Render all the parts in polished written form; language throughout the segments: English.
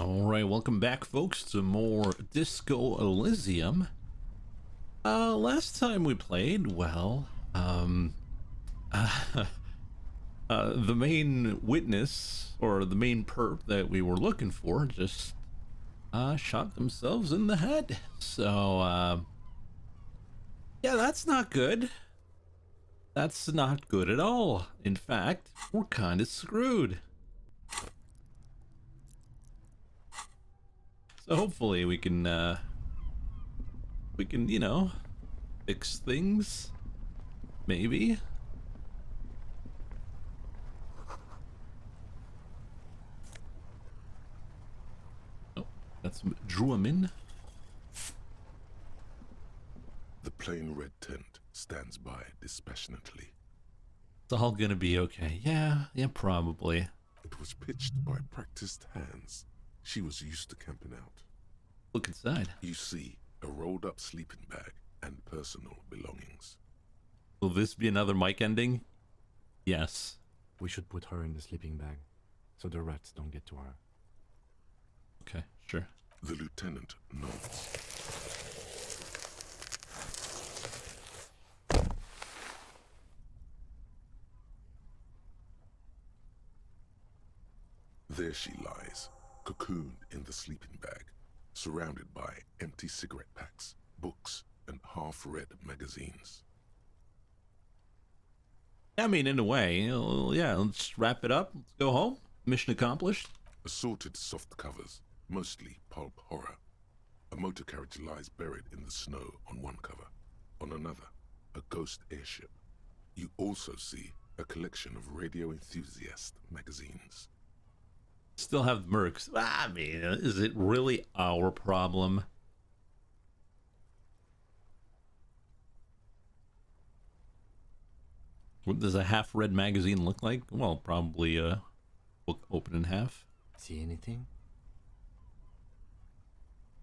Alright, welcome back folks to more Disco Elysium. Last time we played, well, the main witness, or the main perp that we were looking for just, shot themselves in the head. So, yeah, that's not good. That's not good at all. In fact, we're kinda screwed. So hopefully we can, you know, fix things. Maybe. Oh, that's drew him in. The plain red tent stands by dispassionately. It's all gonna be okay. Yeah, probably. It was pitched by practiced hands. She was used to camping out. Look inside. You see a rolled up sleeping bag and personal belongings. Will this be another mic ending? Yes. We should put her in the sleeping bag, so the rats don't get to her. Okay, sure. The lieutenant nods. There she lies, cocooned in the sleeping bag, surrounded by empty cigarette packs, books, and half-read magazines. I mean, in a way, yeah, let's wrap it up. Let's go home. Mission accomplished. Assorted soft covers, mostly pulp horror. A motor carriage lies buried in the snow on one cover. On another, a ghost airship. You also see a collection of radio enthusiast magazines. Still have mercs. I mean, is it really our problem? What does a half-read magazine look like? Well, probably a book open in half. See anything?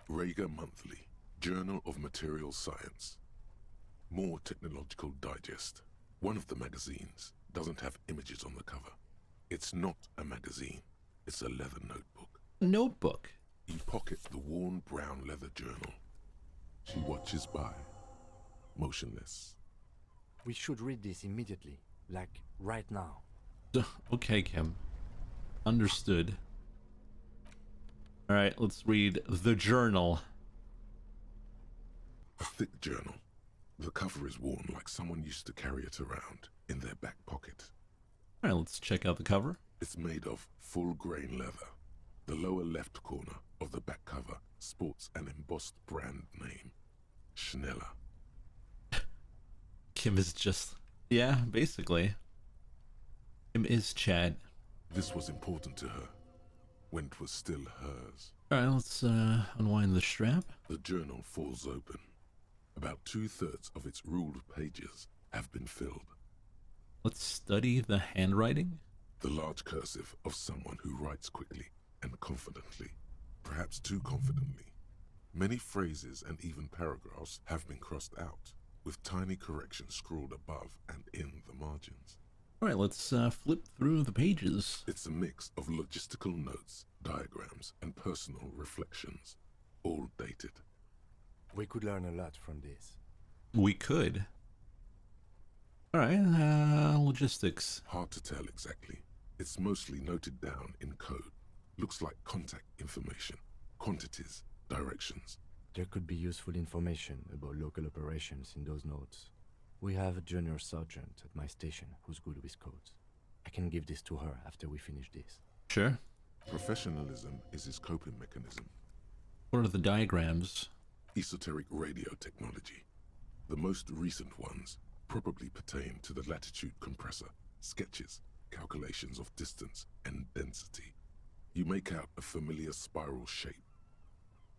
Rager Monthly, Journal of Material Science. More Technological Digest. One of the magazines doesn't have images on the cover. It's not a magazine. It's a leather notebook. Notebook. You pocket the worn brown leather journal. She watches by, motionless. We should read this immediately, like right now. Okay, Kim. Understood. Alright, let's read the journal. A thick journal. The cover is worn like someone used to carry it around in their back pocket. Alright, let's check out the cover. It's made of full-grain leather. The lower left corner of the back cover sports an embossed brand name, Schneller. Kim is just... yeah, basically. Kim is Chad. This was important to her, when it was still hers. Alright, let's unwind the strap. The journal falls open. About 2/3 of its ruled pages have been filled. Let's study the handwriting. The large cursive of someone who writes quickly and confidently, perhaps too confidently. Many phrases and even paragraphs have been crossed out, with tiny corrections scrawled above and in the margins. Alright, let's flip through the pages. It's a mix of logistical notes, diagrams, and personal reflections, all dated. We could learn a lot from this. We could. Alright, logistics. Hard to tell exactly. It's mostly noted down in code. Looks like contact information, quantities, directions. There could be useful information about local operations in those notes. We have a junior sergeant at my station who's good with codes. I can give this to her after we finish this. Sure. Professionalism is his coping mechanism. What are the diagrams? Esoteric radio technology. The most recent ones probably pertain to the latitude compressor, sketches, calculations of distance and density. You make out a familiar spiral shape.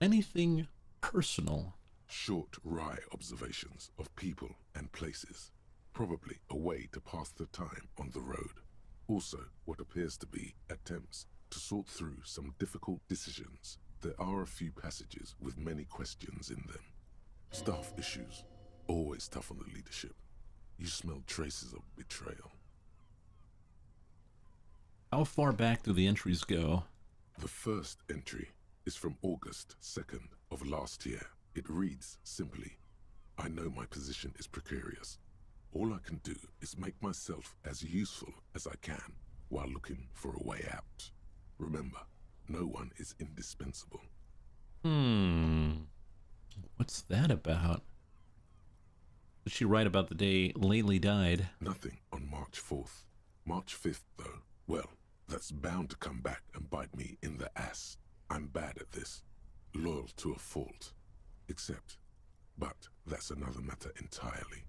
Anything personal? Short, wry observations of people and places. Probably a way to pass the time on the road. Also, what appears to be attempts to sort through some difficult decisions. There are a few passages with many questions in them. Staff issues. Always tough on the leadership. You smell traces of betrayal. How far back do the entries go? The first entry is from August 2nd of last year. It reads simply, I know my position is precarious. All I can do is make myself as useful as I can while looking for a way out. Remember, no one is indispensable. What's that about? Did she write about the day Lately died? Nothing on March 4th. March 5th, though, well, that's bound to come back and bite me in the ass. I'm bad at this. Loyal to a fault. But that's another matter entirely.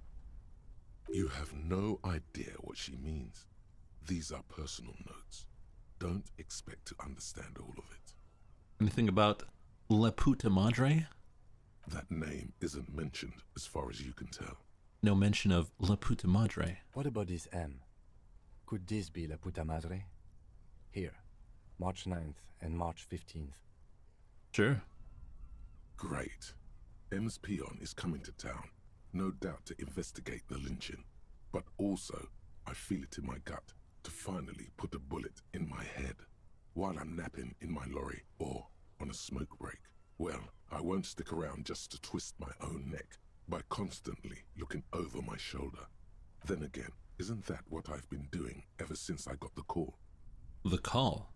You have no idea what she means. These are personal notes. Don't expect to understand all of it. Anything about La Puta Madre? That name isn't mentioned as far as you can tell. No mention of La Puta Madre. What about this M? Could this be La Puta Madre? Here, March 9th and March 15th. Sure. Great. M's peon is coming to town, no doubt to investigate the lynching. But also, I feel it in my gut to finally put a bullet in my head while I'm napping in my lorry or on a smoke break. Well, I won't stick around just to twist my own neck by constantly looking over my shoulder. Then again, isn't that what I've been doing ever since I got the call? The call?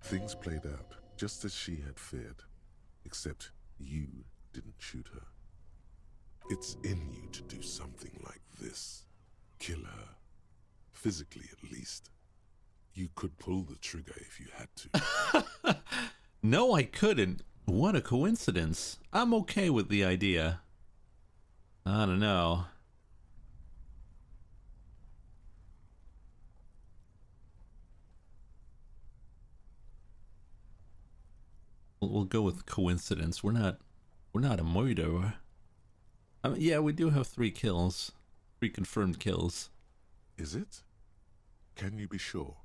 Things played out just as she had feared, except you didn't shoot her. It's in you to do something like this. Kill her. Physically, at least. You could pull the trigger if you had to. No, I couldn't. What a coincidence. I'm okay with the idea. I don't know. We'll go with coincidence. We're not a murderer. I mean, yeah, we do have 3 kills. 3 confirmed kills. Is it? Can you be sure?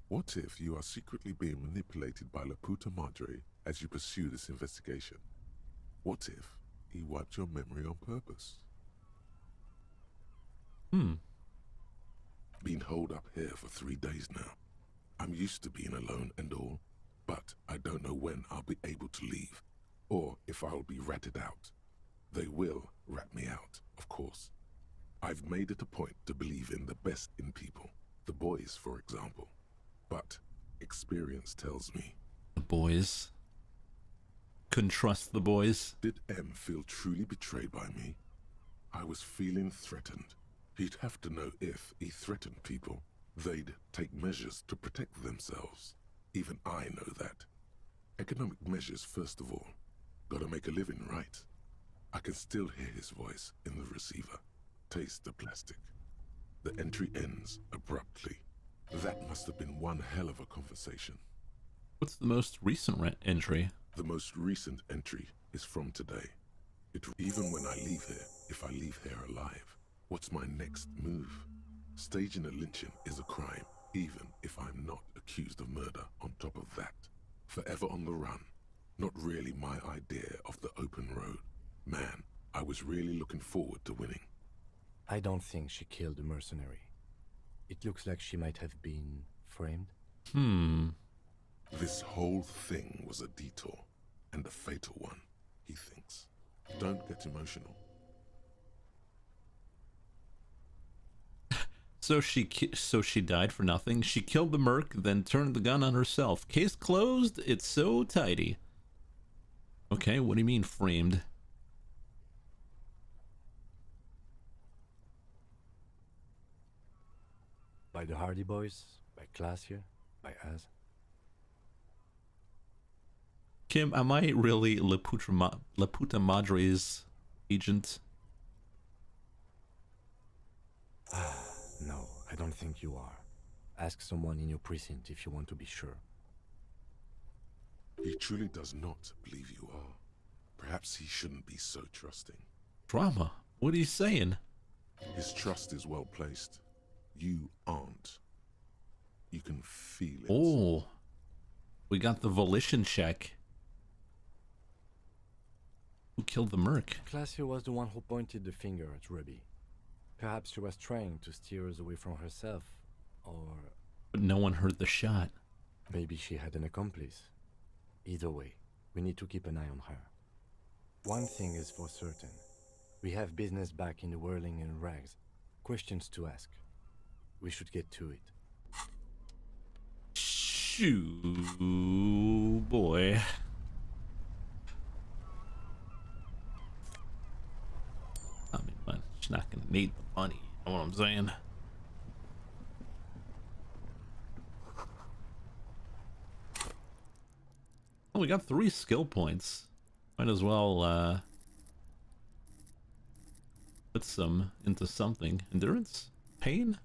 What if you are secretly being manipulated by La Puta Madre as you pursue this investigation? What if he wiped your memory on purpose? Been holed up here for 3 days now. I'm used to being alone and all, but I don't know when I'll be able to leave, or if I'll be ratted out. They will rat me out, of course. I've made it a point to believe in the best in people, the boys, for example. But experience tells me... The boys. Couldn't trust the boys. Did M feel truly betrayed by me? I was feeling threatened. He'd have to know if he threatened people, they'd take measures to protect themselves. Even I know that. Economic measures, first of all. Gotta make a living, right? I can still hear his voice in the receiver. Taste the plastic. The entry ends abruptly. That must have been one hell of a conversation. What's the most recent entry? The most recent entry is from today. Even when I leave here, if I leave here alive, what's my next move? Staging a lynching is a crime, even if I'm not accused of murder on top of that. Forever on the run. Not really my idea of the open road. Man, I was really looking forward to winning. I don't think she killed the mercenary. It looks like she might have been framed. This whole thing was a detour, and a fatal one, he thinks. Don't get emotional. So she died for nothing. She killed the merc, then turned the gun on herself. Case closed. It's so tidy. Okay, what do you mean framed? By the Hardy Boys, by Classier, by us. Kim, am I really La Puta Madre's agent? No, I don't think you are. Ask someone in your precinct if you want to be sure. He truly does not believe you are. Perhaps he shouldn't be so trusting. Drama? What are you saying? His trust is well placed. You aren't. You can feel it. Oh, we got the volition check. Who killed the merc? Classier was the one who pointed the finger at Ruby. Perhaps she was trying to steer us away from herself, or... But no one heard the shot. Maybe she had an accomplice. Either way, we need to keep an eye on her. One thing is for certain. We have business back in the whirling in rags. Questions to ask. We should get to it. Shoo, boy. I mean, man, she's not gonna need the money. You know what I'm saying? Oh, we got 3 skill points. Might as well put some into something. Endurance? Pain?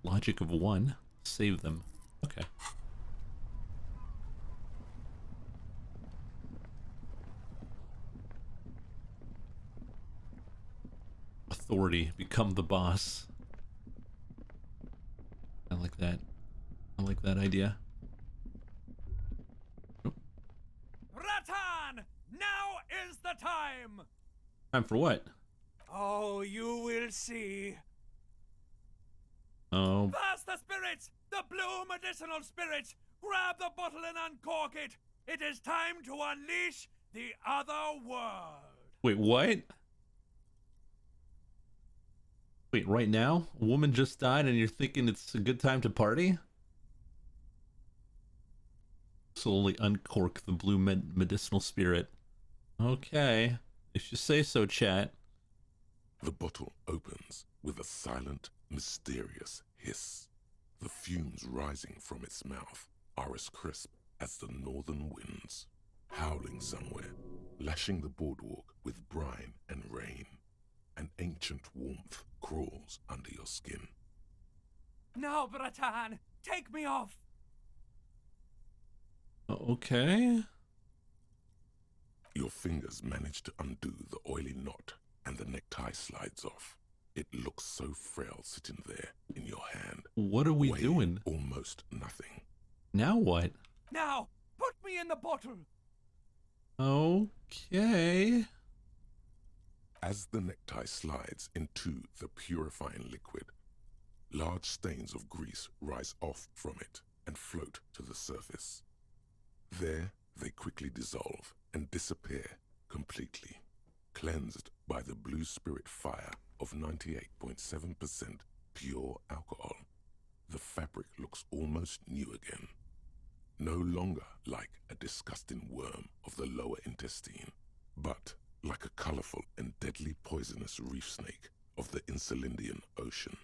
Logic of 1. Save them. Okay. Authority. Become the boss. I like that. I like that idea. Oh. Ratan! Now is the time! Time for what? Oh, you will see. Oh, Pass the spirits! The blue medicinal spirits! Grab the bottle and uncork it! It is time to unleash the other world! wait, what? Wait, right now? A woman just died and you're thinking it's a good time to party? Slowly uncork the blue medicinal spirit. Okay. If you say so, chat. The bottle opens with a silent, mysterious hiss. The fumes rising from its mouth are as crisp as the northern winds, howling somewhere, lashing the boardwalk with brine and rain. An ancient warmth crawls under your skin. Now, Bratan, take me off! Okay. Your fingers manage to undo the oily knot, and the necktie slides off. It looks so frail sitting there in your hand. What are we weighing doing? Almost nothing. Now what? Now, put me in the bottle! Okay. As the necktie slides into the purifying liquid, large stains of grease rise off from it and float to the surface. There, they quickly dissolve and disappear completely, cleansed by the blue spirit fire of 98.7% pure alcohol. The fabric looks almost new again, no longer like a disgusting worm of the lower intestine, but like a colorful and deadly poisonous reef snake of the Insulindian Ocean.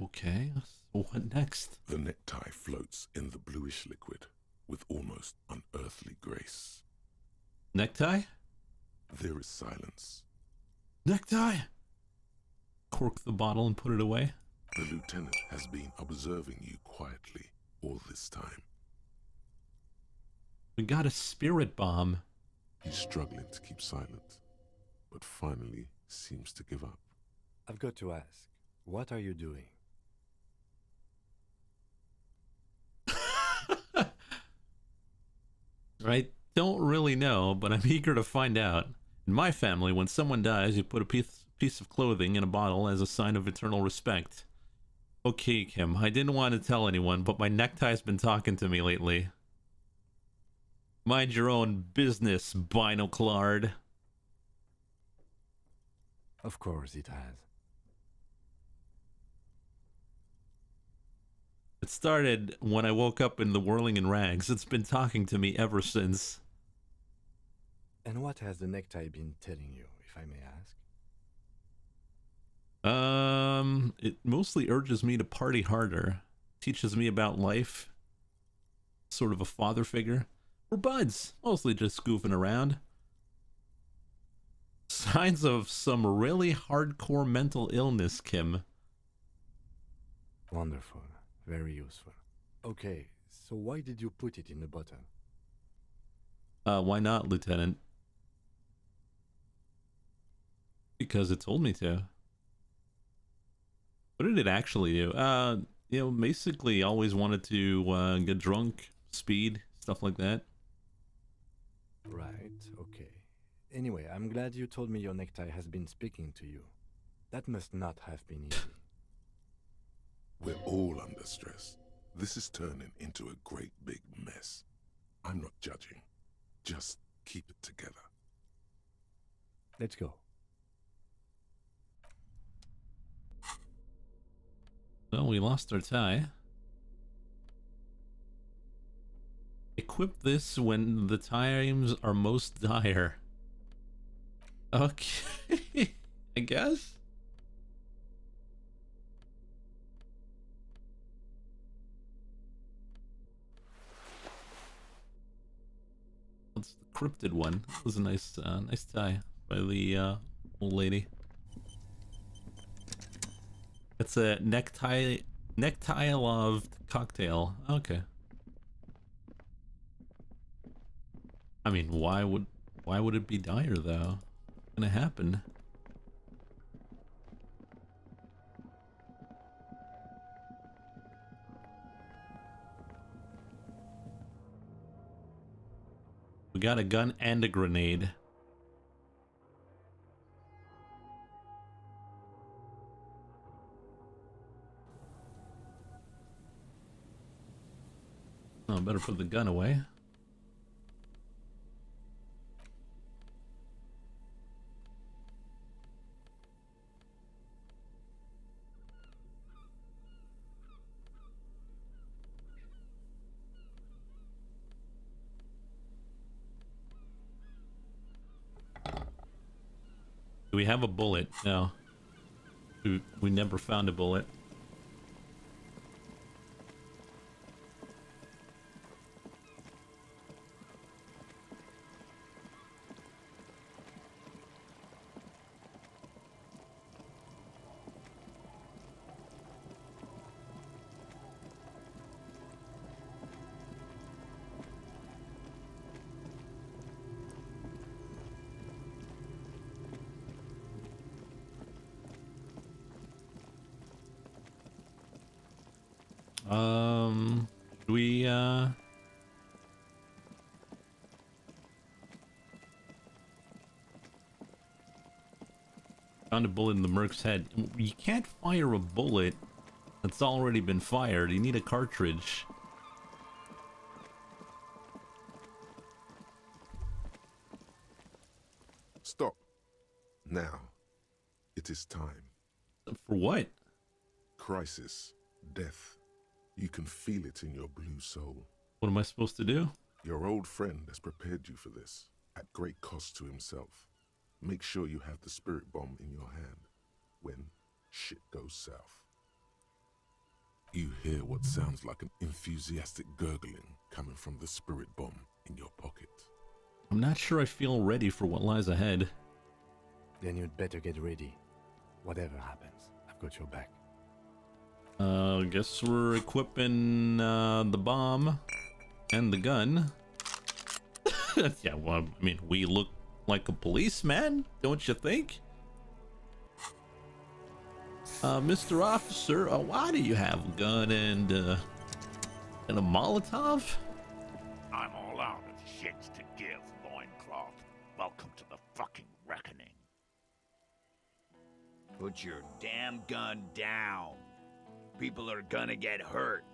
Okay. So what next? The necktie floats in the bluish liquid with almost unearthly grace. Necktie? There is silence. Necktie! Cork the bottle and put it away. The lieutenant has been observing you quietly all this time. We got a spirit bomb. He's struggling to keep silent, but finally seems to give up. I've got to ask, what are you doing? I don't really know, but I'm eager to find out. In my family, when someone dies, you put a piece of clothing in a bottle as a sign of eternal respect. Okay, Kim, I didn't want to tell anyone, but my necktie's been talking to me lately. Mind your own business, Binoclard. Of course it has. It started when I woke up in the whirling in rags. It's been talking to me ever since. And what has the necktie been telling you, if I may ask? It mostly urges me to party harder. Teaches me about life. Sort of a father figure. We're buds, mostly just goofing around. Signs of some really hardcore mental illness, Kim. Wonderful. Very useful. Okay, so why did you put it in the bottle? Why not, Lieutenant? Because it told me to. What did it actually do? Basically always wanted to get drunk, speed, stuff like that. Right, okay. Anyway, I'm glad you told me your necktie has been speaking to you. That must not have been easy. We're all under stress. This is turning into a great big mess. I'm not judging. Just keep it together. Let's go. Well, we lost our tie. Equip this when the times are most dire. Okay, I guess. That's the cryptid one. That was a nice, nice tie by the old lady. It's a necktie loved cocktail. Okay. I mean, why would it be dire though? What's gonna happen? We got a gun and a grenade. Oh, better put the gun away. Do we have a bullet? No. We never found a bullet. Do we, found a bullet in the merc's head. You can't fire a bullet that's already been fired. You need a cartridge. Stop. Now. It is time. For what? Crisis. Death. You can feel it in your blue soul. What am I supposed to do? Your old friend has prepared you for this, at great cost to himself. Make sure you have the spirit bomb in your hand when shit goes south. You hear what sounds like an enthusiastic gurgling coming from the spirit bomb in your pocket. I'm not sure I feel ready for what lies ahead. Then you'd better get ready. Whatever happens, I've got your back. Guess we're equipping the bomb and the gun. Yeah, well, I mean, we look like a policeman, don't you think? Mr. Officer, why do you have a gun and a Molotov? I'm all out of shits to give, loincloth. Welcome to the fucking reckoning. Put your damn gun down. People are gonna get hurt.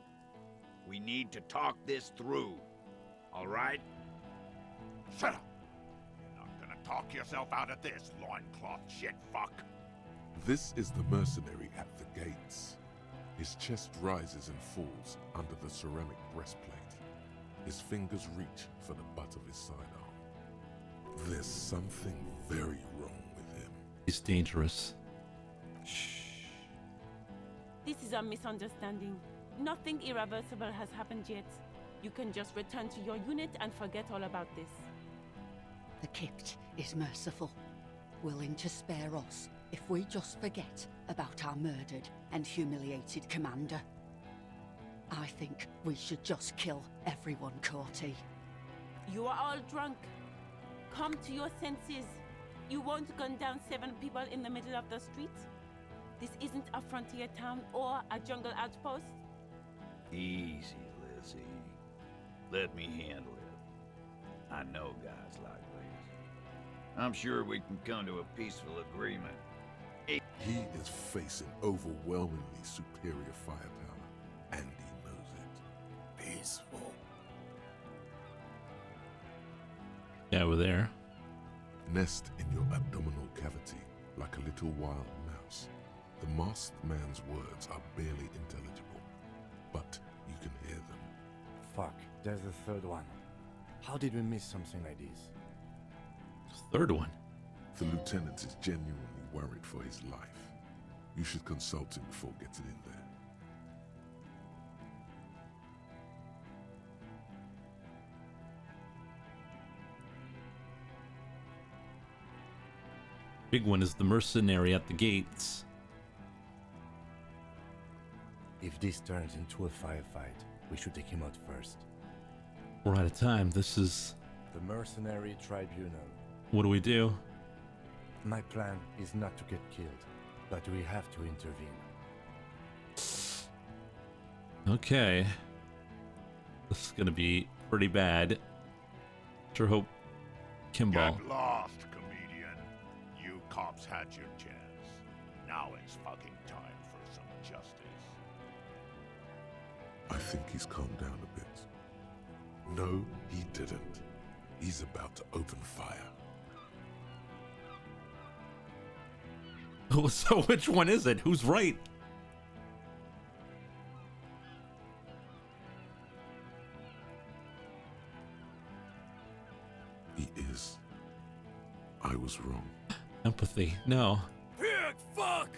We need to talk this through. All right? Shut up! You're not gonna talk yourself out of this, loincloth shit fuck. This is the mercenary at the gates. His chest rises and falls under the ceramic breastplate. His fingers reach for the butt of his sidearm. There's something very wrong with him. He's dangerous. Shh. This is a misunderstanding. Nothing irreversible has happened yet. You can just return to your unit and forget all about this. The Kipt is merciful, willing to spare us if we just forget about our murdered and humiliated commander. I think we should just kill everyone, Corty. You are all drunk. Come to your senses. You won't gun down 7 people in the middle of the street. This isn't a frontier town or a jungle outpost. Easy, Lizzie. Let me handle it. I know guys like these. I'm sure we can come to a peaceful agreement. He is facing overwhelmingly superior firepower, and he knows it. peaceful. Yeah, we're there. Nest in your abdominal cavity like a little wild mouse. The masked man's words are barely intelligible, but you can hear them. Fuck, there's a third one. How did we miss something like this? Third one. The lieutenant is genuinely worried for his life. You should consult him before getting in there. Big one is the mercenary at the gates. If this turns into a firefight, we should take him out first. We're out of time. This is... The Mercenary Tribunal. What do we do? My plan is not to get killed, but we have to intervene. Okay. This is gonna be pretty bad. Sure hope Kimball... Get lost, comedian. You cops had your chance. Now it's fucking time for some justice. I think he's calmed down a bit. No, he didn't. He's about to open fire. So which one is it? Who's right? He is. I was wrong. Empathy. No. Pig fuck!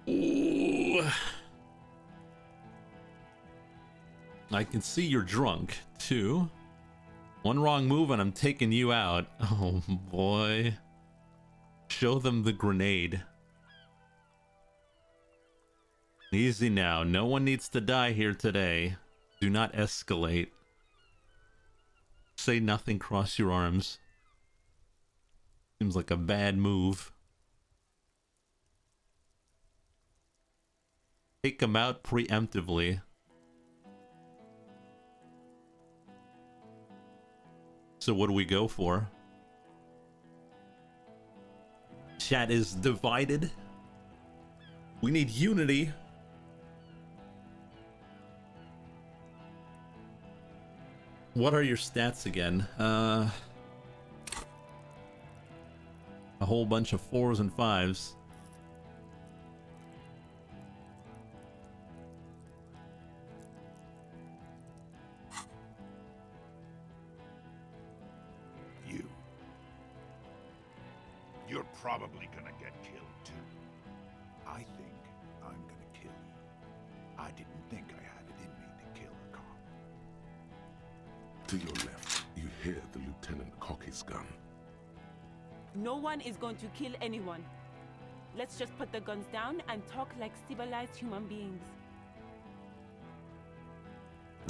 Ooh. I can see you're drunk, too. One wrong move and I'm taking you out. Oh, boy. Show them the grenade. Easy now. No one needs to die here today. Do not escalate. Say nothing, cross your arms. Seems like a bad move. Take them out preemptively. So what do we go for? Chat is divided. We need unity. What are your stats again? A whole bunch of 4s and 5s. You're probably gonna get killed too. I think I'm gonna kill you. I didn't think I had it in me to kill a cop. To your left, you hear the lieutenant cock his gun. No one is going to kill anyone. Let's just put the guns down and talk like civilized human beings.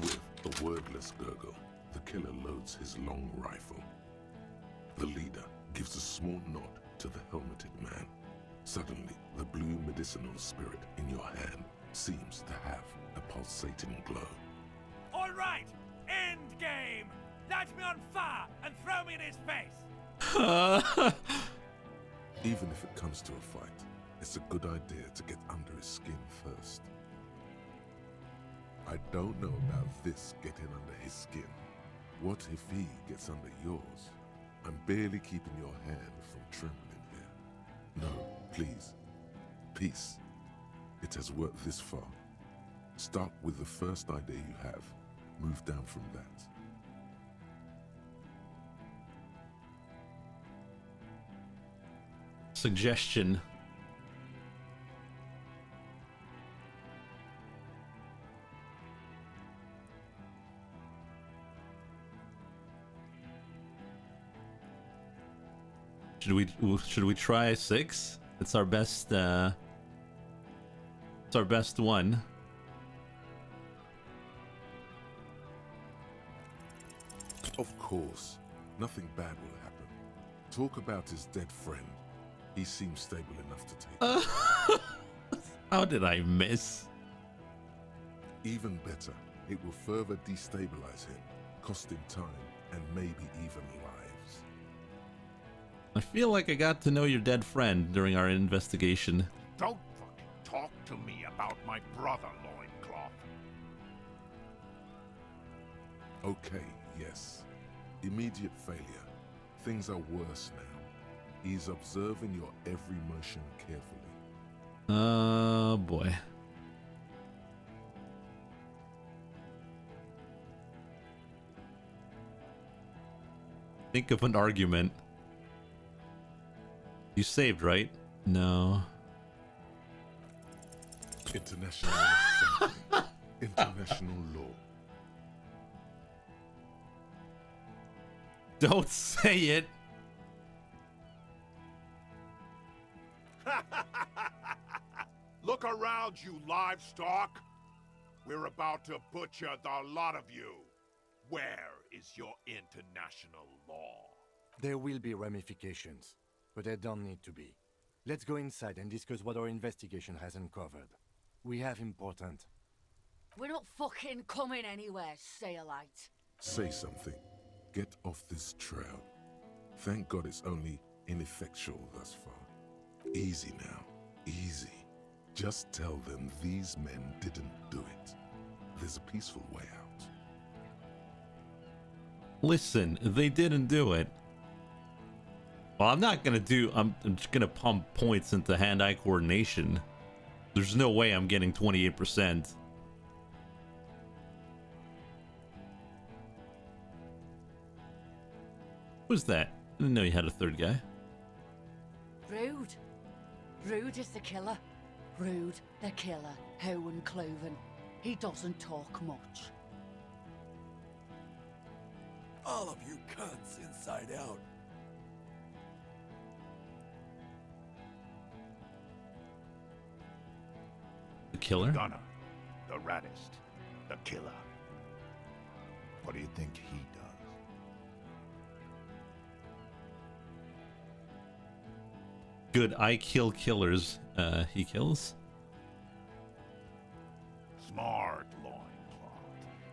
With a wordless gurgle, the killer loads his long rifle. The leader gives a small nod to the helmeted man. Suddenly, the blue medicinal spirit in your hand seems to have a pulsating glow. All right, end game. Light me on fire and throw me in his face. Even if it comes to a fight, it's a good idea to get under his skin first. I don't know about this getting under his skin. What if he gets under yours? I'm barely keeping your hand from trembling here. No, please. Peace. It has worked this far. Start with the first idea you have. Move down from that. Suggestion. Should we try 6? It's our best it's our best one. Of course. Nothing bad will happen. Talk about his dead friend. He seems stable enough to take it. How did I miss? Even better, It will further destabilize him, costing time and maybe even lives. I feel like I got to know your dead friend during our investigation. Don't fucking talk to me about my brother, Loincloth. Okay, yes. Immediate failure. Things are worse now. He's observing your every motion carefully. Oh boy. Think of an argument. You saved, right? No. International something. International law. Don't say it. Look around, you livestock. We're about to butcher the lot of you. Where is your international law? There will be ramifications, but there don't need to be. Let's go inside and discuss what our investigation has uncovered. We have important. We're not fucking coming anywhere, Sailite. Say something. Get off this trail. Thank God it's only ineffectual thus far. Easy now. Easy. Just tell them these men didn't do it. There's a peaceful way out. Listen, they didn't do it. Well, I'm just gonna pump points into hand-eye coordination. There's no way I'm getting 28%. Who's that? I didn't know you had a third guy. Rude. Rude is the killer. Rude, the killer. Howen Cloven. He doesn't talk much. All of you cunts inside out. The killer? Gunner, the raddest, the killer. What do you think he does? Good, I kill killers. He kills? Smart loincloth.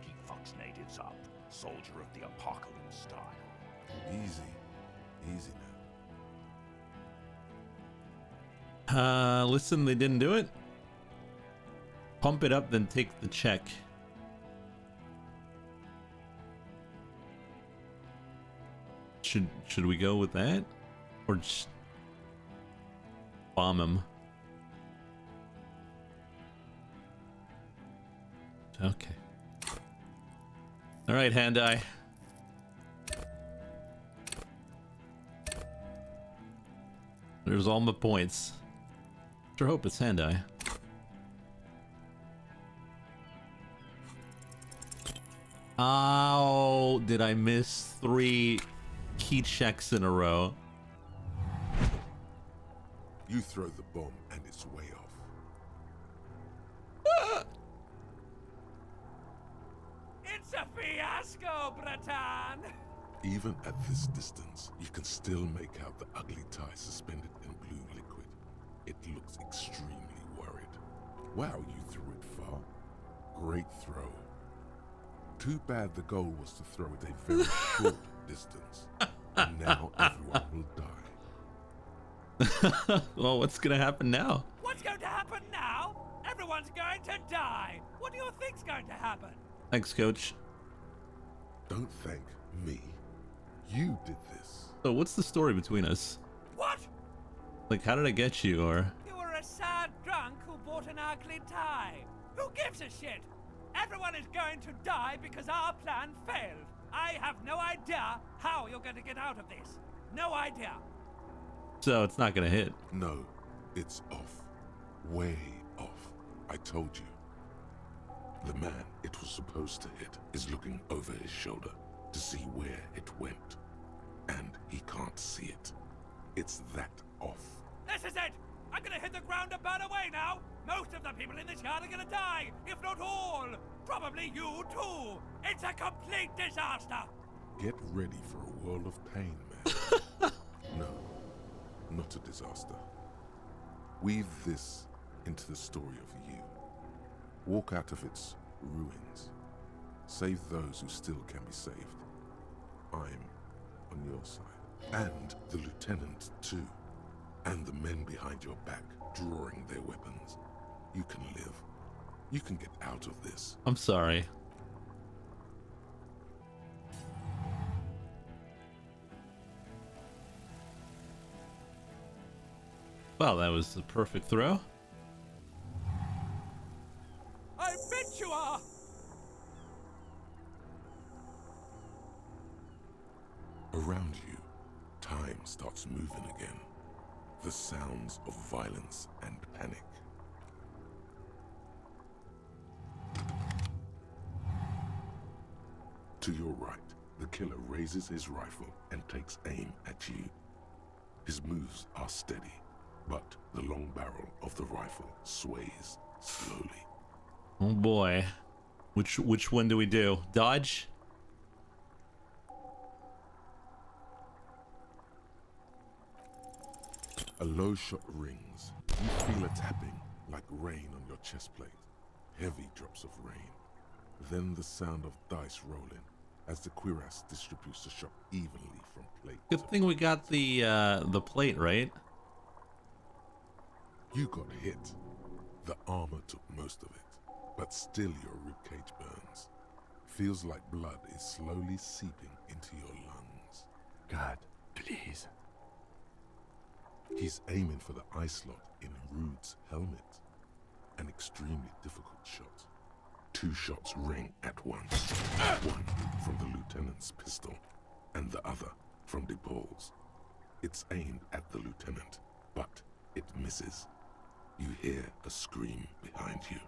He fucks natives up. Soldier of the apocalypse style. Easy. Easy now. Listen, they didn't do it. Pump it up, then take the check. Should we go with that? Or just bomb him? Okay. All right, hand-eye. There's all my points. Sure hope it's hand-eye. Oh, did I miss 3 key checks in a row? You throw the bomb and it's way off. It's a fiasco, Bratan! Even at this distance, you can still make out the ugly tie suspended in blue liquid. It looks extremely worried. Wow, you threw it far. Great throw. Too bad the goal was to throw it a very short distance. And now everyone will die. Well, what's gonna happen now? What's going to happen now? Everyone's going to die! What do you think's going to happen? Thanks, coach. Don't thank me. You did this. So what's the story between us? What? Like, how did I get you, or... You were a sad drunk who bought an ugly tie. Who gives a shit? Everyone is going to die because our plan failed. I have no idea how you're going to get out of this. No idea. So it's not gonna hit. No, it's off. Way off. I told you. The man it was supposed to hit is looking over his shoulder to see where it went. And he can't see it. It's that off. This is it! I'm gonna hit the ground a burn away now! Most of the people in this yard are gonna die, if not all! Probably you too! It's a complete disaster! Get ready for a world of pain, man. No, not a disaster. Weave this into the story of you. Walk out of its ruins Save those who still can be saved. I'm on your side. And the lieutenant, too. And the men behind your back, drawing their weapons. You can live. You can get out of this. I'm sorry. Well, that was the perfect throw. I bet you are! Around you, time starts moving again. The sounds of violence and panic. To your right, the killer raises his rifle and takes aim at you. His moves are steady, but the long barrel of the rifle sways slowly. Oh boy. Which one do we do? Dodge? A low shot rings. You feel a tapping like rain on your chest plate. Heavy drops of rain. Then the sound of dice rolling as the cuirass distributes the shot evenly from plate Good to thing we got the plate, right? You got hit. The armor took most of it, but still your ribcage burns. Feels like blood is slowly seeping into your lungs. God, please. He's aiming for the eye slot in Rude's helmet. An extremely difficult shot. 2 shots ring at once. One from the lieutenant's pistol, and the other from DePaul's. It's aimed at the lieutenant, but it misses. You hear a scream behind you.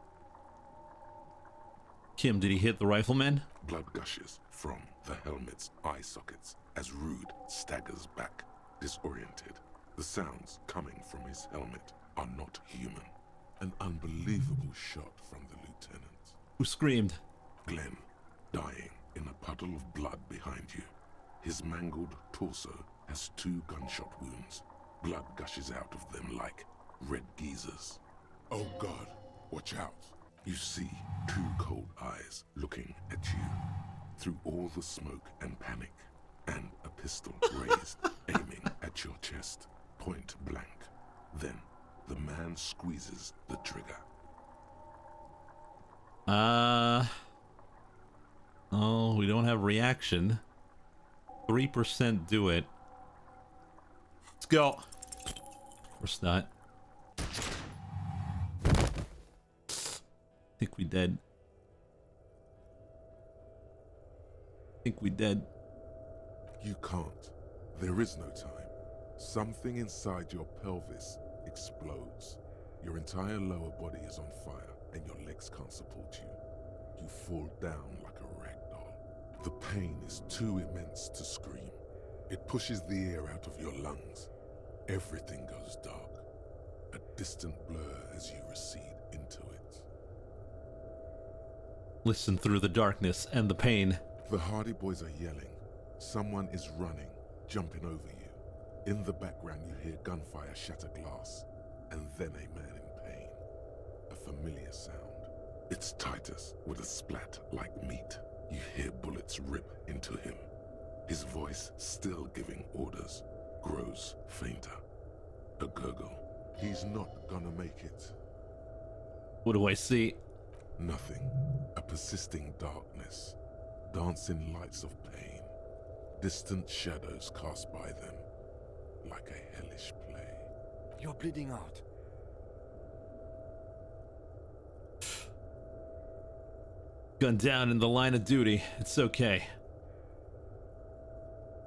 Kim, did he hit the rifleman? Blood gushes from the helmet's eye sockets as Rude staggers back, disoriented. The sounds coming from his helmet are not human. An unbelievable shot from the lieutenant. Who screamed? Glenn, dying in a puddle of blood behind you. His mangled torso has 2 gunshot wounds. Blood gushes out of them like red geysers. Oh God, watch out. You see 2 cold eyes looking at you through all the smoke and panic, and a pistol raised, aiming at your chest, point blank. Then the man squeezes the trigger. Oh, we don't have reaction. 3% do it. Let's go. Of course not. Think we dead. Think we dead. You can't. There is no time. Something inside your pelvis explodes. Your entire lower body is on fire, and your legs can't support you. You fall down like a rag doll. The pain is too immense to scream. It pushes the air out of your lungs. Everything goes dark. A distant blur as you recede into it. Listen through the darkness and the pain. The Hardy Boys are yelling. Someone is running, jumping over you. In the background you hear gunfire shatter glass, and then a man in pain. A familiar sound. It's Titus with a splat like meat. You hear bullets rip into him. His voice, still giving orders, grows fainter. A gurgle. He's not gonna make it. What do I see? Nothing. A persisting darkness. Dancing lights of pain. Distant shadows cast by them. Like a hellish play. You're bleeding out. Gunned down in the line of duty. It's okay.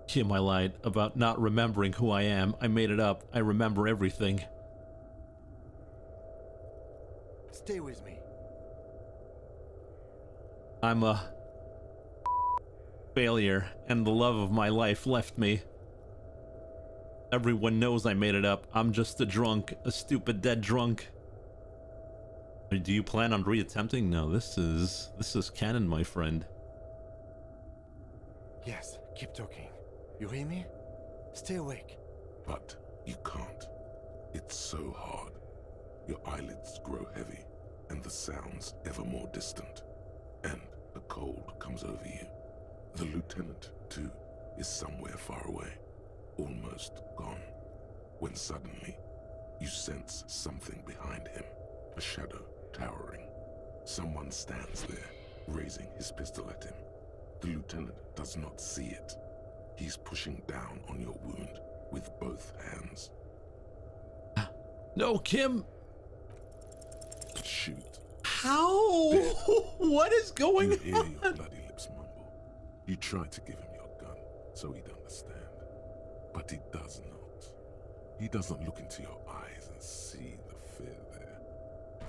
Kim, I lied about not remembering who I am. I made it up. I remember everything. Stay with me. I'm a failure, and the love of my life left me. Everyone knows I made it up. I'm just a drunk, a stupid dead drunk. Do you plan on reattempting? No, this is canon, my friend. Yes, keep talking. You hear me? Stay awake. But you can't. It's so hard. Your eyelids grow heavy, and the sounds ever more distant. And A cold comes over you. The lieutenant, too, is somewhere far away, almost gone, when suddenly you sense something behind him, a shadow towering. Someone stands there, raising his pistol at him. The lieutenant does not see it. He's pushing down on your wound with both hands. No, Kim. Shoot. How? Dead. What is going You hear on? your bloody lips mumble. You try to give him your gun so he'd understand. But he does not. He doesn't look into your eyes and see the fear there.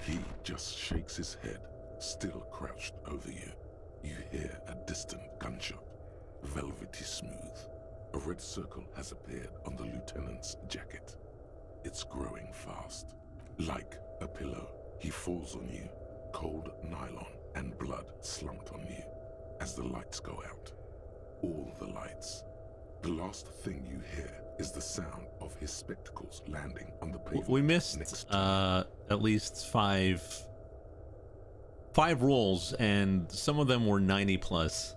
He just shakes his head, still crouched over you. You hear a distant gunshot, velvety smooth. A red circle has appeared on the lieutenant's jacket. It's growing fast. Like a pillow, he falls on you, cold nylon and blood slumped on you as the lights go out. All the lights. The last thing you hear is the sound of his spectacles landing on the pavement. We missed next to at least five rolls, and some of them were 90 plus.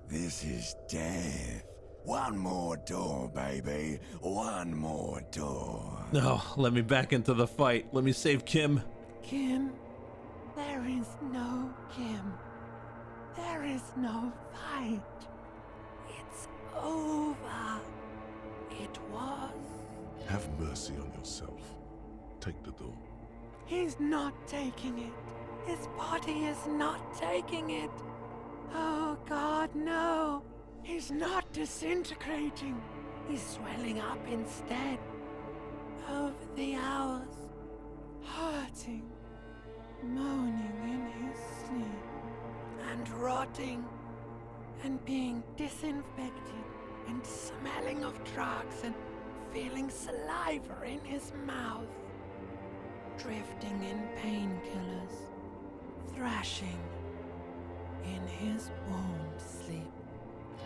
This is death. One more door, baby. One more door. No, let me back into the fight. Let me save Kim. Kim, there is no Kim. There is no fight. It's over. It was. Have mercy on yourself. Take the door. He's not taking it. His body is not taking it. Oh God, no. He's not disintegrating. He's swelling up instead. Over the hours, hurting, moaning in his sleep, and rotting, and being disinfected, and smelling of drugs, and feeling saliva in his mouth, drifting in painkillers, thrashing in his warm sleep.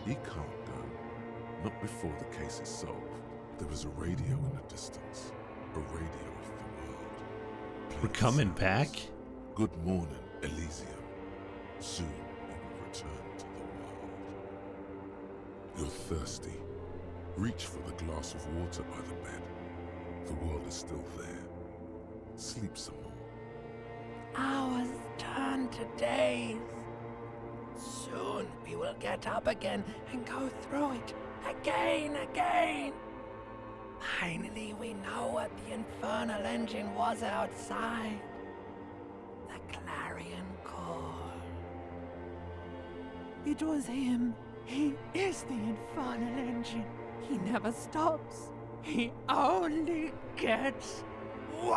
He can't go. Not before the case is solved. There is a radio in the distance. A radio of the world. We're coming back? Good morning, Elysium. Soon you will return to the world. You're thirsty. Reach for the glass of water by the bed. The world is still there. Sleep some more. Hours turn to days. Soon we will get up again and go through it again. Finally, we know what the infernal engine was outside. The clarion call. It was him. He is the infernal engine. He never stops. He only gets worse.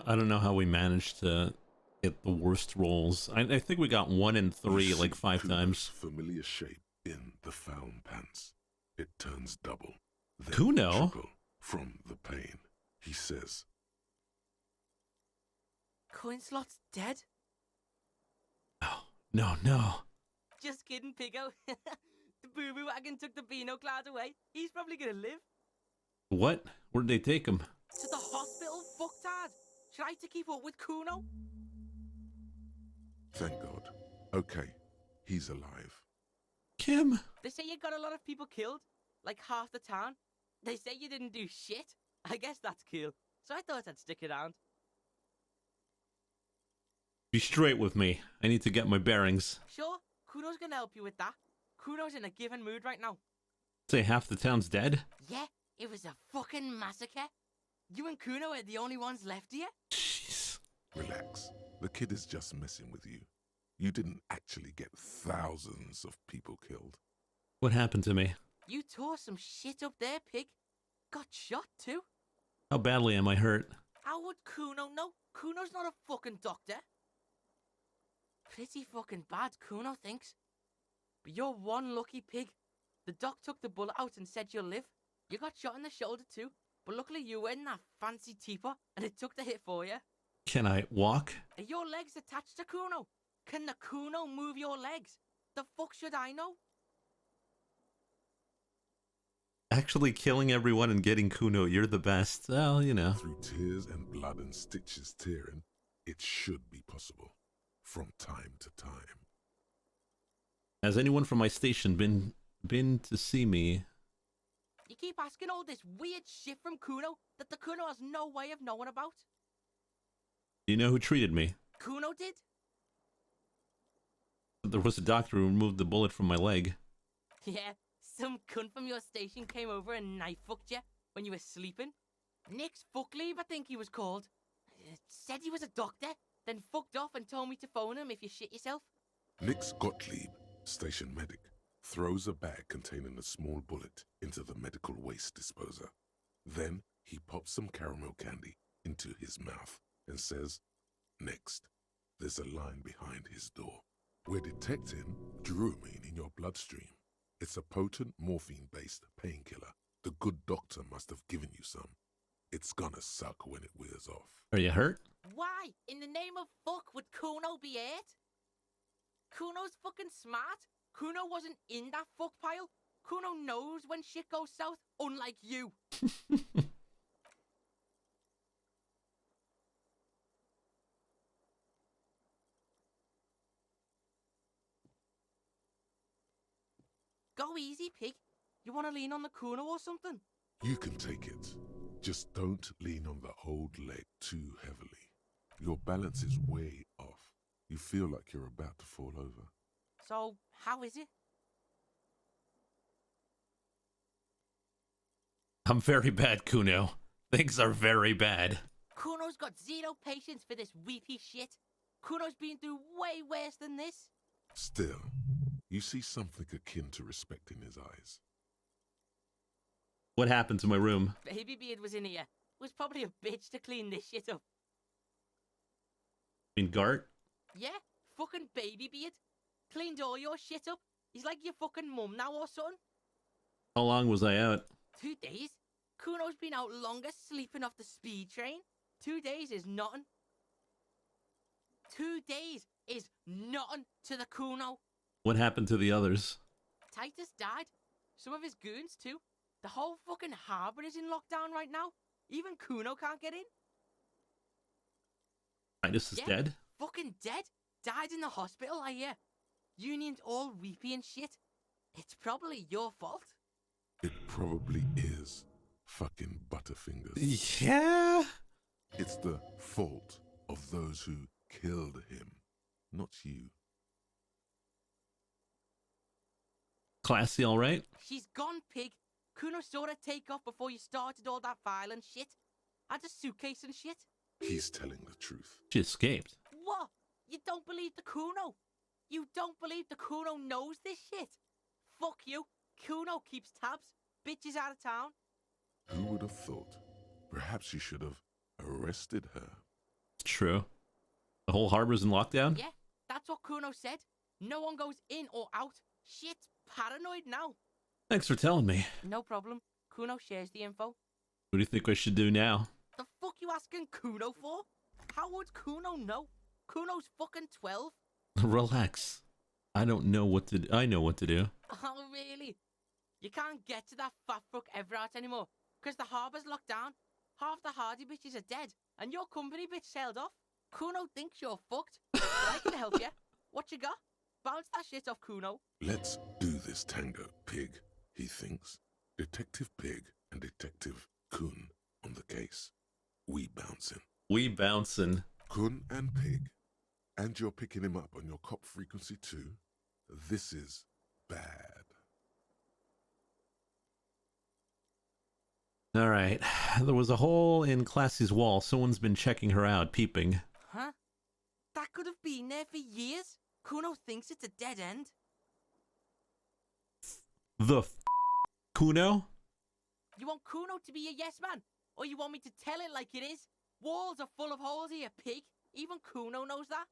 I don't know how we managed to get the worst rolls. I think we got 1 and 3 You like see 5 Kuno's times. familiar shape in the found pants. It turns double. Then Kuno? triple from the pain. He says, Coinslot's dead? No. Just kidding, Piggo. The boo-boo wagon took the Beano clad away. He's probably gonna live. What? Where'd they take him? To the hospital, fucktard. Should I to keep up with Kuno? thank God. Okay, he's alive. Kim? They say you got a lot of people killed. Like half the town. They say you didn't do shit. I guess that's cool. So I thought I'd stick around. Be straight with me. I need to get my bearings. Sure, Kuno's gonna help you with that. Kuno's in a given mood right now. Say half the town's dead? Yeah, it was a fucking massacre. You and Kuno are the only ones left here? Jeez. Relax. The kid is just messing with you. You didn't actually get thousands of people killed. What happened to me? You tore some shit up there, pig. Got shot too. How badly am I hurt? How would Kuno know? Kuno's not a fucking doctor. Pretty fucking bad, Kuno thinks. But you're one lucky pig. The doc took the bullet out and said you'll live. You got shot in the shoulder too, but luckily you were in that fancy teapot and it took the hit for you. Can I walk? Are your legs attached to Kuno? Can the Kuno move your legs? The fuck should I know? Actually killing everyone and getting Kuno, you're the best. Well, you know. Through tears and blood and stitches tearing, it should be possible. From time to time. Has anyone from my station been to see me? You keep asking all this weird shit from Kuno that the Kuno has no way of knowing about. Do you know who treated me? Kuno did? There was a doctor who removed the bullet from my leg. Yeah, some cunt from your station came over and knife fucked you when you were sleeping. Nick's Fuckleave, I think he was called. Said he was a doctor, then fucked off and told me to phone him if you shit yourself. Nix Gottlieb, station medic, throws a bag containing a small bullet into the medical waste disposer. Then he pops some caramel candy into his mouth and says, "Next." There's a line behind his door. We're detecting druamine in your bloodstream. It's a potent morphine-based painkiller. The good doctor must have given you some. It's gonna suck when it wears off. Are you hurt? Why, in the name of fuck, would Kuno be hurt? Kuno's fucking smart. Kuno wasn't in that fuck pile. Kuno knows when shit goes south, unlike you. Go easy, pig. You want to lean on the Kuno or something? You can take it. Just don't lean on the old leg too heavily. Your balance is way off. You feel like you're about to fall over. So, how is it? I'm very bad, Kuno. Things are very bad. Kuno's got zero patience for this weepy shit. Kuno's been through way worse than this. Still, you see something akin to respect in his eyes. What happened to my room? Baby Beard was in here. Was probably a bitch to clean this shit up. I mean, Gart? Yeah, fucking Baby Beard. Cleaned all your shit up. He's like your fucking mum now or something. How long was I out? 2 days? Kuno's been out longer sleeping off the speed train. 2 days is nothing. 2 days is nothing to the Kuno. What happened to the others? Titus died. Some of his goons too. The whole fucking harbour is in lockdown right now. Even Kuno can't get in. Titus is dead? Fucking dead. Died in the hospital, I hear. Union's all weepy and shit. It's probably your fault. It probably is. Fucking Butterfingers. Yeah? It's the fault of those who killed him, not you. Classy, all right? She's gone, pig. Kuno saw her take off before you started all that violent shit. Had a suitcase and shit. He's telling the truth. She escaped. What? You don't believe the Kuno? You don't believe the Kuno knows this shit? Fuck you. Kuno keeps tabs. Bitch is out of town. Who would have thought? Perhaps you should have arrested her. True. The whole harbor's in lockdown? Yeah, that's what Kuno said. No one goes in or out. Shit's paranoid now. Thanks for telling me. No problem. Kuno shares the info. What do you think I should do now? The fuck you asking Kuno for? How would Kuno know? Kuno's fucking 12. Relax. I don't know what to do. I know what to do. Oh, really? You can't get to that fat fuck Everard anymore, because the harbour's locked down. Half the hardy bitches are dead, and your company bitch sailed off. Kuno thinks you're fucked, but I can help you. What you got? Bounce that shit off, Kuno. Let's do this tango, Pig, he thinks. Detective Pig and Detective Kun on the case. We bouncing. We bouncing. Kun and Pig. And you're picking him up on your cop frequency too? This is bad. All right. There was a hole in Classy's wall. Someone's been checking her out, peeping. Huh? That could have been there for years. Kuno thinks it's a dead end. Kuno? You want Kuno to be a yes man? Or you want me to tell it like it is? Walls are full of holes here, pig. Even Kuno knows that.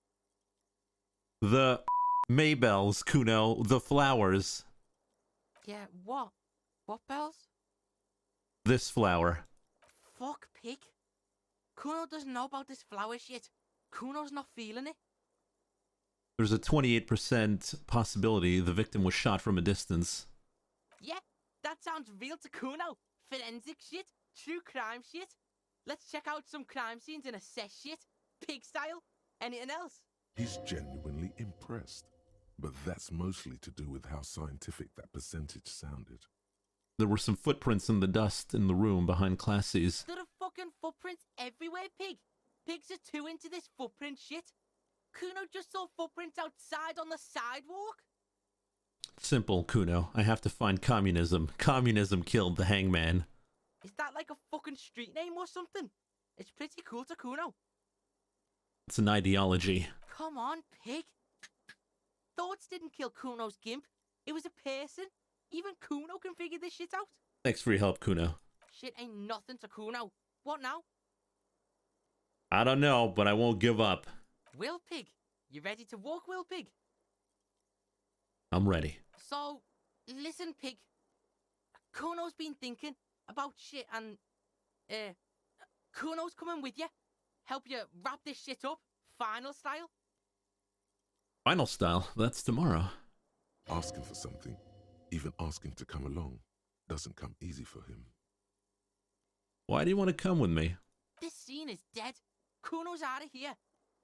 The Maybells, Kuno. The flowers. Yeah, what? What bells? This flower. Fuck, pig. Kuno doesn't know about this flower shit. Kuno's not feeling it. There's a 28% possibility the victim was shot from a distance. Yeah, That sounds real to Kuno. Forensic shit, true crime shit. Let's check out some crime scenes and assess shit. Pig style. Anything else? He's genuinely impressed. But that's mostly to do with how scientific that percentage sounded. There were some footprints in the dust in the room behind Classy's. There are fucking footprints everywhere, Pig. Pigs are too into this footprint shit. Kuno just saw footprints outside on the sidewalk. Simple, Kuno. I have to find communism. Communism killed the hangman. Is that like a fucking street name or something? It's pretty cool to Kuno. It's an ideology. Come on, Pig. Thoughts didn't kill Kuno's gimp. It was a person. Even Kuno can figure this shit out. Thanks for your help, Kuno. Shit ain't nothing to Kuno. What now? I don't know, but I won't give up. Will Pig. You ready to walk, Will Pig? I'm ready. So, listen, Pig. Kuno's been thinking about shit and, Kuno's coming with you. Help you wrap this shit up, final style. Final style, that's tomorrow. Asking for something, even asking to come along, doesn't come easy for him. Why do you want to come with me? This scene is dead. Kuno's out of here.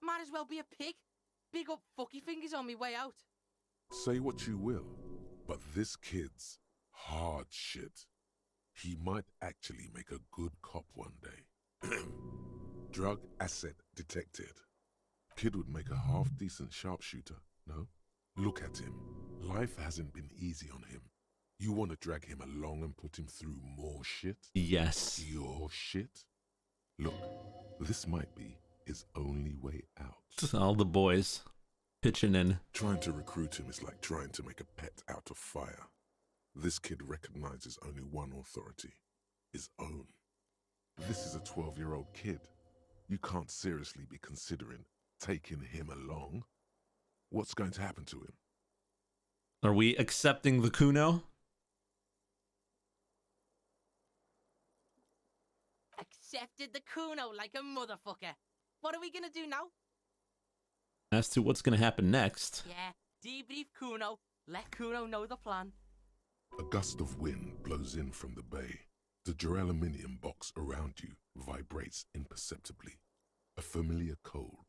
Might as well be a pig. Big up fucky fingers on me way out. Say what you will, but this kid's hard shit. He might actually make a good cop one day. Drug asset detected. Kid would make a half-decent sharpshooter, no? Look at him. Life hasn't been easy on him. You want to drag him along and put him through more shit? Yes. Your shit? Look, this might be his only way out. All the boys pitching in. Trying to recruit him is like trying to make a pet out of fire. This kid recognizes only one authority, his own. This is a 12-year-old kid. You can't seriously be considering taking him along. What's going to happen to him? Are we accepting the Kuno? Accepted the Kuno like a motherfucker. What are we gonna do now? As to what's going to happen next. Yeah, debrief Kuno. Let Kuno know the plan. A gust of wind blows in from the bay. The duraluminum box around you vibrates imperceptibly. A familiar cold,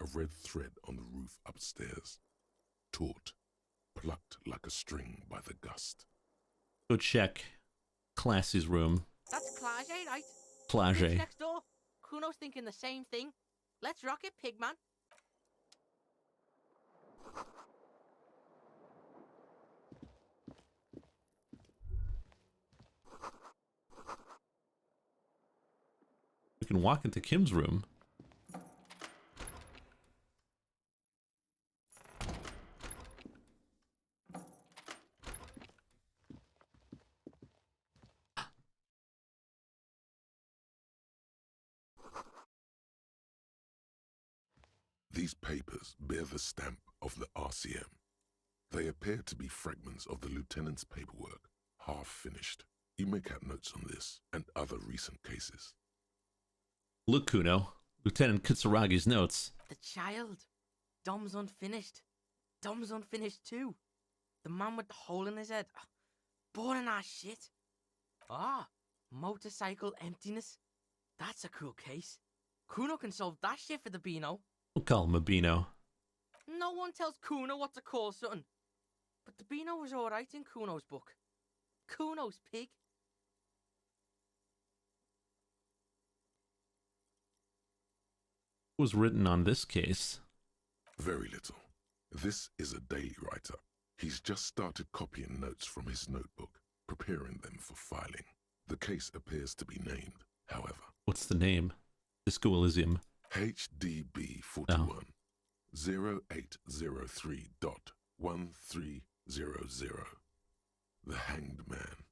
a red thread on the roof upstairs. Taut, plucked like a string by the gust. Go check Classy's room. That's Clage, right? Clage. Who's next door? Kuno's thinking the same thing. Let's rock it, Pigman. We can walk into Kim's room. These papers bear the stamp of the RCM. They appear to be fragments of the lieutenant's paperwork, half finished. You make out notes on this and other recent cases. Look, Kuno. Lieutenant Kitsuragi's notes. The child. Dom's unfinished. Dom's unfinished too. The man with the hole in his head. Boring ass shit. Ah, motorcycle emptiness. That's a cool case. Kuno can solve that shit for the Beano. We'll call him a Beano. No one tells Kuno what to call something. But the Beano was alright in Kuno's book. Kuno's pig. What was written on this case? Very little. This is a daily write-up. He's just started copying notes from his notebook, preparing them for filing. The case appears to be named, however. What's the name? Disco Elysium. HDB 41 0803.1300. The Hanged Man.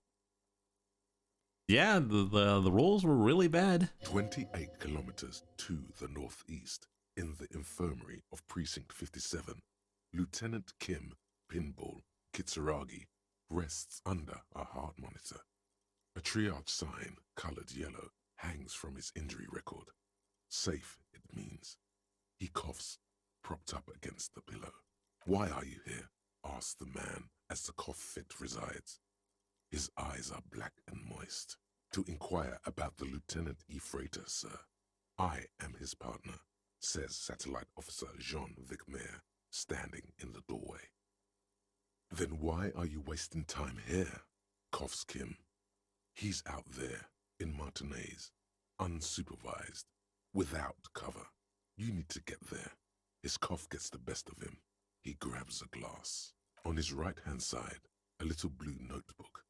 Yeah, the rolls were really bad. 28 kilometers to the northeast, in the infirmary of Precinct 57, Lieutenant Kim Pinball Kitsuragi rests under a heart monitor. A triage sign, colored yellow, hangs from his injury record. Safe, it means. He coughs, propped up against the pillow. Why are you here? Asks the man as the cough fit resides. His eyes are black and moist. To inquire about the Lieutenant Ephrata, sir. I am his partner, says Satellite Officer Jean Vicmer, standing in the doorway. Then why are you wasting time here? Coughs Kim. He's out there, in Martinez, unsupervised, without cover. You need to get there. His cough gets the best of him. He grabs a glass. On his right-hand side, a little blue notebook.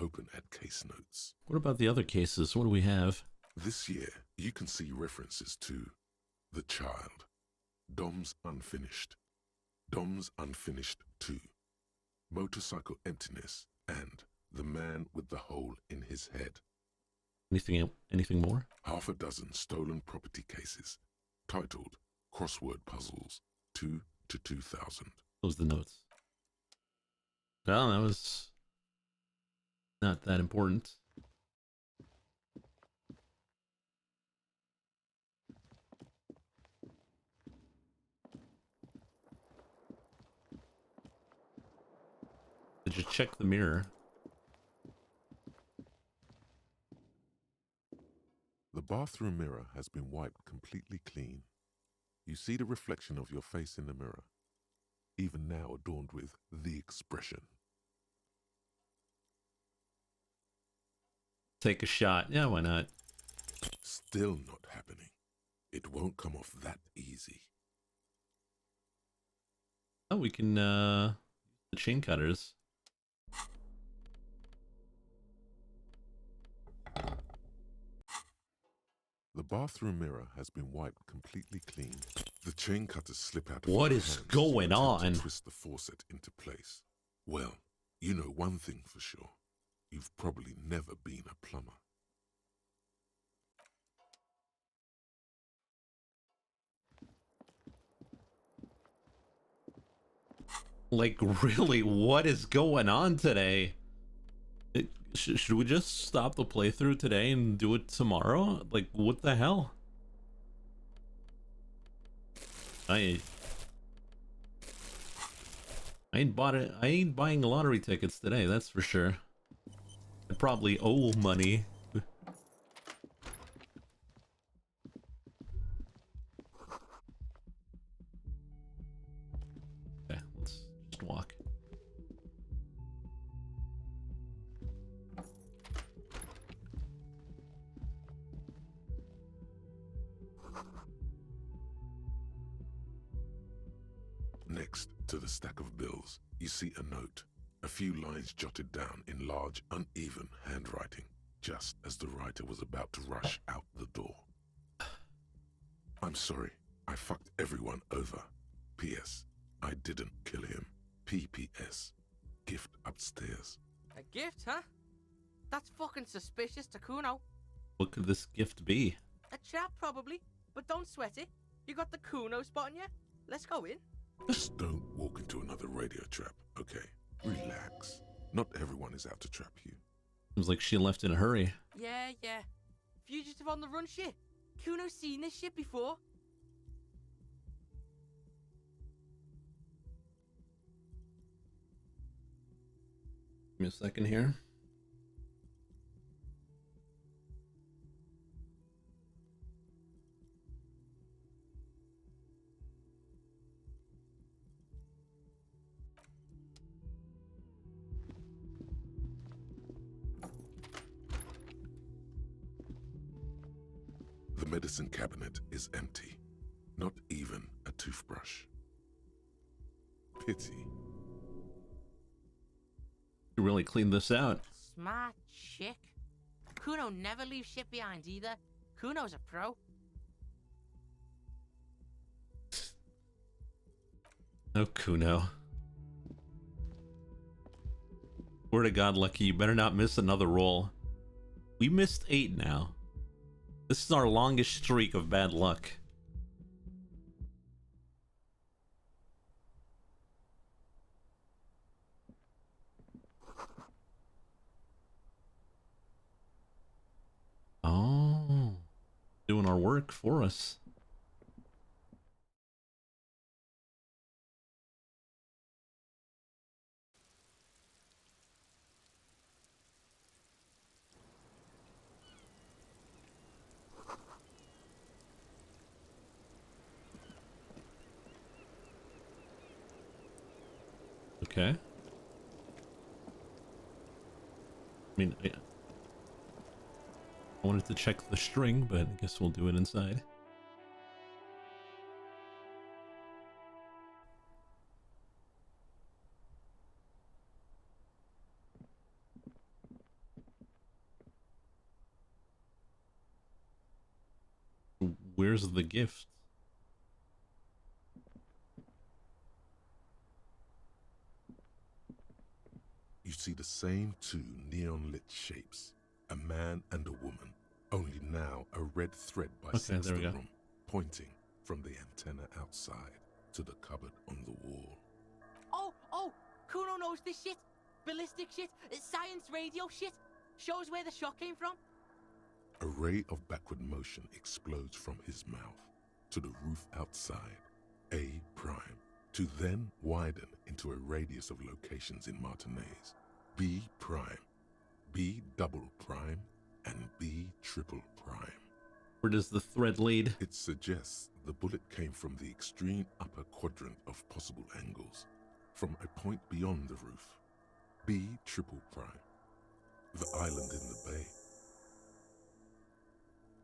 Open at case notes. What about the other cases? What do we have? This year, you can see references to The Child, Dom's Unfinished, Dom's Unfinished 2, Motorcycle Emptiness, and The Man with the Hole in His Head. Anything more? Half a dozen stolen property cases, titled Crossword Puzzles 2 to 2000. Those are the notes. Well, that was not that important. Did you check the mirror? The bathroom mirror has been wiped completely clean. You see the reflection of your face in the mirror, even now adorned with the expression. Take a shot. Yeah, why not? Still not happening. It won't come off that easy. Oh, we can, the chain cutters. The bathroom mirror has been wiped completely clean. The chain cutters slip out of What your is hands going as you attempt on? to twist the faucet into place. Well, you know one thing for sure. You've probably never been a plumber. Like, really, what is going on today? Should we just stop the playthrough today and do it tomorrow? Like, what the hell? I ain't bought it. I ain't buying lottery tickets today, that's for sure. I probably owe money. Okay, let's just walk. Next to the stack of bills, you see a note. A few lines jotted down in large, uneven handwriting, just as the writer was about to rush out the door. I'm sorry, I fucked everyone over. P.S. I didn't kill him. P.P.S. Gift upstairs. A gift, huh? That's fucking suspicious to Kuno. What could this gift be? A trap, probably. But don't sweat it. You got the Kuno spot on you. Let's go in. Just don't walk into another radio trap, okay? Relax. Not everyone is out to trap you. Seems like she left in a hurry. Yeah. Fugitive on the run shit. Kuno's seen this shit before. Give me a second here. The medicine cabinet is empty. Not even a toothbrush. Pity. You really cleaned this out. Smart chick. Kuno never leaves shit behind either. Kuno's a pro. Oh, Kuno. Swear to God, Lucky, you better not miss another roll. We missed 8 now. This is our longest streak of bad luck. Oh, doing our work for us. Okay. I mean, I wanted to check the string, but I guess we'll do it inside. Where's the gift? You see the same two neon-lit shapes, a man and a woman, only now a red thread bisects there we the go. room, pointing from the antenna outside to the cupboard on the wall. Oh, Kuno knows this shit. Ballistic shit, science radio shit. Shows where the shot came from. A ray of backward motion explodes from his mouth to the roof outside, A prime, to then widen into a radius of locations in Martinez, B prime, B double prime, and B triple prime. Where does the thread lead? It suggests the bullet came from the extreme upper quadrant of possible angles, from a point beyond the roof, B triple prime, the island in the bay.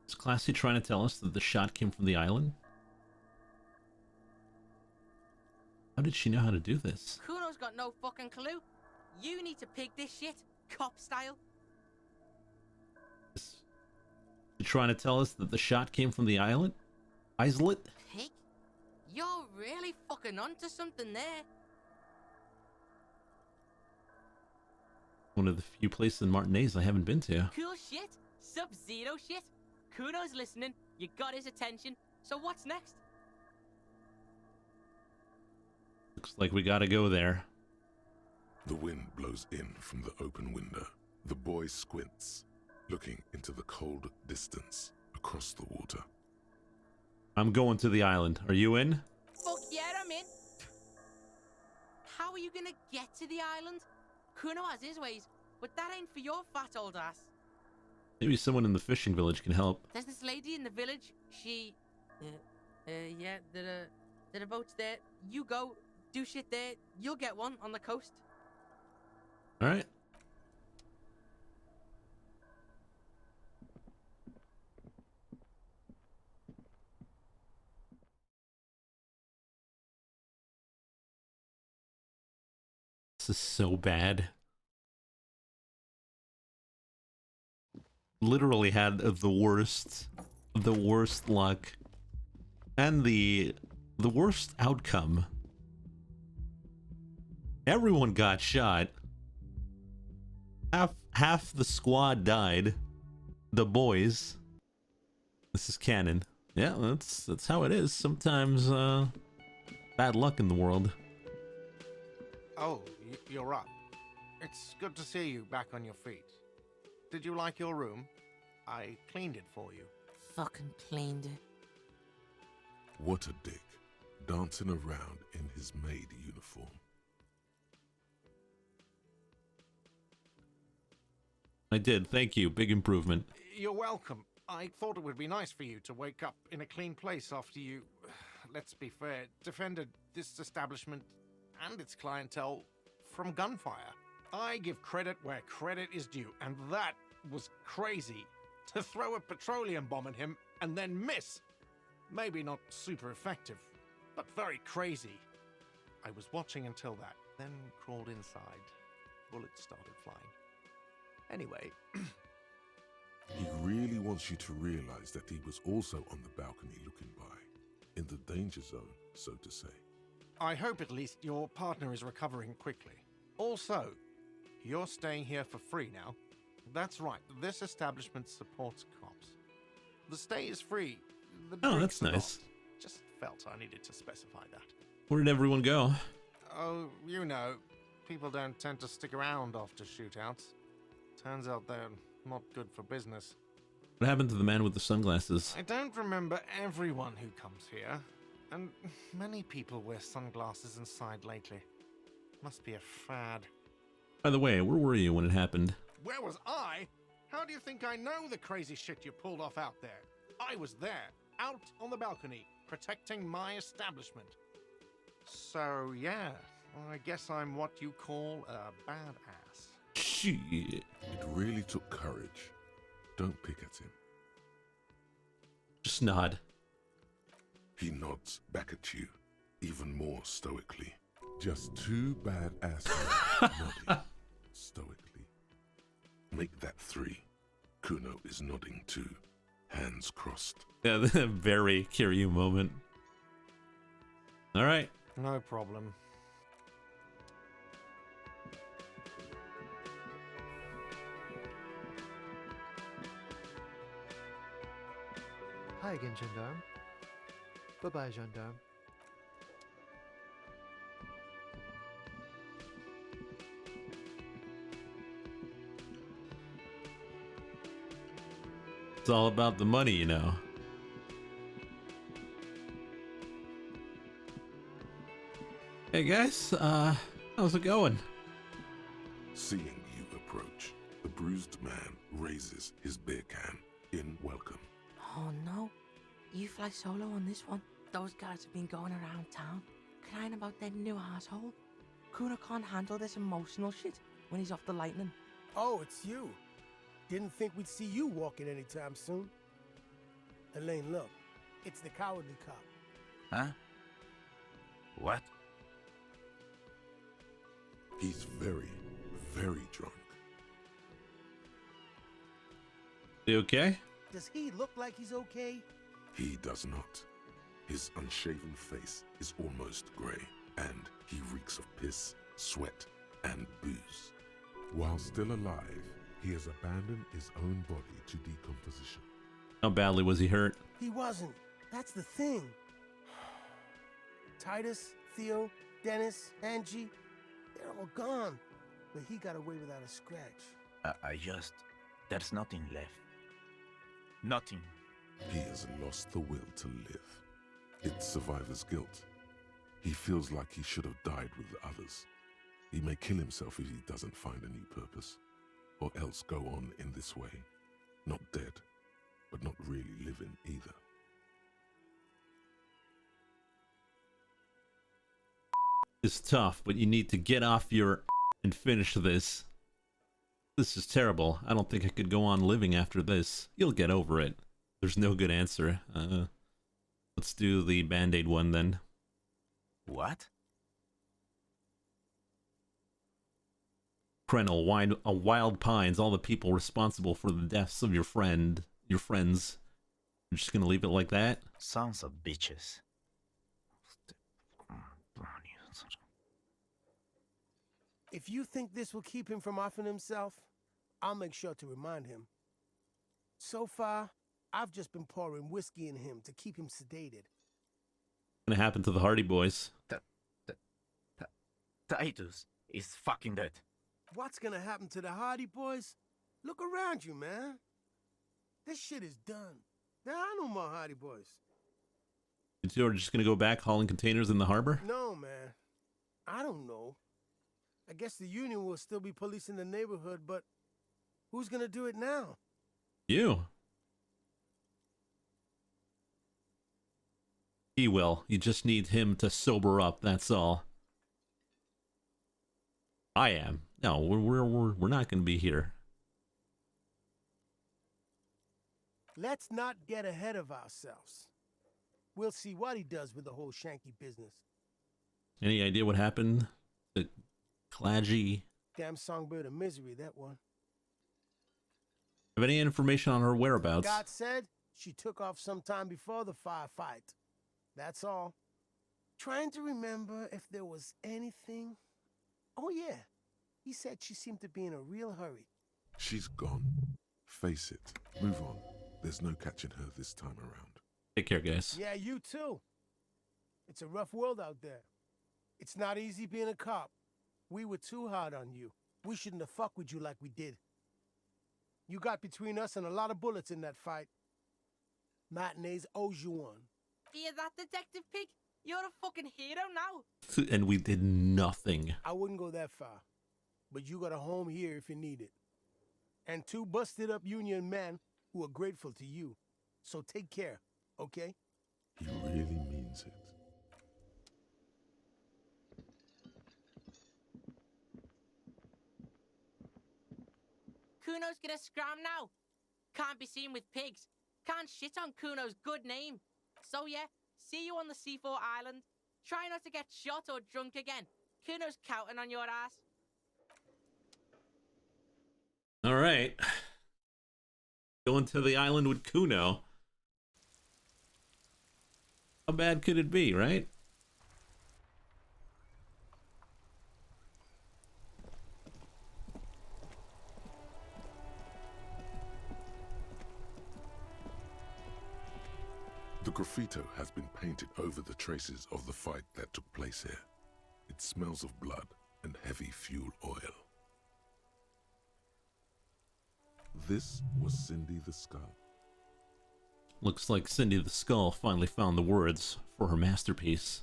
Is Classy trying to tell us that the shot came from the island? How did she know how to do this? Kuno's got no fucking clue. You need to pig this shit, cop style. Is she trying to tell us that the shot came from the island? Islet? Pig? You're really fucking onto something there. One of the few places in Martinez I haven't been to. Cool shit, Sub-Zero shit. Kuno's listening, you got his attention, so what's next? Looks like we gotta go there. The wind blows in from the open window. The boy squints, looking into the cold distance across the water. I'm going to the island. Are you in? Fuck yeah, I'm in. How are you gonna get to the island? Kuno has his ways, but that ain't for your fat old ass. Maybe someone in the fishing village can help. There's this lady in the village. She, yeah, there are boats there. You go, do shit there. You'll get one on the coast. All right. This is so bad. Literally had the worst luck and the worst outcome. Everyone got shot. Half the squad died. The boys. This is canon. Yeah, that's how it is. Sometimes bad luck in the world. Oh, you're up. It's good to see you back on your feet. Did you like your room? I cleaned it for you. Fucking cleaned it. What a dick, dancing around in his maid uniform. I did, thank you. Big improvement. You're welcome. I thought it would be nice for you to wake up in a clean place after you, let's be fair, defended this establishment and its clientele from gunfire. I give credit where credit is due, and that was crazy. To throw a petroleum bomb at him and then miss. Maybe not super effective, but very crazy. I was watching until that, then crawled inside. Bullets started flying. Anyway... He really wants you to realize that he was also on the balcony looking by, in the danger zone, so to say. I hope at least your partner is recovering quickly. Also, you're staying here for free now. That's right, this establishment supports cops. The stay is free. The that's drinks are nice. not. Just felt I needed to specify that. Where did everyone go? Oh, you know, people don't tend to stick around after shootouts. Turns out they're not good for business. What happened to the man with the sunglasses? I don't remember everyone who comes here, and many people wear sunglasses inside lately. Must be a fad. By the way, where were you when it happened? Where was I? How do you think I know the crazy shit you pulled off out there? I was there, out on the balcony, protecting my establishment. So, yeah, I guess I'm what you call a badass. Shit. It really took courage. Don't pick at him. Just nod. He nods back at you, even more stoically. Just two badasses nodding stoically. Make that 3. Kuno is nodding too, hands crossed. Yeah, very Kiryu moment. All right. No problem. Hi again, Gendarme. Bye-bye, Gendarme. It's all about the money, you know. Hey guys, how's it going? Seeing you approach, the bruised man raises his beer can in welcome. Oh no, you fly solo on this one? Those guys have been going around town, crying about their new asshole. Kuna can't handle this emotional shit when he's off the lightning. Oh, it's you. Didn't think we'd see you walking anytime soon. Elaine, look. It's the cowardly cop. Huh? What? He's very, very drunk. You okay? Does he look like he's okay? He does not. His unshaven face is almost grey, and he reeks of piss, sweat, and booze. While still alive, he has abandoned his own body to decomposition. How badly was he hurt? He wasn't. That's the thing. Titus, Theo, Dennis, Angie, they're all gone. But he got away without a scratch. There's nothing left. Nothing. He has lost the will to live. It's survivor's guilt. He feels like he should have died with the others. He may kill himself if he doesn't find a new purpose, or else go on in this way. Not dead, but not really living either. It's tough, but you need to get off your and finish this. This is terrible. I don't think I could go on living after this. You'll get over it. There's no good answer. Let's do the Band-Aid one then. What? Krenel, Wild Pines, all the people responsible for the deaths of your friends. You're just gonna leave it like that? Sons of bitches. If you think this will keep him from offing himself, I'll make sure to remind him. So far, I've just been pouring whiskey in him to keep him sedated. What's gonna happen to the Hardy Boys? Titus is fucking dead. What's gonna happen to the Hardy Boys? Look around you, man. This shit is done. There are no more Hardy Boys. You two are just gonna go back hauling containers in the harbor? No, man. I don't know. I guess the Union will still be policing the neighborhood, but who's gonna do it now? You. He will. You just need him to sober up, that's all. I am. No, we're not gonna be here. Let's not get ahead of ourselves. We'll see what he does with the whole Shanky business. Any idea what happened to Cladgy? Damn songbird of misery, that one. Have any information on her whereabouts? God said she took off sometime before the firefight. That's all. Trying to remember if there was anything. Oh yeah, he said she seemed to be in a real hurry. She's gone. Face it. Move on. There's no catching her this time around. Take care, guys. Yeah, you too. It's a rough world out there. It's not easy being a cop. We were too hard on you. We shouldn't have fucked with you like we did. You got between us and a lot of bullets in that fight. Matinees owes you one. Hear that, Detective Pig? You're a fucking hero now. And we did nothing. I wouldn't go that far. But you got a home here if you need it. And 2 busted up Union men who are grateful to you. So take care, okay? He really means it. Kuno's gonna scram now. Can't be seen with pigs. Can't shit on Kuno's good name. So yeah, see you on the C4 island. Try not to get shot or drunk again. Kuno's counting on your ass. All right. Going to the island with Kuno. How bad could it be, right? The graffito has been painted over the traces of the fight that took place here. It smells of blood and heavy fuel oil. This was Cindy the Skull. Looks like Cindy the Skull finally found the words for her masterpiece.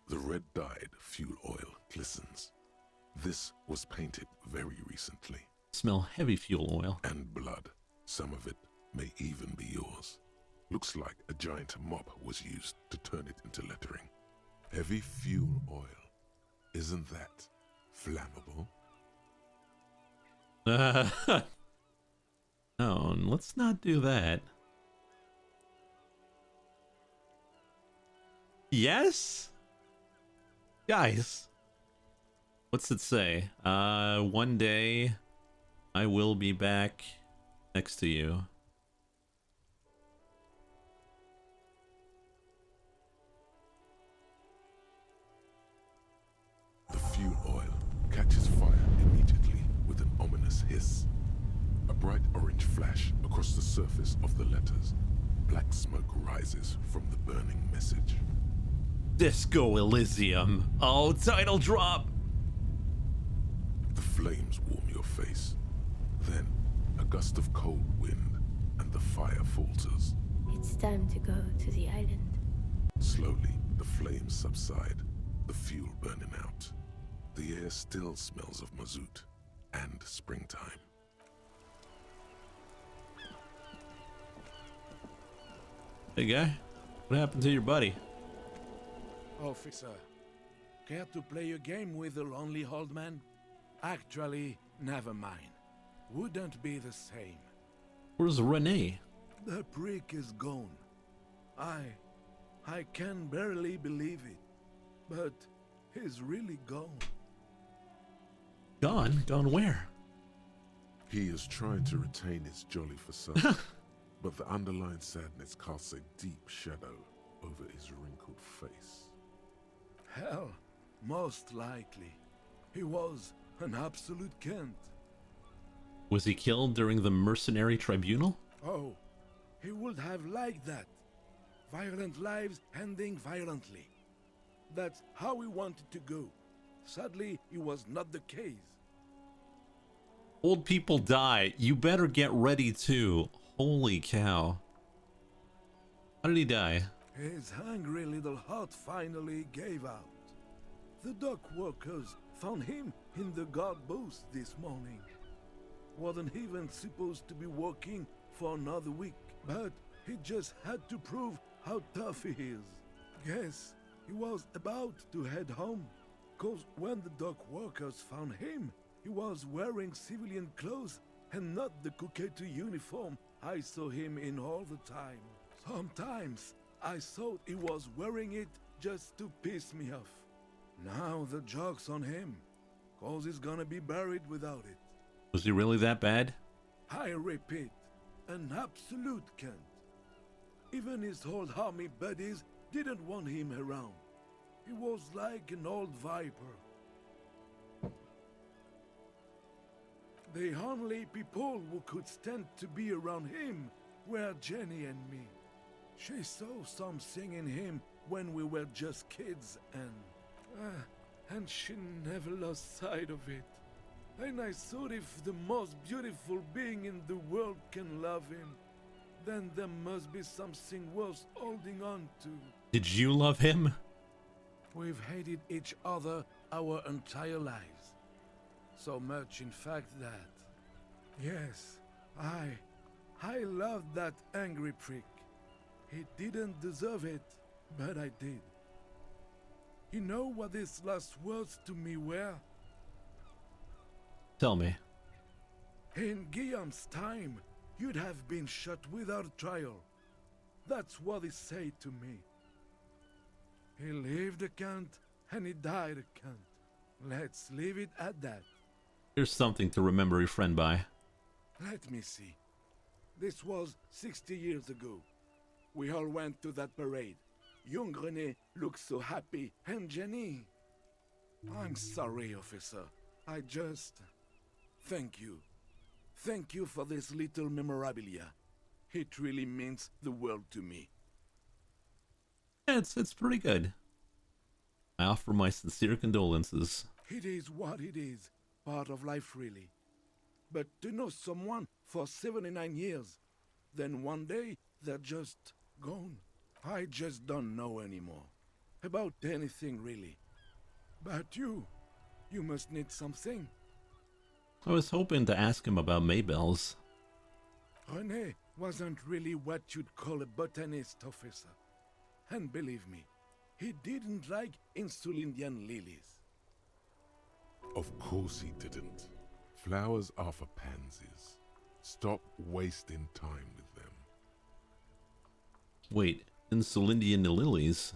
The red-dyed fuel oil glistens. This was painted very recently. Smell heavy fuel oil. And blood. Some of it may even be yours. Looks like a giant mop was used to turn it into lettering. Heavy fuel oil. Isn't that flammable? No, let's not do that. Yes? Guys. What's it say? One day I will be back next to you. The fuel oil catches fire immediately with an ominous hiss. A bright orange flash across the surface of the letters. Black smoke rises from the burning message. Disco Elysium. Oh, title drop. The flames warm your face. Then, a gust of cold wind, and the fire falters. It's time to go to the island. Slowly, the flames subside, the fuel burning out. The air still smells of mazout and springtime. Hey guy, what happened to your buddy? Officer, care to play a game with the lonely old man? Actually, never mind. Wouldn't be the same. Where's Renee? The prick is gone. I can barely believe it, but he's really gone. Gone? Gone where? He is trying to retain his jolly facade, but the underlying sadness casts a deep shadow over his wrinkled face. Hell, most likely. He was an absolute cunt. Was he killed during the mercenary tribunal? Oh, he would have liked that. Violent lives ending violently. That's how he wanted to go. Sadly, it was not the case. Old people die. You better get ready too. Holy cow. How did he die? His hungry little heart finally gave out. The dock workers found him in the guard booth this morning. Wasn't even supposed to be working for another week, but he just had to prove how tough he is. Guess he was about to head home, cause when the dock workers found him, he was wearing civilian clothes and not the Kuketu uniform I saw him in all the time. Sometimes I thought he was wearing it just to piss me off. Now the joke's on him, cause he's gonna be buried without it. Was he really that bad? I repeat, an absolute cunt. Even his old army buddies didn't want him around. He was like an old viper. The only people who could stand to be around him were Jenny and me. She saw something in him when we were just kids, and she never lost sight of it. And I thought if the most beautiful being in the world can love him, then there must be something worth holding on to. Did you love him? We've hated each other our entire lives. So much, in fact, that... Yes, I loved that angry prick. He didn't deserve it, but I did. You know what his last words to me were? Tell me. In Guillaume's time, you'd have been shot without trial. That's what he said to me. He lived a count, and he died a count. Let's leave it at that. Here's something to remember your friend by. Let me see. This was 60 years ago. We all went to that parade. Young René looked so happy, and Jenny... I'm sorry, officer. I just... Thank you. Thank you for this little memorabilia. It really means the world to me. Yeah, it's pretty good. I offer my sincere condolences. It is what it is. Part of life, really. But to know someone for 79 years, then one day they're just gone. I just don't know anymore. About anything, really. But you must need something. I was hoping to ask him about Maybells. René wasn't really what you'd call a botanist, officer. And believe me, he didn't like Insulindian lilies. Of course he didn't. Flowers are for pansies. Stop wasting time with them. Wait, Insulindian lilies?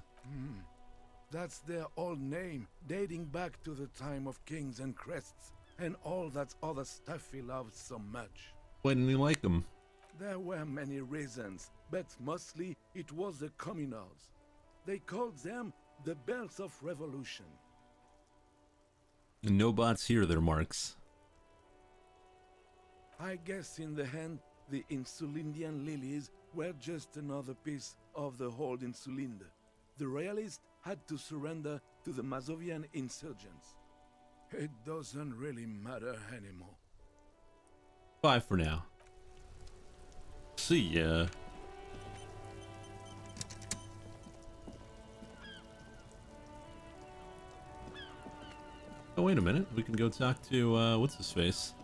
That's their old name, dating back to the time of kings and crests, and all that other stuff he loved so much. Why didn't he like them? There were many reasons, but mostly it was the communals. They called them the Bells of Revolution. No bots here, there, Marks. I guess in the end, the Insulindian lilies were just another piece of the whole Insulinde. The Royalists had to surrender to the Mazovian insurgents. It doesn't really matter anymore. Bye for now. See ya. Oh, wait a minute. We can go talk to, what's his face?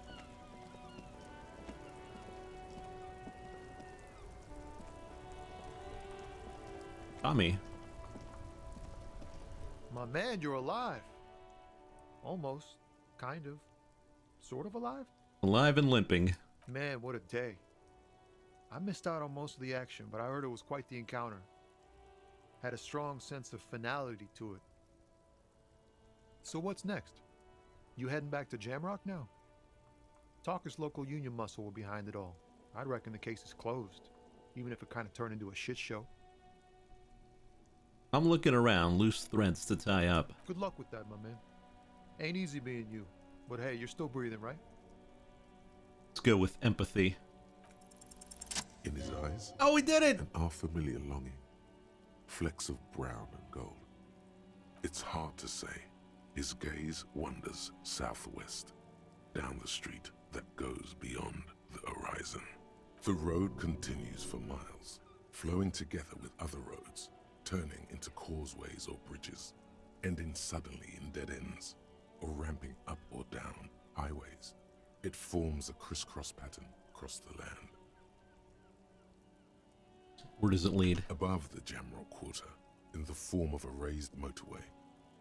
Tommy. My man, you're alive. Almost. Kind of. Sort of alive? Alive and limping. Man, what a day. I missed out on most of the action, but I heard it was quite the encounter. Had a strong sense of finality to it. So what's next? You heading back to Jamrock now? Talker's local union muscle were behind it all. I'd reckon the case is closed, even if it kind of turned into a shit show. I'm looking around, loose threads to tie up. Good luck with that, my man. Ain't easy being you, but hey, you're still breathing, right? Let's go with empathy. In his eyes, oh, we did it! An unfamiliar longing. Flecks of brown and gold. It's hard to say. His gaze wanders southwest, down the street that goes beyond the horizon. The road continues for miles, flowing together with other roads, turning into causeways or bridges, ending suddenly in dead ends, or ramping up or down highways. It forms a crisscross pattern across the land. Where does it lead? Above the Jamrock Quarter, in the form of a raised motorway,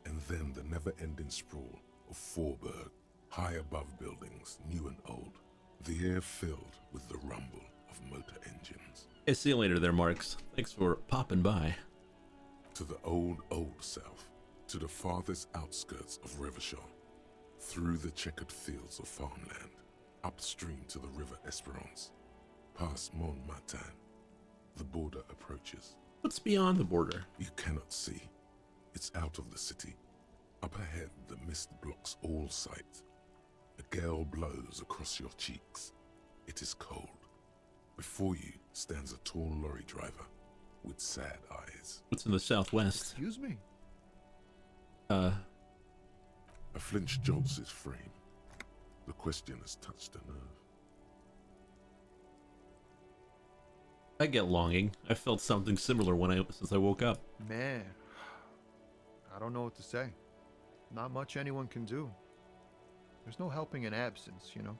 and then the never-ending sprawl of Forburg, high above buildings, new and old, the air filled with the rumble of motor engines. Hey, see you later there, Marks. Thanks for popping by. To the old south, to the farthest outskirts of Revachol, through the checkered fields of farmland, upstream to the river Esperance, past Montmartin, the border approaches. What's beyond the border? You cannot see. It's out of the city. Up ahead, the mist blocks all sight. A gale blows across your cheeks. It is cold. Before you stands a tall lorry driver with sad eyes. What's in the southwest? Excuse me? A flinch jolts his frame. The question has touched a nerve. I get longing. I felt something similar since I woke up. Man, I don't know what to say. Not much anyone can do. There's no helping in absence, you know.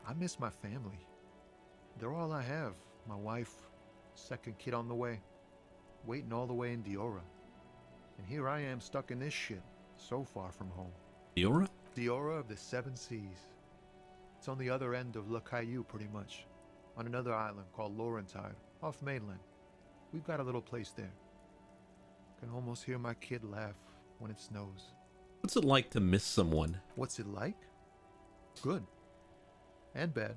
I miss my family. They're all I have. My wife, second kid on the way, waiting all the way in Diora. And here I am stuck in this shit, so far from home. Diora? Diora of the Seven Seas. It's on the other end of Le Caillou, pretty much. On another island called Laurentide, off mainland. We've got a little place there. Can almost hear my kid laugh when it snows. What's it like to miss someone? What's it like? Good. And bad.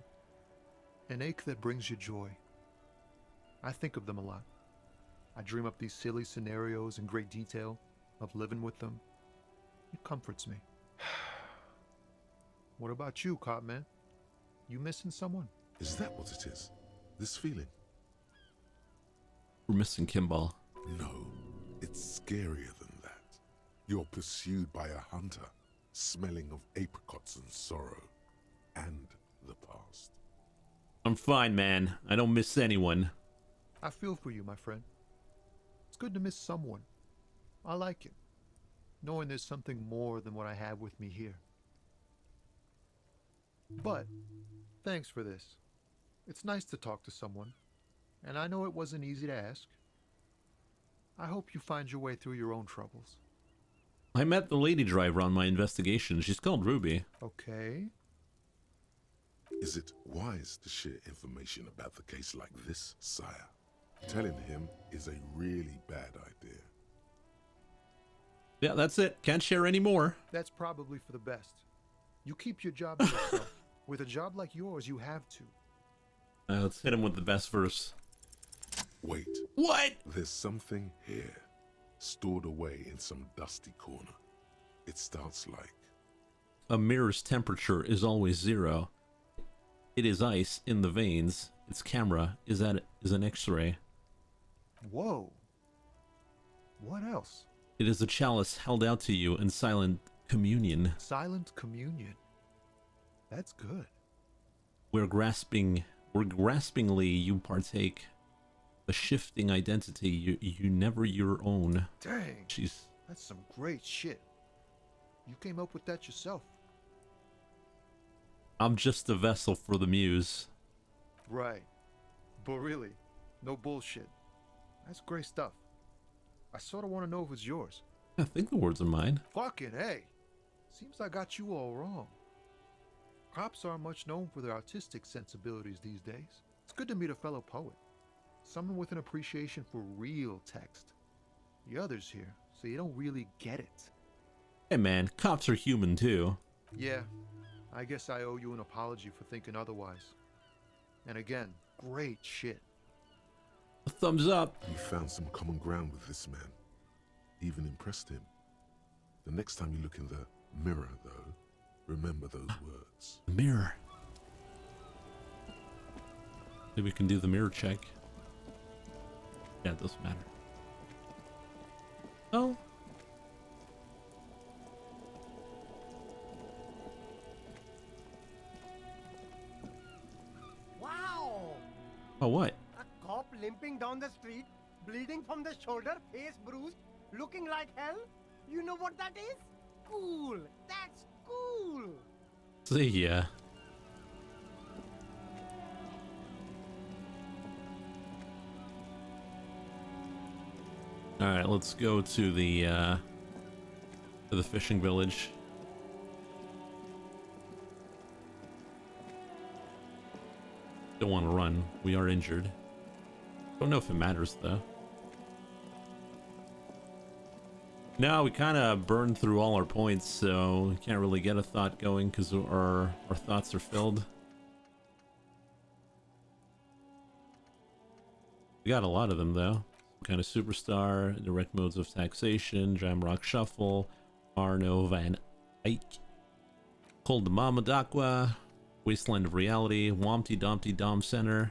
An ache that brings you joy. I think of them a lot. I dream up these silly scenarios in great detail of living with them. It comforts me. What about you, cop man? You missing someone? Is that what it is? This feeling? We're missing Kimball. No, it's scarier than that. You're pursued by a hunter, smelling of apricots and sorrow, and the past. I'm fine, man. I don't miss anyone. I feel for you, my friend. It's good to miss someone. I like it, knowing there's something more than what I have with me here. But, thanks for this. It's nice to talk to someone, and I know it wasn't easy to ask. I hope you find your way through your own troubles. I met the lady driver on my investigation. She's called Ruby. Okay. Is it wise to share information about the case like this, sire? Telling him is a really bad idea. Yeah, that's it. Can't share any more. That's probably for the best. You keep your job to yourself. With a job like yours, you have to. Let's hit him with the best verse. Wait. What? There's something here, stored away in some dusty corner. It starts like... A mirror's temperature is always 0. It is ice in the veins. Its camera is an X-ray. Whoa. What else? It is a chalice held out to you in silent communion. Silent communion. That's good. Where graspingly you partake. A shifting identity, you never your own. Dang. Jeez. That's some great shit. You came up with that yourself. I'm just a vessel for the muse. Right. But really, no bullshit. That's great stuff. I sort of want to know if it's yours. I think the words are mine. Fucking hey. Seems I got you all wrong. Cops aren't much known for their artistic sensibilities these days. It's good to meet a fellow poet. Someone with an appreciation for real text. The others here, so you don't really get it. Hey man, cops are human too. Yeah, I guess I owe you an apology for thinking otherwise. And again, great shit. A thumbs up. You found some common ground with this man. Even impressed him. The next time you look in the mirror, though, remember those words. The mirror. Maybe we can do the mirror check. Yeah, it doesn't matter. Oh. Wow! Oh, what? A cop limping down the street, bleeding from the shoulder, face bruised, looking like hell? You know what that is? Cool! That's cool! See ya. Alright, let's go to the fishing village. Don't want to run. We are injured. Don't know if it matters though. No, we kind of burned through all our points, so we can't really get a thought going because our thoughts are filled. We got a lot of them though. Kind of superstar, direct modes of taxation, Jamrock Shuffle, Arno Van Eyck, Cold de Mama d'Aqua, Wasteland of Reality, Wompty Dumpty Dom Center,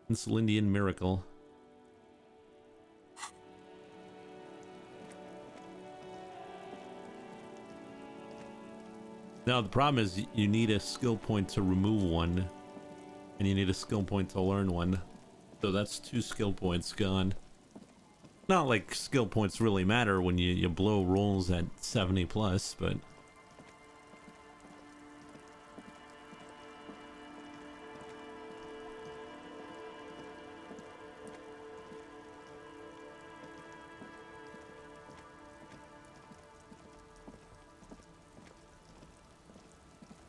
Insulindian Miracle. Now the problem is you need a skill point to remove one, and you need a skill point to learn one. So that's 2 skill points gone. Not like skill points really matter when you blow rolls at 70 plus, but...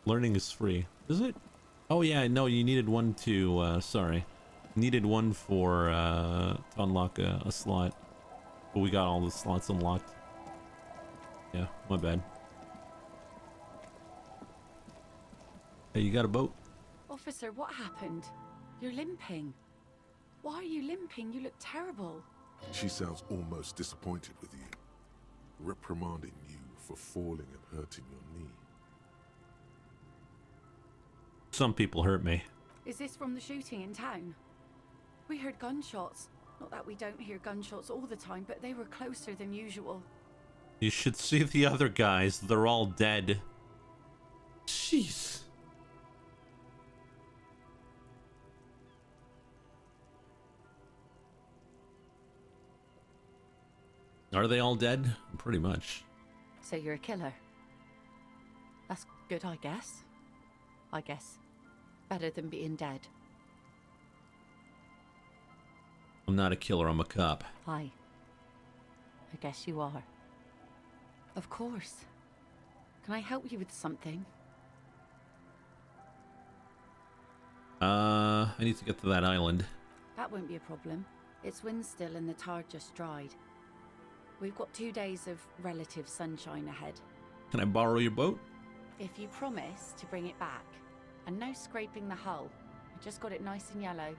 Learning is free. Is it? Oh yeah, no, you needed one to, sorry. Needed one for, to unlock a slot. But we got all the slots unlocked. Yeah, my bad. Hey, you got a boat? Officer, what happened? You're limping. Why are you limping? You look terrible. She sounds almost disappointed with you, reprimanding you for falling and hurting your knee. Some people hurt me. Is this from the shooting in town? We heard gunshots. Not that we don't hear gunshots all the time, but they were closer than usual. You should see the other guys. They're all dead. Jeez. Are they all dead? Pretty much. So you're a killer? That's good, I guess. I guess. Better than being dead. I'm not a killer, I'm a cop. Hi. I guess you are. Of course. Can I help you with something? I need to get to that island. That won't be a problem. It's wind still and the tar just dried. We've got 2 days of relative sunshine ahead. Can I borrow your boat? If you promise to bring it back, and no scraping the hull, I just got it nice and yellow,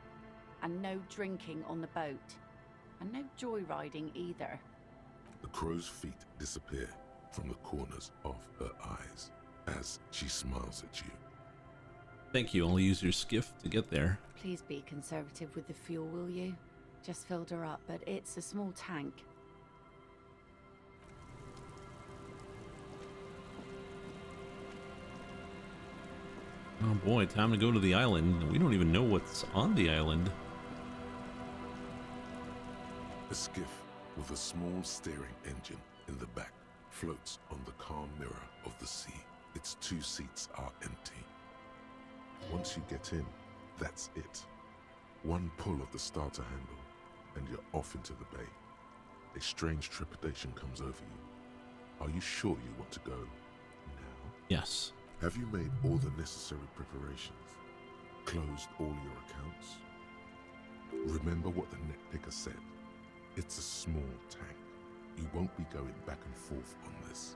and no drinking on the boat, and no joyriding either. The crow's feet disappear from the corners of her eyes as she smiles at you. Thank you, I'll use your skiff to get there. Please be conservative with the fuel, will you? Just filled her up, but it's a small tank. Oh boy, time to go to the island. We don't even know what's on the island. A skiff with a small steering engine in the back floats on the calm mirror of the sea. Its 2 seats are empty. Once you get in, that's it. One pull of the starter handle, and you're off into the bay. A strange trepidation comes over you. Are you sure you want to go now? Yes. Have you made all the necessary preparations? Closed all your accounts? Remember what the netpicker said. It's a small tank. You won't be going back and forth on this.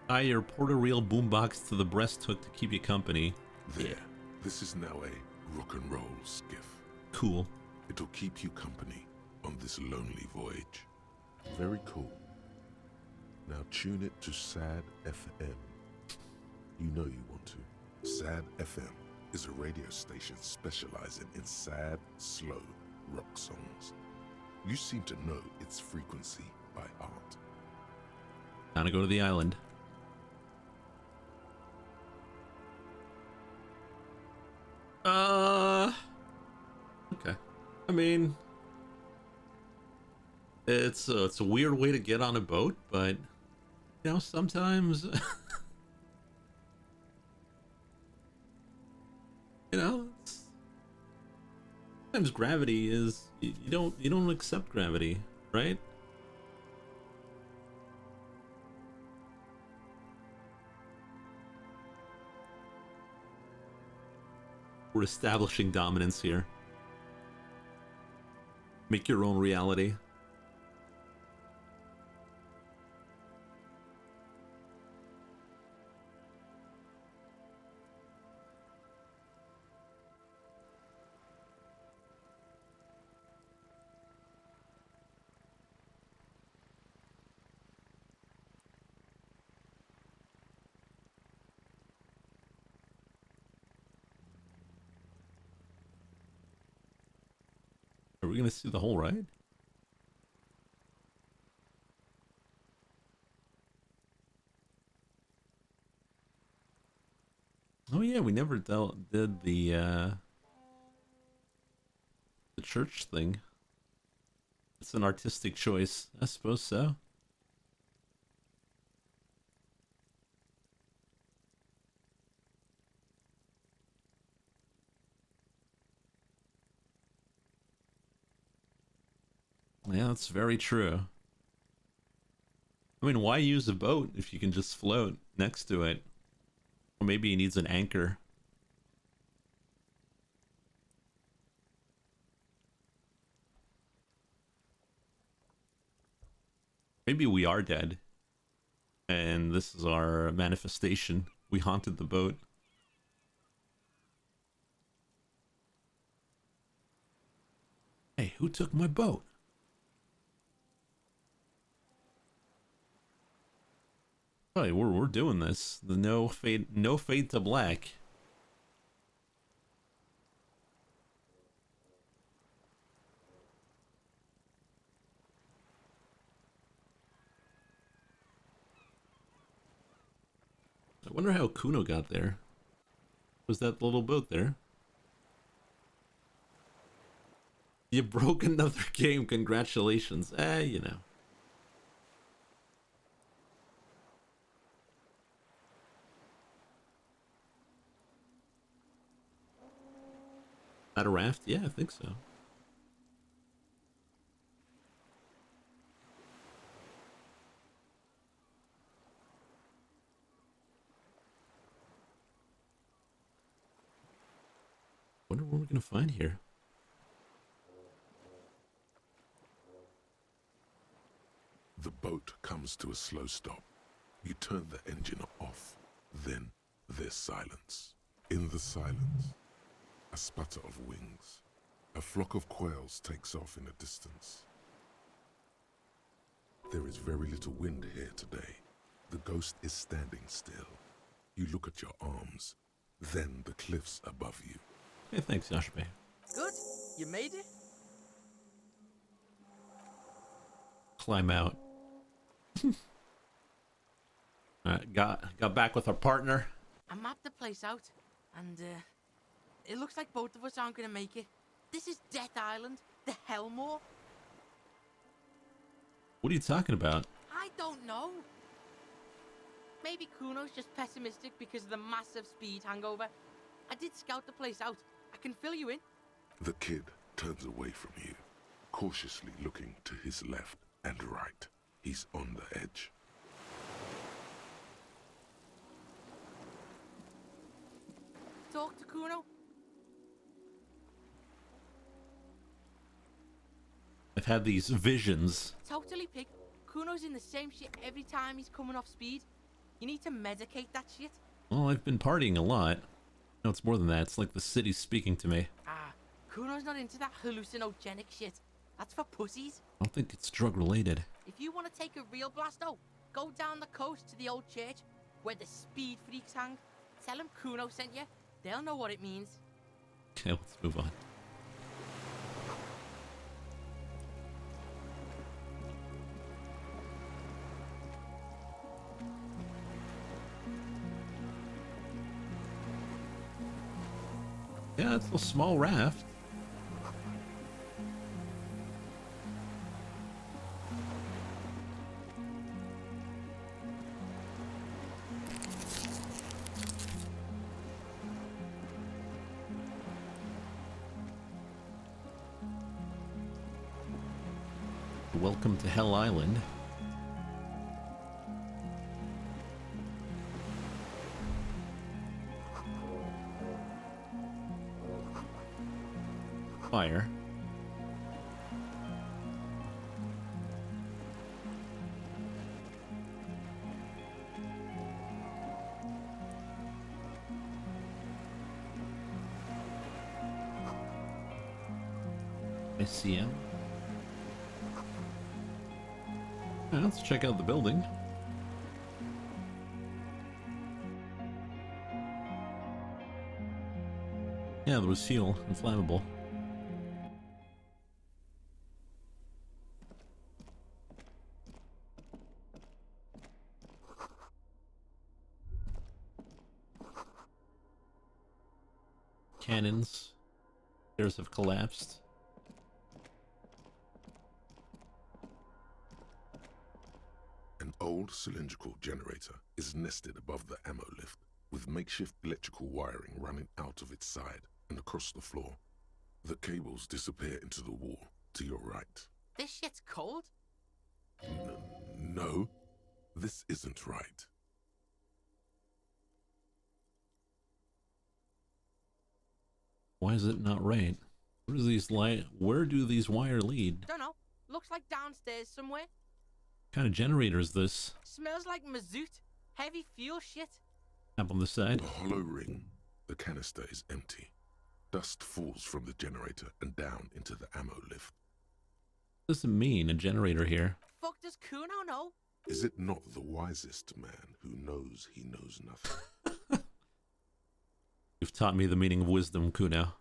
Tie your porter-reel boombox to the breast hook to keep you company. There. Yeah. This is now a rock and roll skiff. Cool. It'll keep you company on this lonely voyage. Very cool. Now tune it to Sad FM. You know you want to. Sad FM is a radio station specializing in sad, slow rock songs. You seem to know its frequency by heart. Time to go to the island. Okay. I mean, it's a weird way to get on a boat, but you know, sometimes you know, sometimes gravity is you don't accept gravity, right? We're establishing dominance here. Make your own reality. Are we gonna see the whole ride? Oh yeah, we never did the church thing. It's an artistic choice, I suppose so. Yeah, that's very true. I mean, why use a boat if you can just float next to it? Or maybe he needs an anchor. Maybe we are dead. And this is our manifestation. We haunted the boat. Hey, who took my boat? Oh, we're doing this. The no fade to black. I wonder how Kuno got there. Was that little boat there? You broke another game, congratulations. You know. At a raft? Yeah, I think so. Wonder what we're gonna find here. The boat comes to a slow stop. You turn the engine off. Then there's silence. In the silence, a sputter of wings. A flock of quails takes off in the distance. There is very little wind here today. The ghost is standing still. You look at your arms, then the cliffs above you. Hey, thanks, Yashbe. Good. You made it? Climb out. Alright, got back with our partner. I mapped the place out, and it looks like both of us aren't gonna make it. This is Death Island, the Hellmore. What are you talking about? I don't know. Maybe Kuno's just pessimistic because of the massive speed hangover. I did scout the place out. I can fill you in. The kid turns away from you, cautiously looking to his left and right. He's on the edge. Talk to Kuno. I've had these visions. Totally, pig. Kuno's in the same shit every time he's coming off speed. You need to medicate that shit. Well, I've been partying a lot. No, it's more than that. It's like the city's speaking to me. Kuno's not into that hallucinogenic shit. That's for pussies. I don't think it's drug related. If you want to take a real blast, though, go down the coast to the old church where the speed freaks hang. Tell them Kuno sent you. They'll know what it means. Okay, let's move on. Yeah, it's a small raft. Welcome to Hell Island. Fire. I see him. Let's check out the building. Yeah, there was fuel, inflammable. Cannons. Stairs have collapsed. An old cylindrical generator is nested above the ammo lift, with makeshift electrical wiring running out of its side and across the floor. The cables disappear into the wall to your right. This shit's cold? No, this isn't right. Why is it not right? Where do these Where do these wire lead? Don't know. Looks like downstairs somewhere. What kind of generator is this? Smells like mazout. Heavy fuel shit. Up on the side. The hollow ring. The canister is empty. Dust falls from the generator and down into the ammo lift. What does it mean, a generator here? Fuck does Kuno know? Is it not the wisest man who knows he knows nothing? You've taught me the meaning of wisdom, Kuno.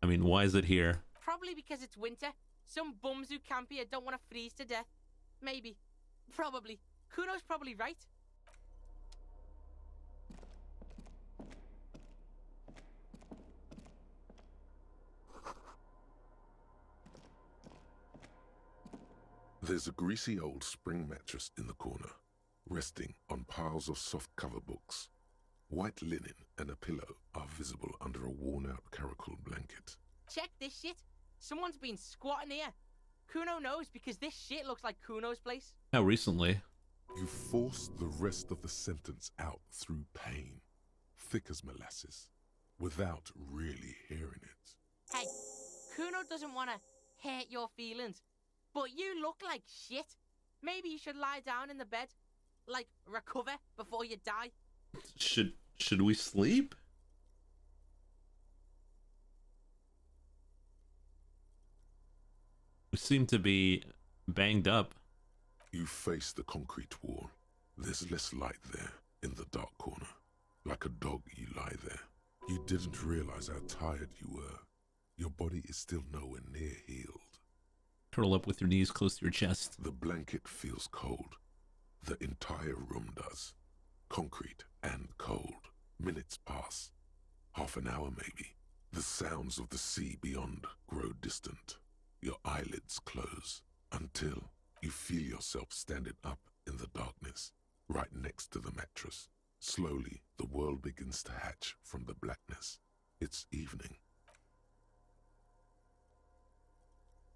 I mean, why is it here? Probably because it's winter. Some bums who camp here don't want to freeze to death. Maybe. Probably. Kuno's probably right. There's a greasy old spring mattress in the corner, resting on piles of soft cover books. White linen and a pillow are visible under a worn-out caracal blanket. Check this shit. Someone's been squatting here. Kuno knows because this shit looks like Kuno's place. How recently? You force the rest of the sentence out through pain, thick as molasses, without really hearing it. Hey, Kuno doesn't want to hurt your feelings, but you look like shit. Maybe you should lie down in the bed, like recover before you die. Should we sleep? We seem to be banged up. You face the concrete wall. There's less light there, in the dark corner. Like a dog, you lie there. You didn't realize how tired you were. Your body is still nowhere near healed. Curl up with your knees close to your chest. The blanket feels cold. The entire room does. Concrete and cold. Minutes pass. Half an hour maybe. The sounds of the sea beyond grow distant. Your eyelids close until you feel yourself standing up in the darkness, right next to the mattress. Slowly, the world begins to hatch from the blackness. It's evening.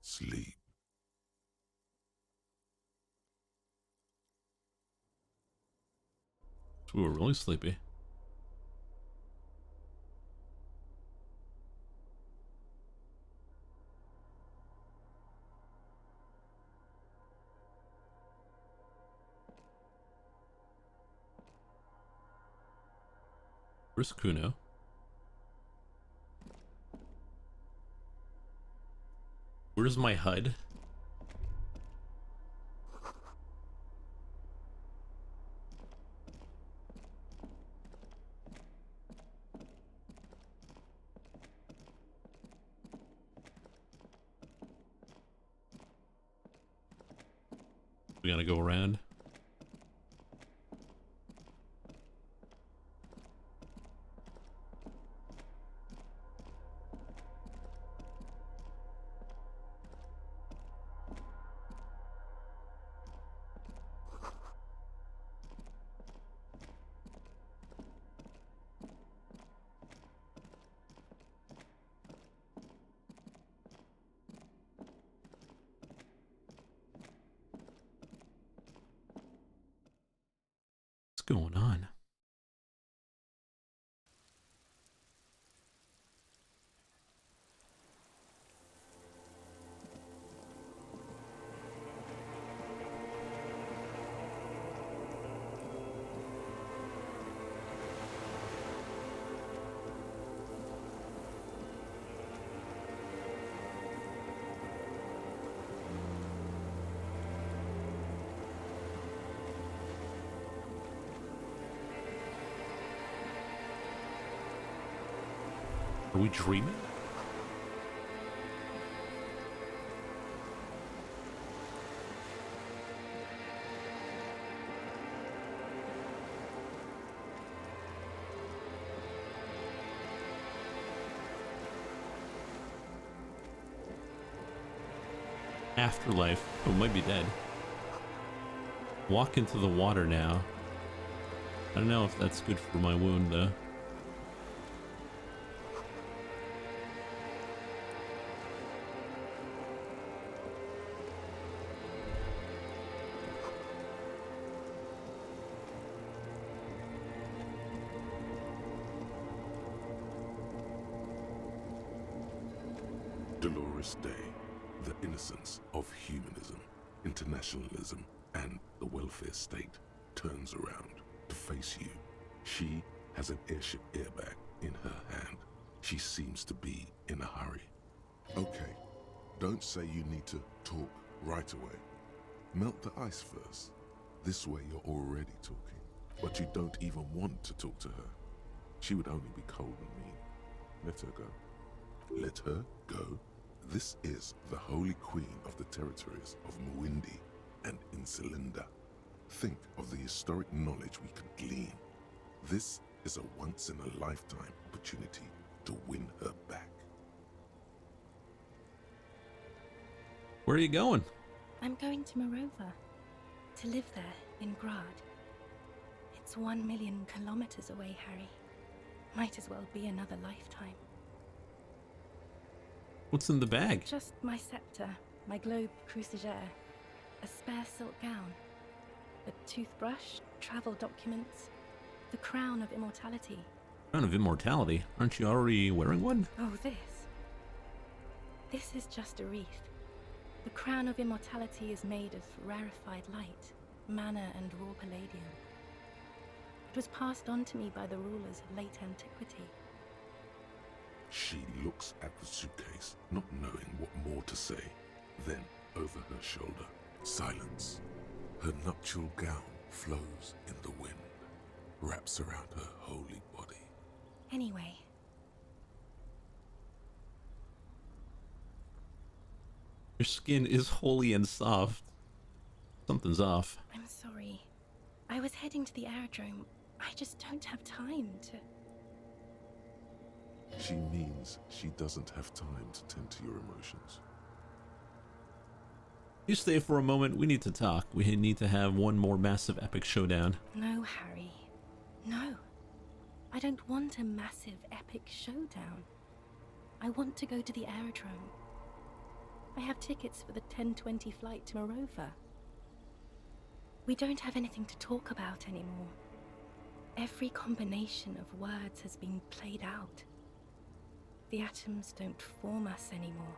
Sleep. We were really sleepy. Where's Kuno? Where's my HUD? We gotta go around. What's going on? Are we dreaming? Afterlife. Oh, might be dead. Walk into the water now. I don't know if that's good for my wound, though. Dolores Day, the innocence of humanism, internationalism, and the welfare state, turns around to face you. She has an airship airbag in her hand. She seems to be in a hurry. Okay, don't say you need to talk right away. Melt the ice first. This way you're already talking, but you don't even want to talk to her. She would only be cold and mean. Let her go. Let her go. This is the Holy Queen of the territories of Muindi and Insulinda. Think of the historic knowledge we could glean. This is a once-in-a-lifetime opportunity to win her back. Where are you going? I'm going to Morova, to live there in Grad. It's 1 million kilometers away, Harry. Might as well be another lifetime. What's in the bag? Just my scepter, my globe cruciger, a spare silk gown, a toothbrush, travel documents, the crown of immortality. Crown of immortality? Aren't you already wearing one? Oh, this. This is just a wreath. The crown of immortality is made of rarefied light, mana and raw palladium. It was passed on to me by the rulers of late antiquity. She looks at the suitcase, not knowing what more to say. Then, over her shoulder, silence. Her nuptial gown flows in the wind, wraps around her holy body. Anyway. Your skin is holy and soft. Something's off. I'm sorry. I was heading to the aerodrome. I just don't have time to... She means she doesn't have time to tend to your emotions. You stay for a moment. We need to talk. We need to have one more massive epic showdown. No, Harry. No. I don't want a massive epic showdown. I want to go to the aerodrome. I have tickets for the 10:20 flight to Morova. We don't have anything to talk about anymore. Every combination of words has been played out. The atoms don't form us anymore.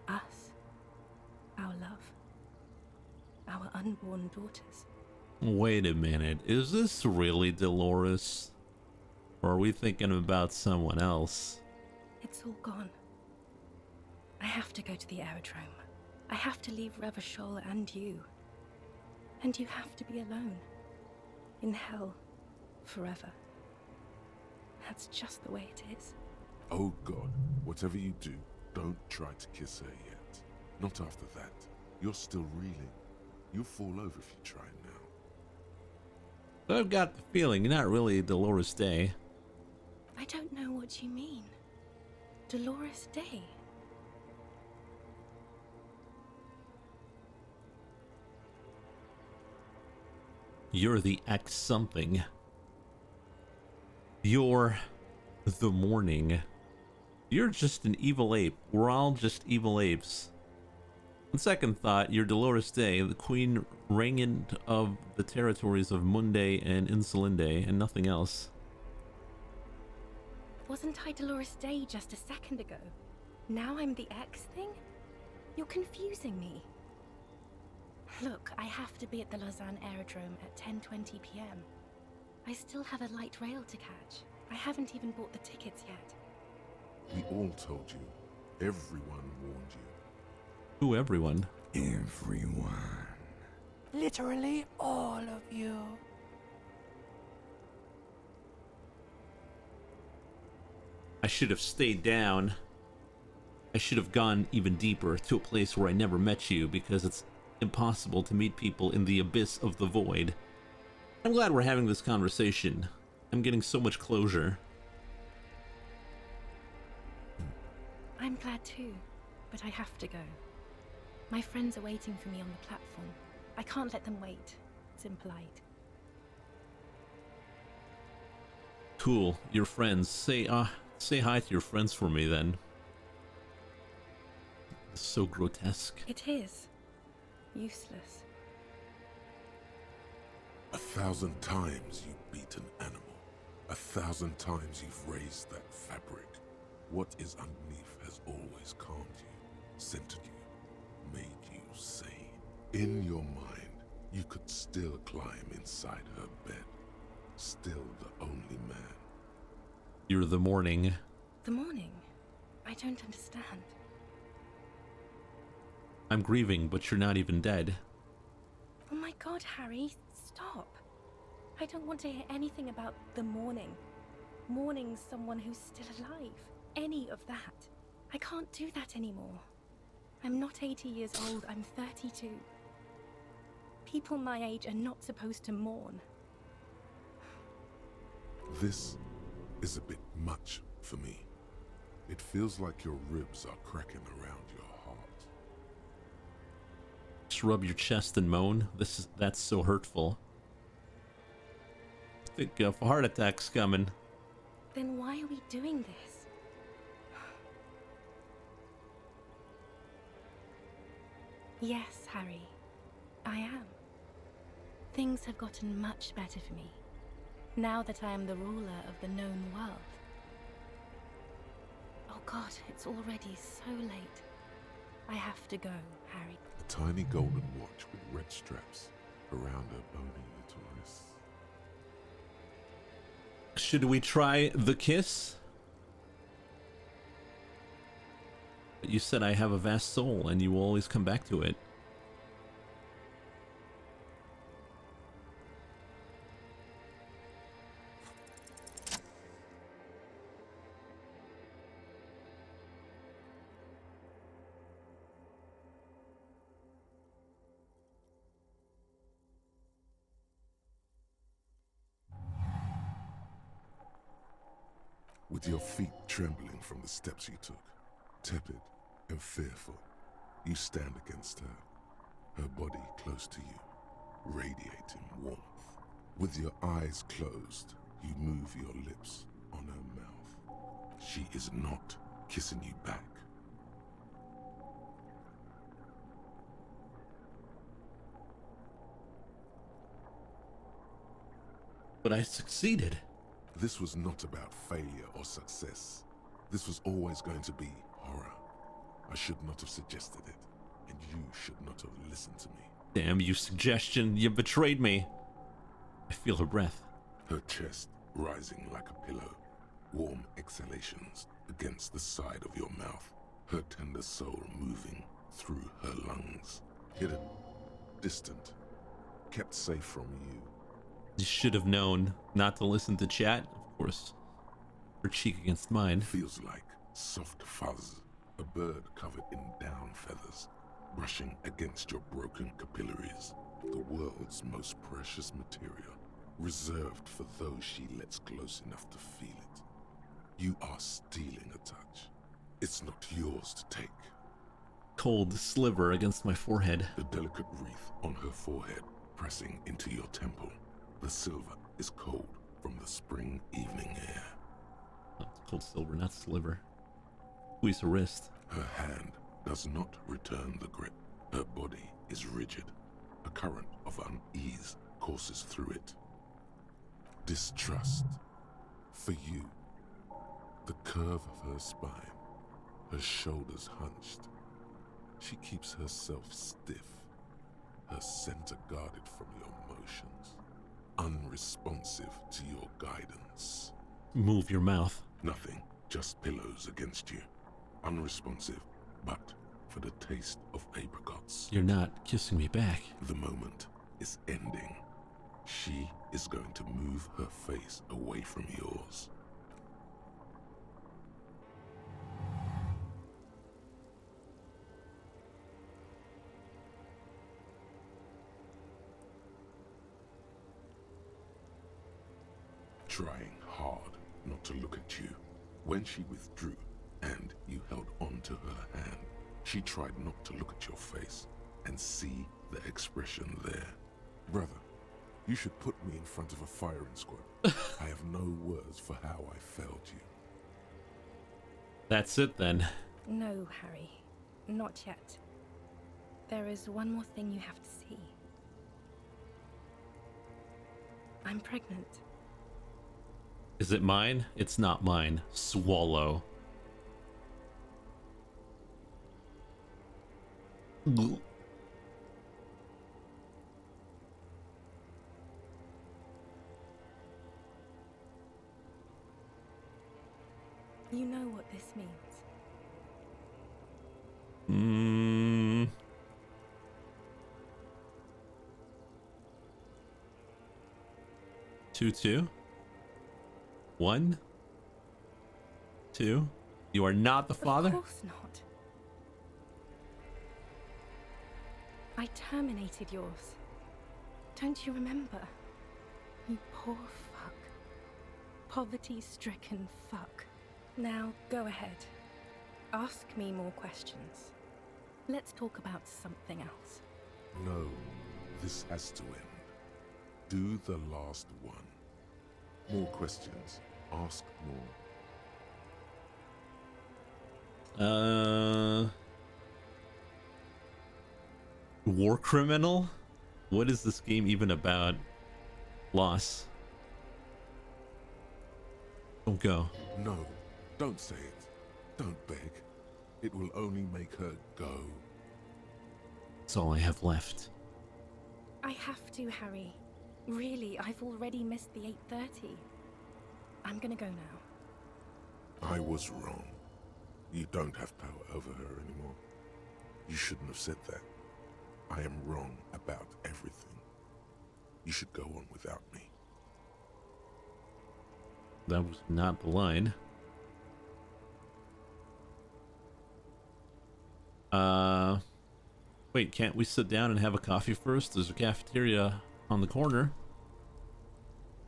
Us. Our love. Our unborn daughters. Wait a minute. Is this really Dolores? Or are we thinking about someone else? It's all gone. I have to go to the aerodrome. I have to leave Revachol and you. And you have to be alone. In hell. Forever. That's just the way it is. Oh God, whatever you do, don't try to kiss her yet. Not after that. You're still reeling. You'll fall over if you try now. I've got the feeling you're not really Dolores Day. I don't know what you mean. Dolores Day. You're the X something. You're the morning. You're just an evil ape. We're all just evil apes. On second thought, you're Dolores Day, the queen regnant of the territories of Munde and Insulinde, and nothing else. Wasn't I Dolores Day just a second ago? Now I'm the X thing? You're confusing me. Look, I have to be at the Lausanne aerodrome at 10:20 p.m. I still have a light rail to catch. I haven't even bought the tickets yet. We all told you. Everyone warned you. Who, everyone? Everyone. Literally all of you. I should have stayed down. I should have gone even deeper to a place where I never met you, because it's impossible to meet people in the abyss of the void. I'm glad we're having this conversation. I'm getting so much closure. I'm glad too, but I have to go. My friends are waiting for me on the platform. I can't let them wait. It's impolite. Cool, your friends. Say hi to your friends for me then. It's so grotesque. It is. Useless. 1,000 times you beat an animal. 1,000 times you've raised that fabric. What is underneath has has always calmed you, centered you, made you sane. In your mind, you could still climb inside her bed, still the only man. You're the morning. The morning? I don't understand. I'm grieving, but you're not even dead. Oh my god, Harry, stop. I don't want to hear anything about the morning. Mourning someone who's still alive. Any of that. I can't do that anymore. I'm not 80 years old, I'm 32. People my age are not supposed to mourn. This is a bit much for me. It feels like your ribs are cracking around your heart. Just rub your chest and moan. That's so hurtful. I think a heart attack's coming. Then why are we doing this? Yes, Harry. I am. Things have gotten much better for me, now that I am the ruler of the known world. Oh god, it's already so late. I have to go, Harry. A tiny golden watch with red straps around her bony little wrists. Should we try the kiss? You said I have a vast soul and you will always come back to it. With your feet trembling from the steps you took, tepid and fearful, you stand against her, her body close to you, radiating warmth. With your eyes closed, you move your lips on her mouth. She is not kissing you back. But I succeeded. This was not about failure or success. This was always going to be horror. I should not have suggested it, and you should not have listened to me. Damn you, suggestion. You betrayed me. I feel her breath. Her chest rising like a pillow, warm exhalations against the side of your mouth, her tender soul moving through her lungs. Hidden, distant, kept safe from you. You should have known not to listen to chat, of course. Her cheek against mine. Feels like soft fuzz, a bird covered in down feathers, brushing against your broken capillaries. The world's most precious material, reserved for those she lets close enough to feel it. You are stealing a touch. It's not yours to take. Cold sliver against my forehead. The delicate wreath on her forehead pressing into your temple. The silver is cold from the spring evening air. Oh, cold silver, not sliver. Squeeze her wrist. Her hand does not return the grip. Her body is rigid. A current of unease courses through it. Distrust. For you. The curve of her spine. Her shoulders hunched. She keeps herself stiff. Her center guarded from your motions. Unresponsive to your guidance. Move your mouth. Nothing, just pillows against you. Unresponsive, but for the taste of apricots. You're not kissing me back. The moment is ending. She is going to move her face away from yours. Trying hard not to look at you. When she withdrew and you held on to her hand, she tried not to look at your face and see the expression there. Brother, you should put me in front of a firing squad. I have no words for how I failed you. That's it then. No, Harry. Not yet. There is one more thing you have to see. I'm pregnant. Is it mine? It's not mine. Swallow. You know what this means. Mm. Two. 1, 2. You are not the father? Of course not. I terminated yours. Don't you remember? You poor fuck. Poverty-stricken fuck. Now, go ahead. Ask me more questions. Let's talk about something else. No, this has to end. Do the last one. More questions. Ask more. War criminal? What is this game even about? Loss. Don't go. No, don't say it. Don't beg. It will only make her go. That's all I have left. I have to, Harry. Really, I've already missed the 8:30. I'm gonna go now. I was wrong. You don't have power over her anymore. You shouldn't have said that. I am wrong about everything. You should go on without me. That was not the line. Wait, can't we sit down and have a coffee first? There's a cafeteria on the corner.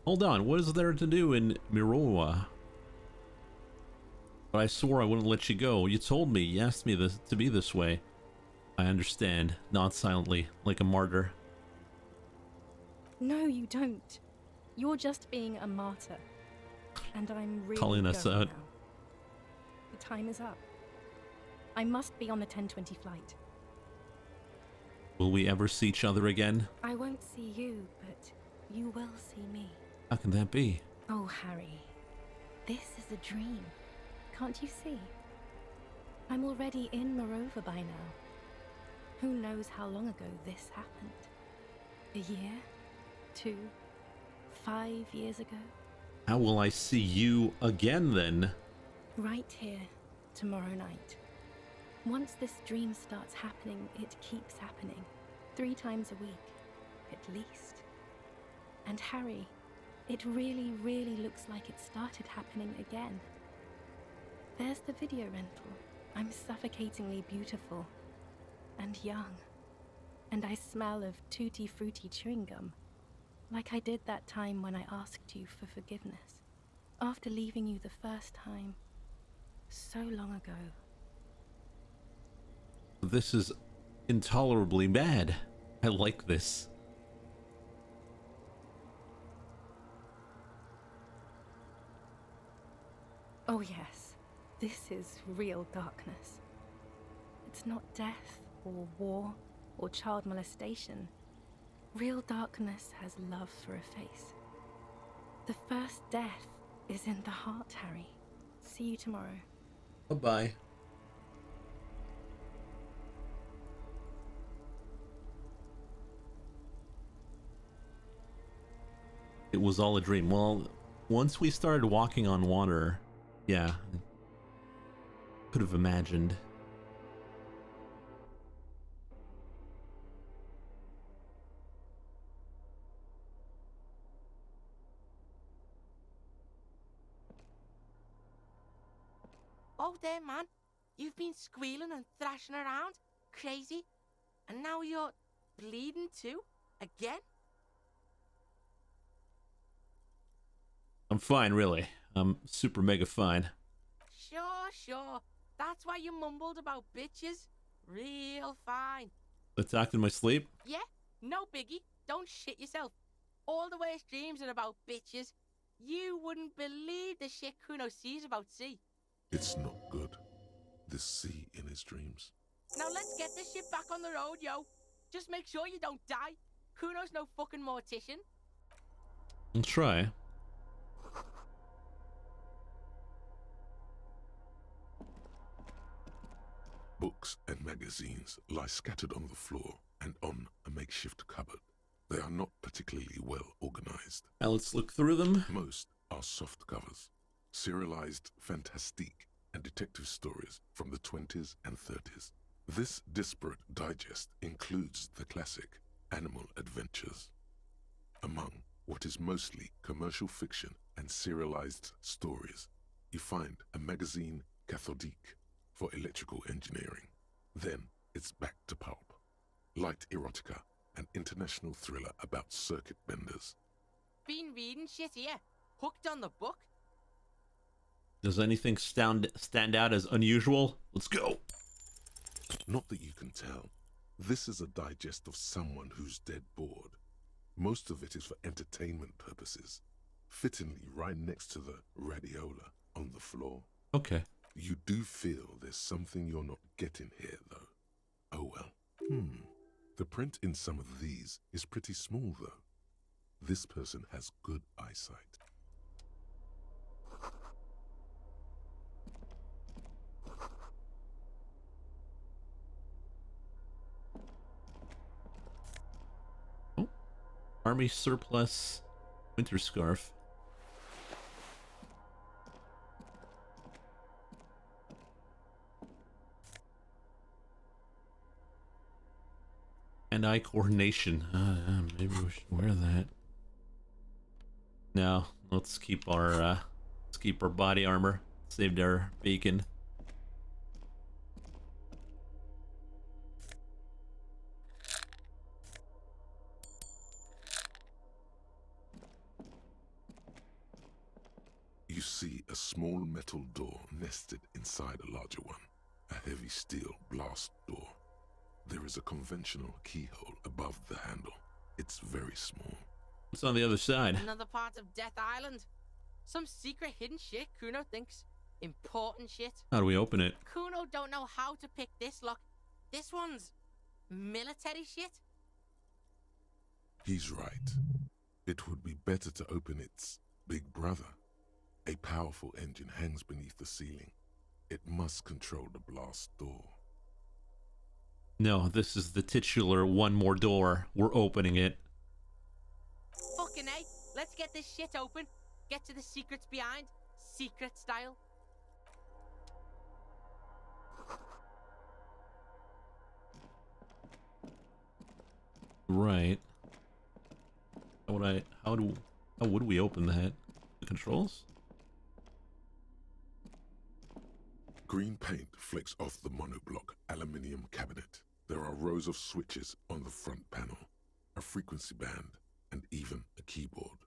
Hold on, what is there to do in Miroa? But I swore I wouldn't let you go. You told me, you asked me this to be this way. I understand, nod silently, like a martyr. No, you don't. You're just being a martyr. And I'm really calling us going out. now. The time is up. I must be on the 10:20 flight. Will we ever see each other again? I won't see you, but you will see me. How can that be? Oh, Harry. This is a dream. Can't you see? I'm already in Morova by now. Who knows how long ago this happened? A year? 2? 5 years ago? How will I see you again then? Right here, tomorrow night. Once this dream starts happening, it keeps happening. 3 times a week, at least. And Harry, it really, really looks like it started happening again. There's the video rental. I'm suffocatingly beautiful. And young. And I smell of tutti frutti chewing gum. Like I did that time when I asked you for forgiveness. After leaving you the first time. So long ago. This is intolerably bad. I like this. Oh yes, this is real darkness. It's not death or war or child molestation. Real darkness has love for a face. The first death is in the heart, Harry. See you tomorrow. Bye-bye. It was all a dream. Well, once we started walking on water, yeah, could have imagined. Oh, there, man. You've been squealing and thrashing around. Crazy. And now you're bleeding too? Again? I'm fine, really. I'm super mega fine. Sure. That's why you mumbled about bitches. Real fine. Attacked in my sleep? Yeah, no biggie. Don't shit yourself. All the worst dreams are about bitches. You wouldn't believe the shit Kuno sees about sea. It's not good. This sea in his dreams. Now let's get this shit back on the road, yo. Just make sure you don't die. Kuno's no fucking mortician. I'll try. Books and magazines lie scattered on the floor and on a makeshift cupboard. They are not particularly well organized. Now let's look through them. Most are soft covers, serialized fantastique and detective stories from the 20s and 30s. This disparate digest includes the classic Animal Adventures. Among what is mostly commercial fiction and serialized stories, you find a magazine cathodique for electrical engineering. Then it's back to pulp, light erotica, an international thriller about circuit benders. Been reading shit here. Hooked on the book. Does anything stand out as unusual? Let's go. Not that you can tell. This is a digest of someone who's dead bored. Most of it is for entertainment purposes, fittingly right next to the radiola on the floor. Okay. You do feel there's something you're not getting here, though. Oh well. The print in some of these is pretty small, though. This person has good eyesight. Army surplus winter scarf. Hand-eye coordination. Maybe we should wear that. No, let's keep our body armor. Saved our bacon. You see a small metal door nested inside a larger one. A heavy steel blast door. There is a conventional keyhole above the handle. It's very small. What's on the other side? Another part of Death Island. Some secret hidden shit Kuno thinks. Important shit. How do we open it? Kuno don't know how to pick this lock. This one's military shit. He's right. It would be better to open its big brother. A powerful engine hangs beneath the ceiling. It must control the blast door. No, this is the titular one more door. We're opening it. Fucking A. Let's get this shit open. Get to the secrets behind. Secret style. Right. How would we open that? The controls? Green paint flicks off the monoblock aluminium cabinet. There are rows of switches on the front panel, a frequency band, and even a keyboard.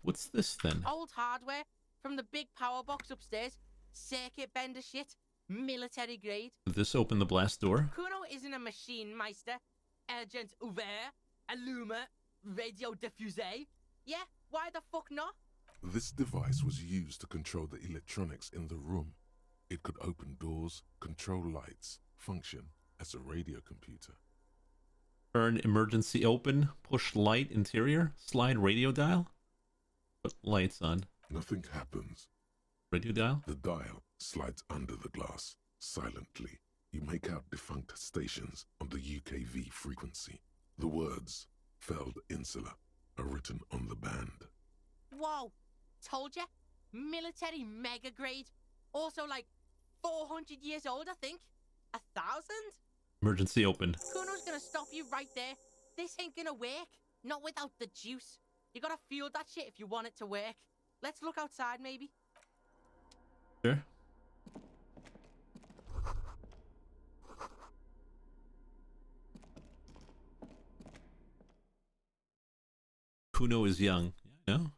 What's this then? Old hardware from the big power box upstairs. Circuit bender shit. Military grade. Did this open the blast door? Kuno isn't a machine meister. Agent ouvert. Alluma. Radio diffuser. Yeah, why the fuck not? This device was used to control the electronics in the room. It could open doors, control lights, function as a radio computer. Turn emergency open, push light interior, slide radio dial. Put lights on. Nothing happens. Radio dial? The dial slides under the glass. Silently, you make out defunct stations on the UKV frequency. The words, Feld Insula, are written on the band. Whoa, told ya. Military mega grade. Also like 400 years old, I think. 1,000? Emergency open. Kuno's gonna stop you right there. This ain't gonna work. Not without the juice. You gotta feel that shit if you want it to work. Let's look outside, maybe. Sure. Kuno is young. Yeah, I know.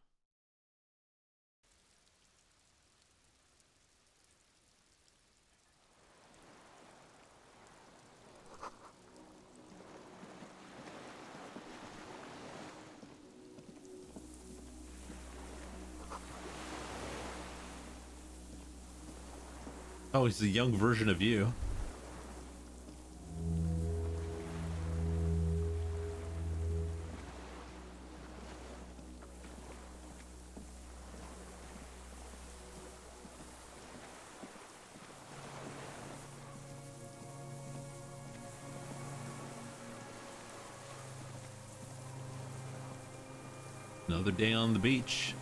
Oh, he's a young version of you. Another day on the beach.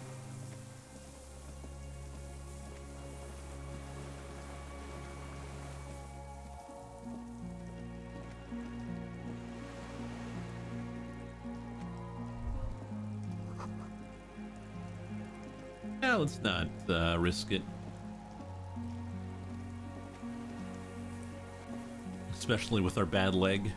Yeah, let's not risk it. Especially with our bad leg.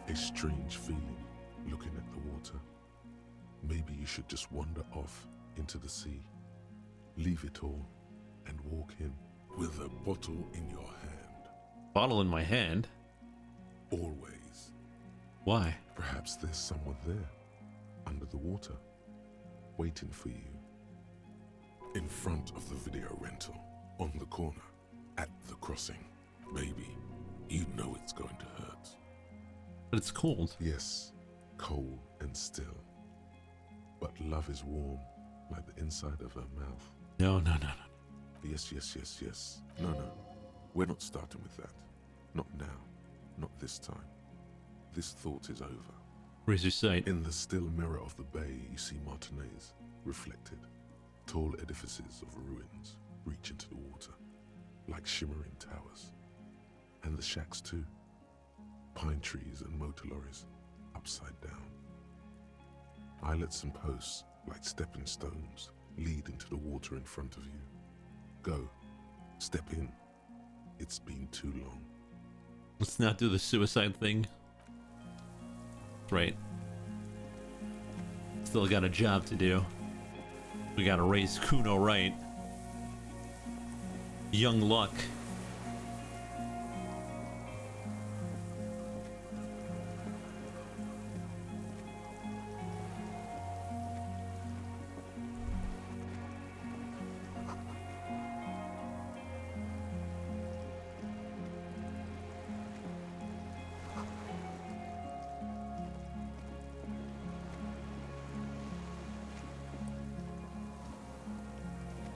A strange feeling looking at the water. Maybe you should just wander off into the sea, leave it all, and walk in with a bottle in your hand. Bottle in my hand? Always. Why? Perhaps there's someone there, under the water, waiting for you. In front of the video rental, on the corner, at the crossing. Maybe you know it's going to hurt. But it's cold. Yes, cold and still. But love is warm, like the inside of her mouth. No. Yes. No. We're not starting with that. Not now. Not this time. This thought is over. Where's your sight? In the still mirror of the bay, you see Martinez, reflected. Tall edifices of ruins reach into the water, like shimmering towers. And the shacks too. Pine trees and motor lorries, upside down. Islets and posts, like stepping stones, lead into the water in front of you. Go. Step in. It's been too long. Let's not do the suicide thing. That's right. Still got a job to do. We gotta raise Kuno right. Young Luck.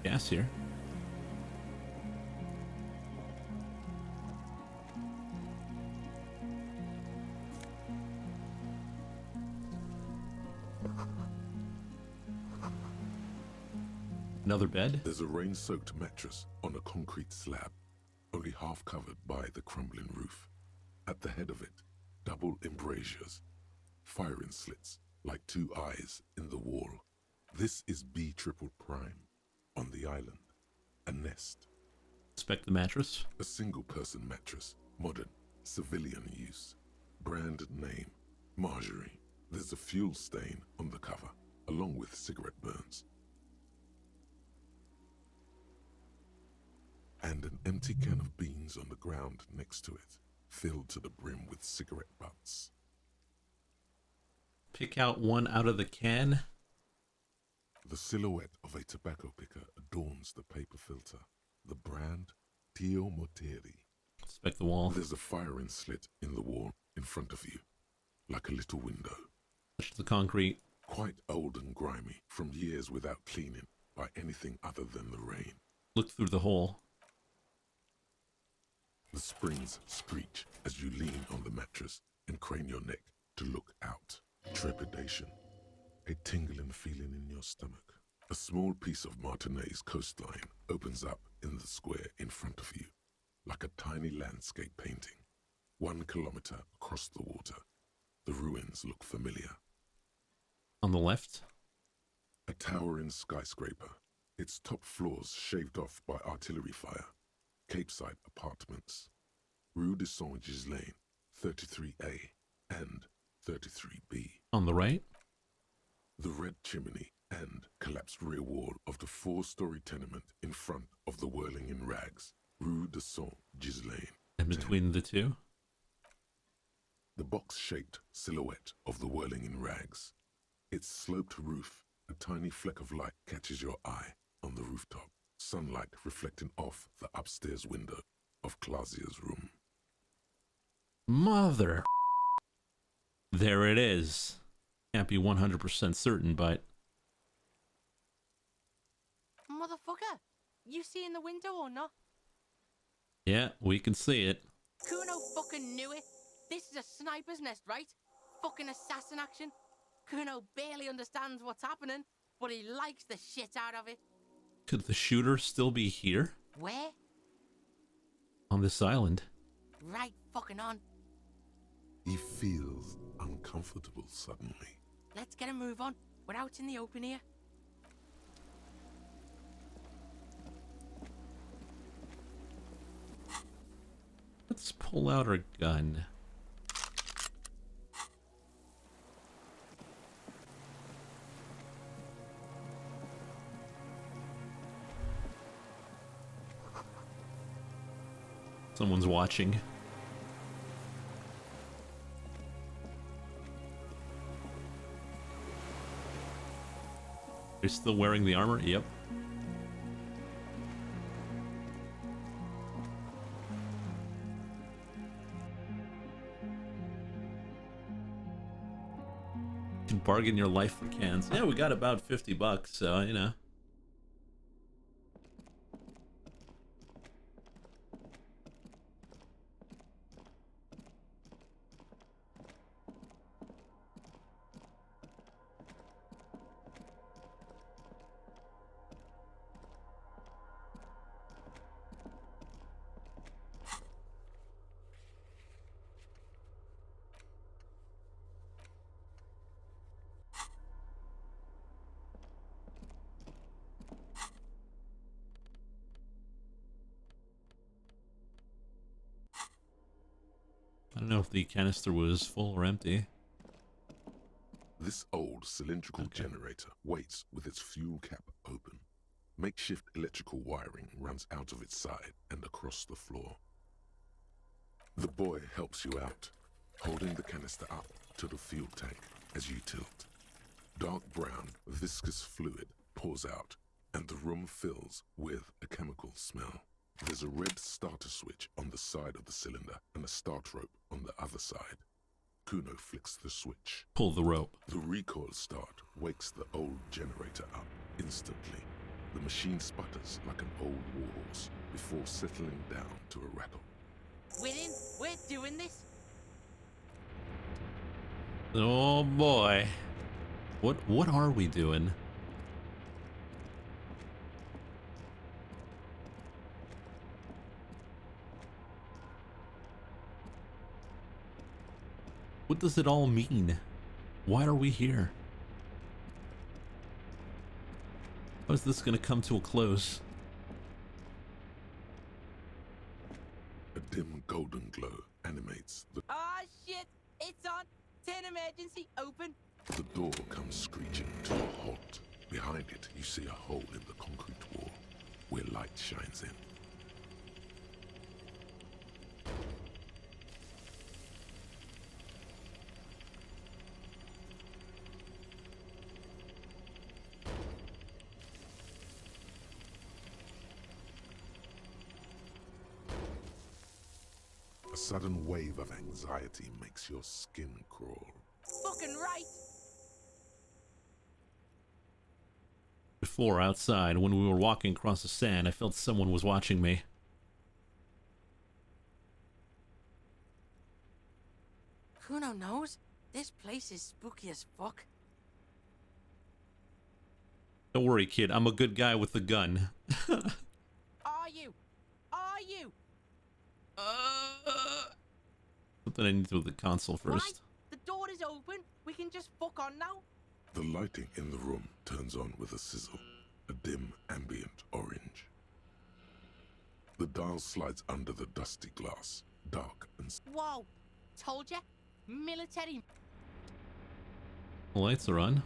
Gas here. Another bed? There's a rain-soaked mattress on a concrete slab, only half covered by the crumbling roof. At the head of it, double embrasures, firing slits like two eyes in the wall. This is B triple prime on the island. A nest. Inspect the mattress. A single-person mattress, modern, civilian use. Brand name, Marjorie. There's a fuel stain on the cover, along with cigarette burns. And an empty can of beans on the ground next to it, filled to the brim with cigarette butts. Pick out one out of the can. The silhouette of a tobacco picker adorns the paper filter. The brand, Tio Moteri. Inspect the wall. There's a firing slit in the wall in front of you, like a little window. Touch the concrete. Quite old and grimy, from years without cleaning by anything other than the rain. Look through the hole. The springs screech as you lean on the mattress and crane your neck to look out. Trepidation. A tingling feeling in your stomach. A small piece of Martinez coastline opens up in the square in front of you, like a tiny landscape painting. 1 kilometer across the water. The ruins look familiar. On the left? A towering skyscraper, its top floors shaved off by artillery fire. Capeside apartments. Rue de Saint-Ghislain, 33A and 33B. On the right? The red chimney and collapsed rear wall of the 4-story tenement in front of the Whirling in Rags, Rue de Saint-Ghislain. And between the two? The box-shaped silhouette of the Whirling in Rags. Its sloped roof, a tiny fleck of light catches your eye on the rooftop. Sunlight reflecting off the upstairs window of Clausia's room. Mother. There it is. Can't be 100% certain, but Motherfucker, you see in the window or not? yeah, we can see it. Kuno fucking knew it. This is a sniper's nest, right? Fucking assassin action. Kuno barely understands what's happening, but he likes the shit out of it. Could the shooter still be here? Where? On this island? Right fucking on. He feels uncomfortable suddenly. Let's get a move on. We're out in the open here. Let's pull out our gun. Someone's watching. You're still wearing the armor? Yep. You can bargain your life for cans. Yeah, we got about $50, so you know. I don't know if the canister was full or empty. This old cylindrical generator waits with its fuel cap open. Makeshift electrical wiring runs out of its side and across the floor. The boy helps you out, holding the canister up to the fuel tank as you tilt. Dark brown, viscous fluid pours out, and the room fills with a chemical smell. There's a red starter switch on the side of the cylinder and a start rope on the other side. Kuno flicks the switch. Pull the rope. The recoil start wakes the old generator up instantly. The machine sputters like an old warhorse before settling down to a rattle. We're in. We're doing this. Oh boy. What are we doing? What does it all mean? Why are we here? How is this gonna come to a close? A dim golden glow animates the... Ah, shit! It's on! 10 emergency, open! The door comes screeching to a halt. Behind it, you see a hole in the concrete wall, where light shines in. A sudden wave of anxiety makes your skin crawl. Fucking right! Before, outside, when we were walking across the sand, I felt someone was watching me. Kuno knows? This place is spooky as fuck. Don't worry, kid. I'm a good guy with the gun. Are you? Are you? Something I need to do with the console first. Right? The door is open. We can just fuck on now. The lighting in the room turns on with a sizzle, a dim ambient orange. The dial slides under the dusty glass, dark and... Whoa! Told ya? Military. The lights are on.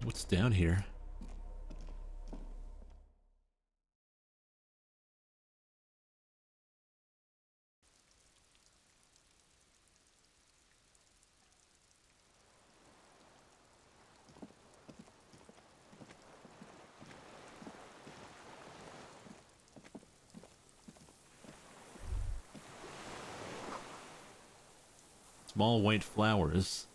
What's down here? Small white flowers.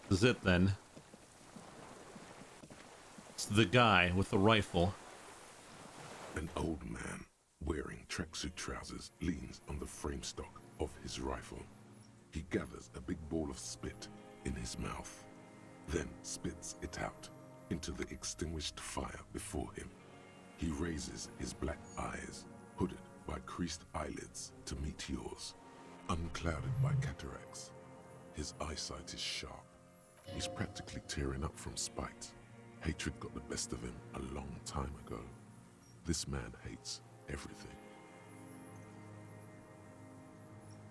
This is it then. It's the guy with the rifle. An old man wearing tracksuit trousers leans on the frame stock of his rifle. He gathers a big ball of spit in his mouth, then spits it out into the extinguished fire before him. He raises his black eyes, hooded by creased eyelids, to meet yours, unclouded by cataracts. His eyesight is sharp. He's practically tearing up from spite. Hatred got the best of him a long time ago. This man hates everything.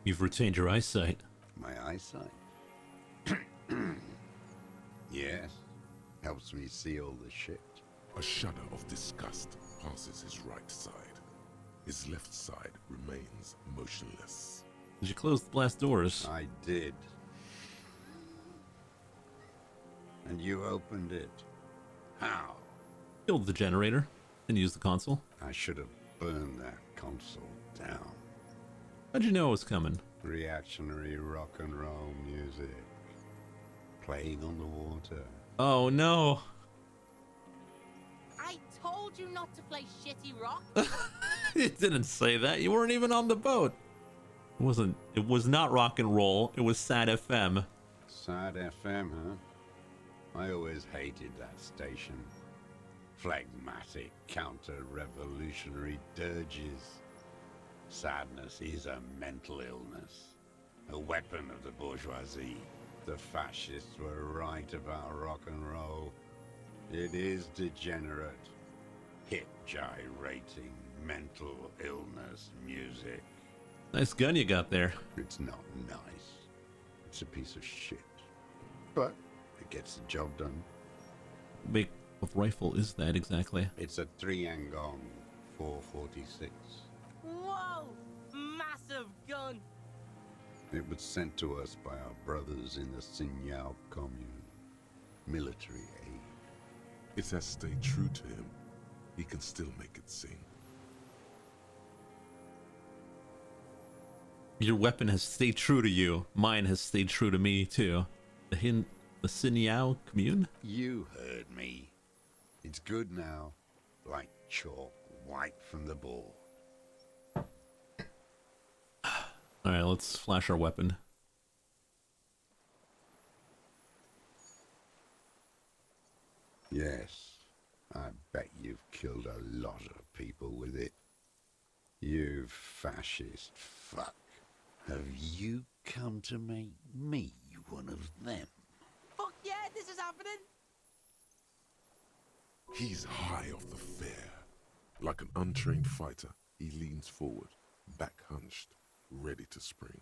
You've retained your eyesight. My eyesight? Yes. Helps me see all the shit. A shudder of disgust passes his right side. His left side remains motionless. Did you close the blast doors? I did. And you opened it. How? Killed the generator and used the console. I should have burned that console down. How'd you know it was coming? Reactionary rock and roll music. Playing on the water. Oh no. I told you not to play shitty rock. It didn't say that. You weren't even on the boat. It was not rock and roll. It was sad FM. Sad FM, huh? I always hated that station. Phlegmatic, counter-revolutionary dirges. Sadness is a mental illness. A weapon of the bourgeoisie. The fascists were right about rock and roll. It is degenerate. Hip gyrating, mental illness music. Nice gun you got there. It's not nice. It's a piece of shit. But it gets the job done. Wait, what rifle is that exactly? It's a 3-Angong 446. Whoa! Massive gun! It was sent to us by our brothers in the Sinyao commune. Military aid. It has stayed true to him. He can still make it sing. Your weapon has stayed true to you. Mine has stayed true to me too. The Sinyao commune? You heard me. It's good now. Like chalk, white from the ball. Alright, let's flash our weapon. Yes, I bet you've killed a lot of people with it. You fascist fuck. Have you come to make me one of them? Fuck yeah, this is happening! He's high off the fair. Like an untrained fighter, he leans forward, back hunched, ready to spring.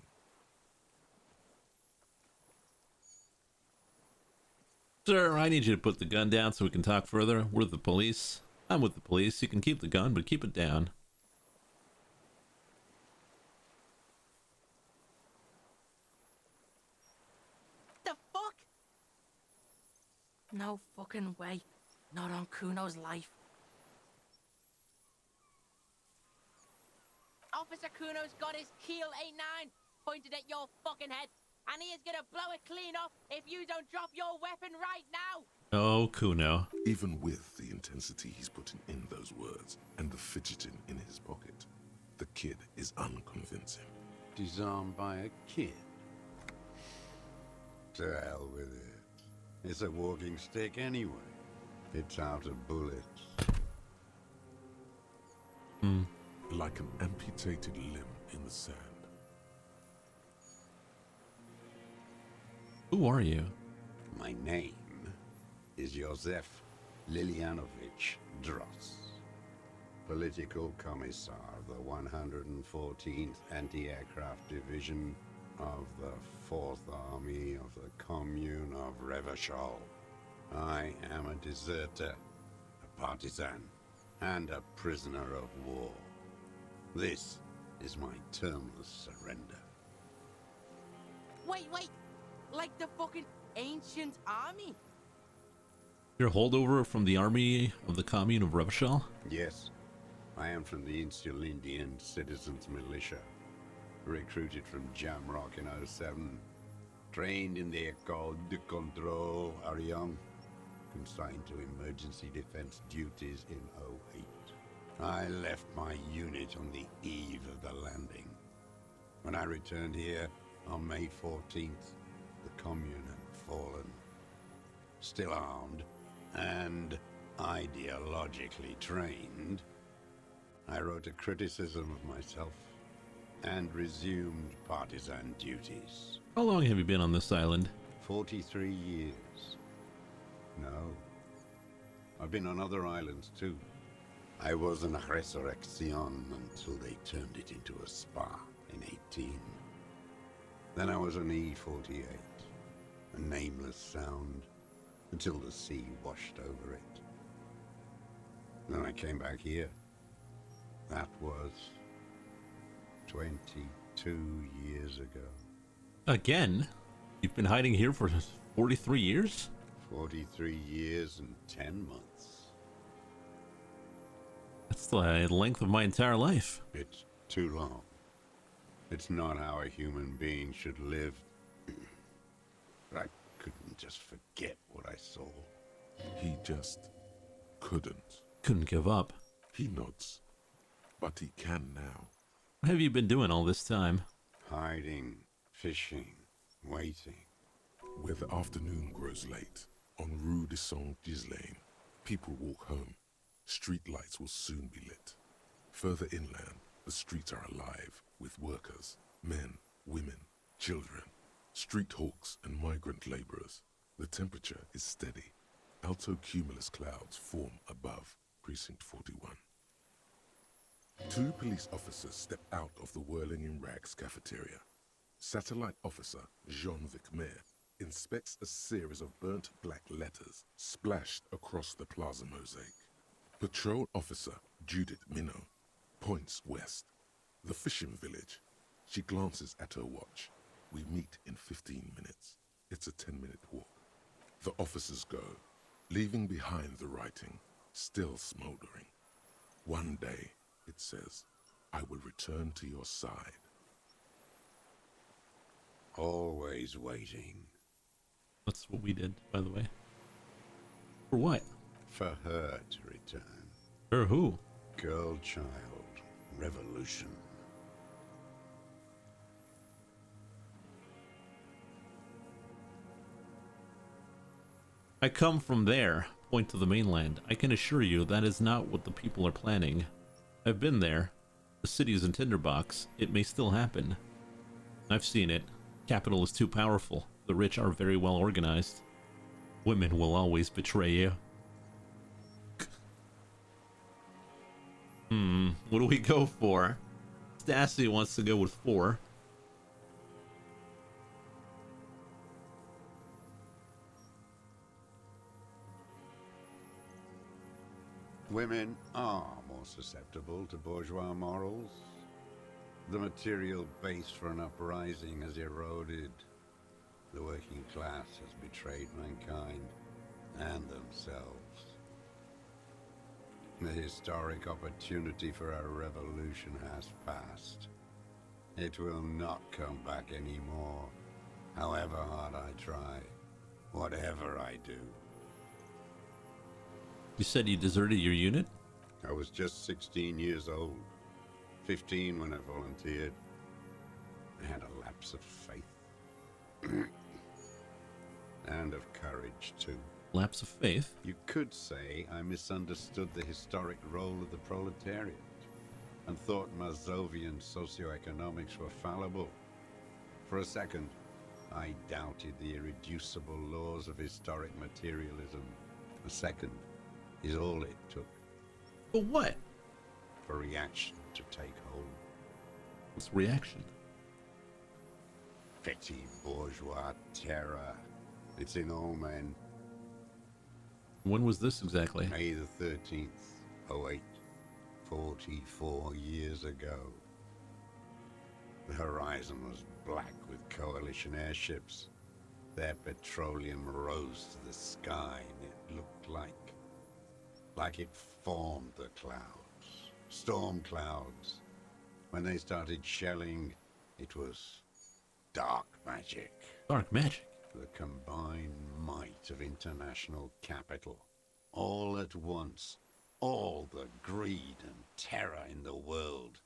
Sir, I need you to put the gun down so we can talk further. We're the police. I'm with the police. You can keep the gun, but keep it down. The fuck? No fucking way. Not on Kuno's life. Officer Kuno's got his Keel 89 pointed at your fucking head, and he is gonna blow it clean off if you don't drop your weapon right now! Oh, Kuno. Even with the intensity he's putting in those words and the fidgeting in his pocket, the kid is unconvincing. Disarmed by a kid? To hell with it. It's a walking stick anyway. It's out of bullets. Like an amputated limb in the sand. Who are you? My name is Josef Lilianovich Dross, Political Commissar of the 114th Anti-Aircraft Division of the 4th Army of the Commune of Revachol. I am a deserter, a partisan, and a prisoner of war. This is my termless surrender. Wait! Like the fucking ancient army? You're a holdover from the army of the commune of Revachol? Yes, I am from the Insular Indian Citizens Militia. Recruited from Jamrock in '07. Trained in the École de Contrôle Arion. Consigned to emergency defense duties in '08. I left my unit on the eve of the landing. When I returned here on May 14th, the commune had fallen. Still armed and ideologically trained, I wrote a criticism of myself and resumed partisan duties. How long have you been on this island? 43 years. No. I've been on other islands too. I was an Resurrection until they turned it into a spa in 18. Then I was an E-48, a nameless sound, until the sea washed over it. Then I came back here. That was 22 years ago. Again? You've been hiding here for 43 years? 43 years and 10 months. That's the length of my entire life. It's too long. It's not how a human being should live. But I couldn't just forget what I saw. He just couldn't. Couldn't give up. He nods, but he can now. What have you been doing all this time? Hiding, fishing, waiting. Where the afternoon grows late, on Rue de Saint-Ghislain, people walk home. Street lights will soon be lit. Further inland, the streets are alive with workers, men, women, children, street hawks and migrant laborers. The temperature is steady. Alto cumulus clouds form above Precinct 41. Two police officers step out of the Whirling in Rags cafeteria. Satellite officer Jean-Vic Mayer inspects a series of burnt black letters splashed across the plaza mosaic. Patrol officer Judith Minot points west. The fishing village. She glances at her watch. We meet in 15 minutes. It's a 10-minute walk. The officers go, leaving behind the writing, still smoldering. One day, it says, I will return to your side. Always waiting. That's what we did, by the way. For what? For her to return. For who? Girl child. Revolution. I come from there, point to the mainland. I can assure you that is not what the people are planning. I've been there. The city is in tinderbox. It may still happen. I've seen it. Capital is too powerful. The rich are very well organized. Women will always betray you. What do we go for? Stassi wants to go with 4. Women are more susceptible to bourgeois morals. The material base for an uprising has eroded. The working class has betrayed mankind and themselves. The historic opportunity for a revolution has passed. It will not come back anymore, however hard I try, whatever I do. You said you deserted your unit? I was just 16 years old, 15 when I volunteered. I had a lapse of faith. And of courage, too. Lapse of faith? You could say I misunderstood the historic role of the proletariat and thought Mazovian socioeconomics were fallible. For a second, I doubted the irreducible laws of historic materialism. A second is all it took. For what? For reaction to take hold. What's reaction? Petty bourgeois terror. It's in all men. When was this exactly? May the 13th, 08. 44 years ago. The horizon was black with coalition airships. Their petroleum rose to the sky, and it looked like it formed the clouds. Storm clouds. When they started shelling, it was dark magic. Dark magic? The combined might of international capital. All at once, all the greed and terror in the world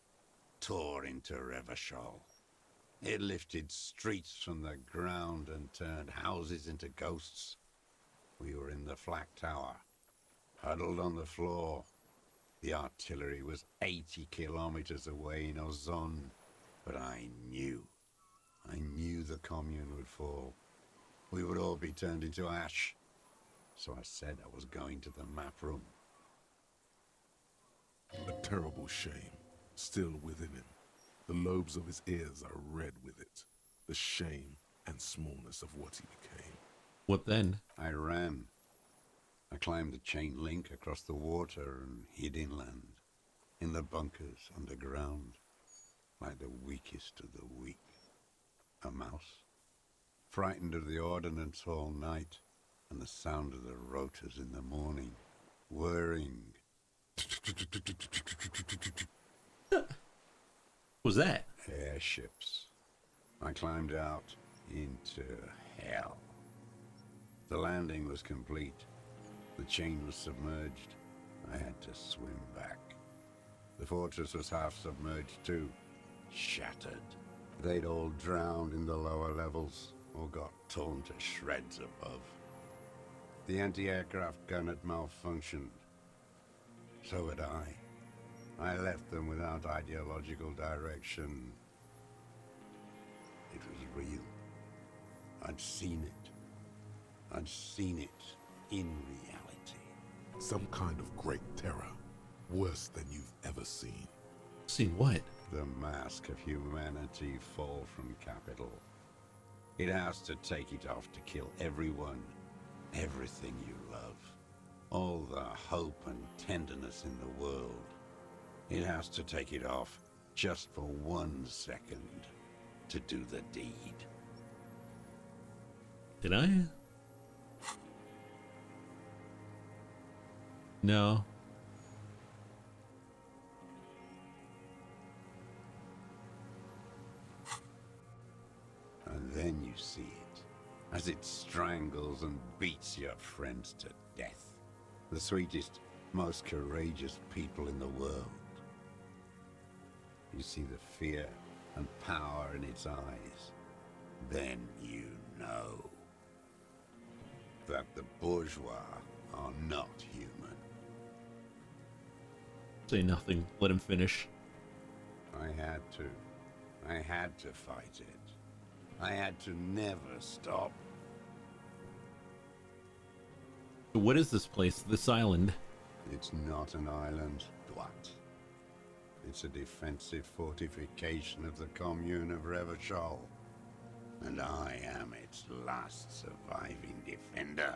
tore into Revachol. It lifted streets from the ground and turned houses into ghosts. We were in the flak tower, huddled on the floor. The artillery was 80 kilometers away in Ozon, but I knew the commune would fall. We would all be turned into ash. So I said I was going to the map room. A terrible shame still within him. The lobes of his ears are red with it. The shame and smallness of what he became. What then? I ran. I climbed the chain link across the water and hid inland. In the bunkers underground. Like the weakest of the weak. A mouse. Frightened of the ordnance all night. And the sound of the rotors in the morning. Whirring. Was that? Airships. I climbed out into hell. The landing was complete. The chain was submerged. I had to swim back. The fortress was half submerged too. Shattered. They'd all drowned in the lower levels or got torn to shreds above. The anti-aircraft gun had malfunctioned. So had I. I left them without ideological direction. It was real. I'd seen it. I'd seen it in reality. Some kind of great terror. Worse than you've ever seen. Seen what? The mask of humanity fall from capital. It has to take it off to kill everyone, everything you love. All the hope and tenderness in the world. It has to take it off just for 1 second to do the deed. Did I? No. And then you see it, as it strangles and beats your friends to death. The sweetest, most courageous people in the world. You see the fear and power in its eyes. Then you know that the bourgeois are not human. Say nothing. Let him finish. I had to fight it. I had to never stop. What is this place, this island? It's not an island, Dwight. It's a defensive fortification of the commune of Revachol. And I am its last surviving defender.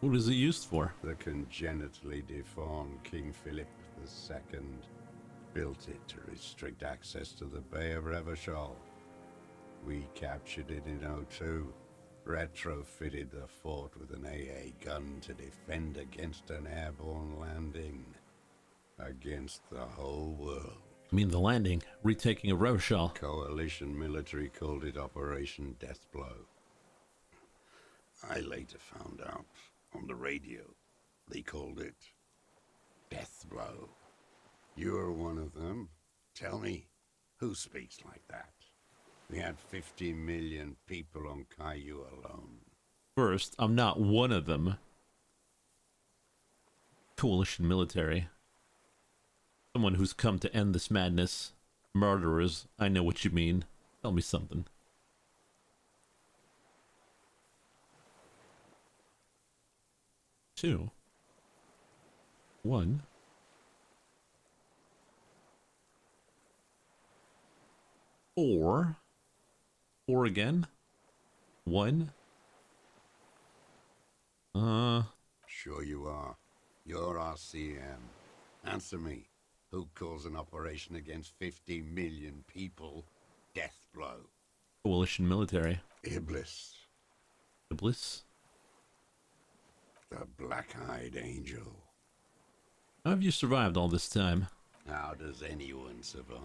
What is it used for? The congenitally deformed King Philip II built it to restrict access to the Bay of Revachol. We captured it in '02, retrofitted the fort with an AA gun to defend against an airborne landing. Against the whole world. I mean the landing, retaking of Revachol. Coalition military called it Operation Deathblow. I later found out on the radio they called it Deathblow. You're one of them. Tell me, who speaks like that? We had 50 million people on Caillou alone. First, I'm not one of them. Coalition military. Someone who's come to end this madness. Murderers, I know what you mean. Tell me something. Two. One. Four. Four again. One. Sure you are. You're RCM. Answer me. Who calls an operation against 50 million people Deathblow? Coalition military. Iblis. Iblis? The black-eyed angel. How have you survived all this time? How does anyone survive?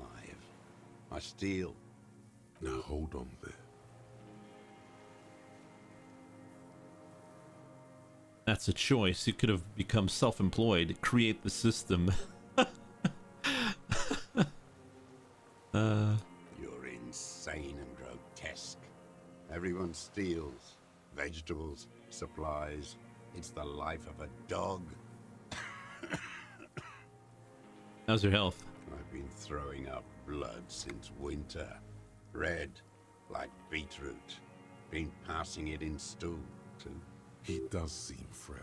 I steal. Now hold on there. That's a choice. You could have become self-employed, create the system. You're insane and grotesque. Everyone steals. Vegetables, supplies. It's the life of a dog. How's your health? I've been throwing up blood since winter. Red, like beetroot. Been passing it in stool, too. He does seem frail.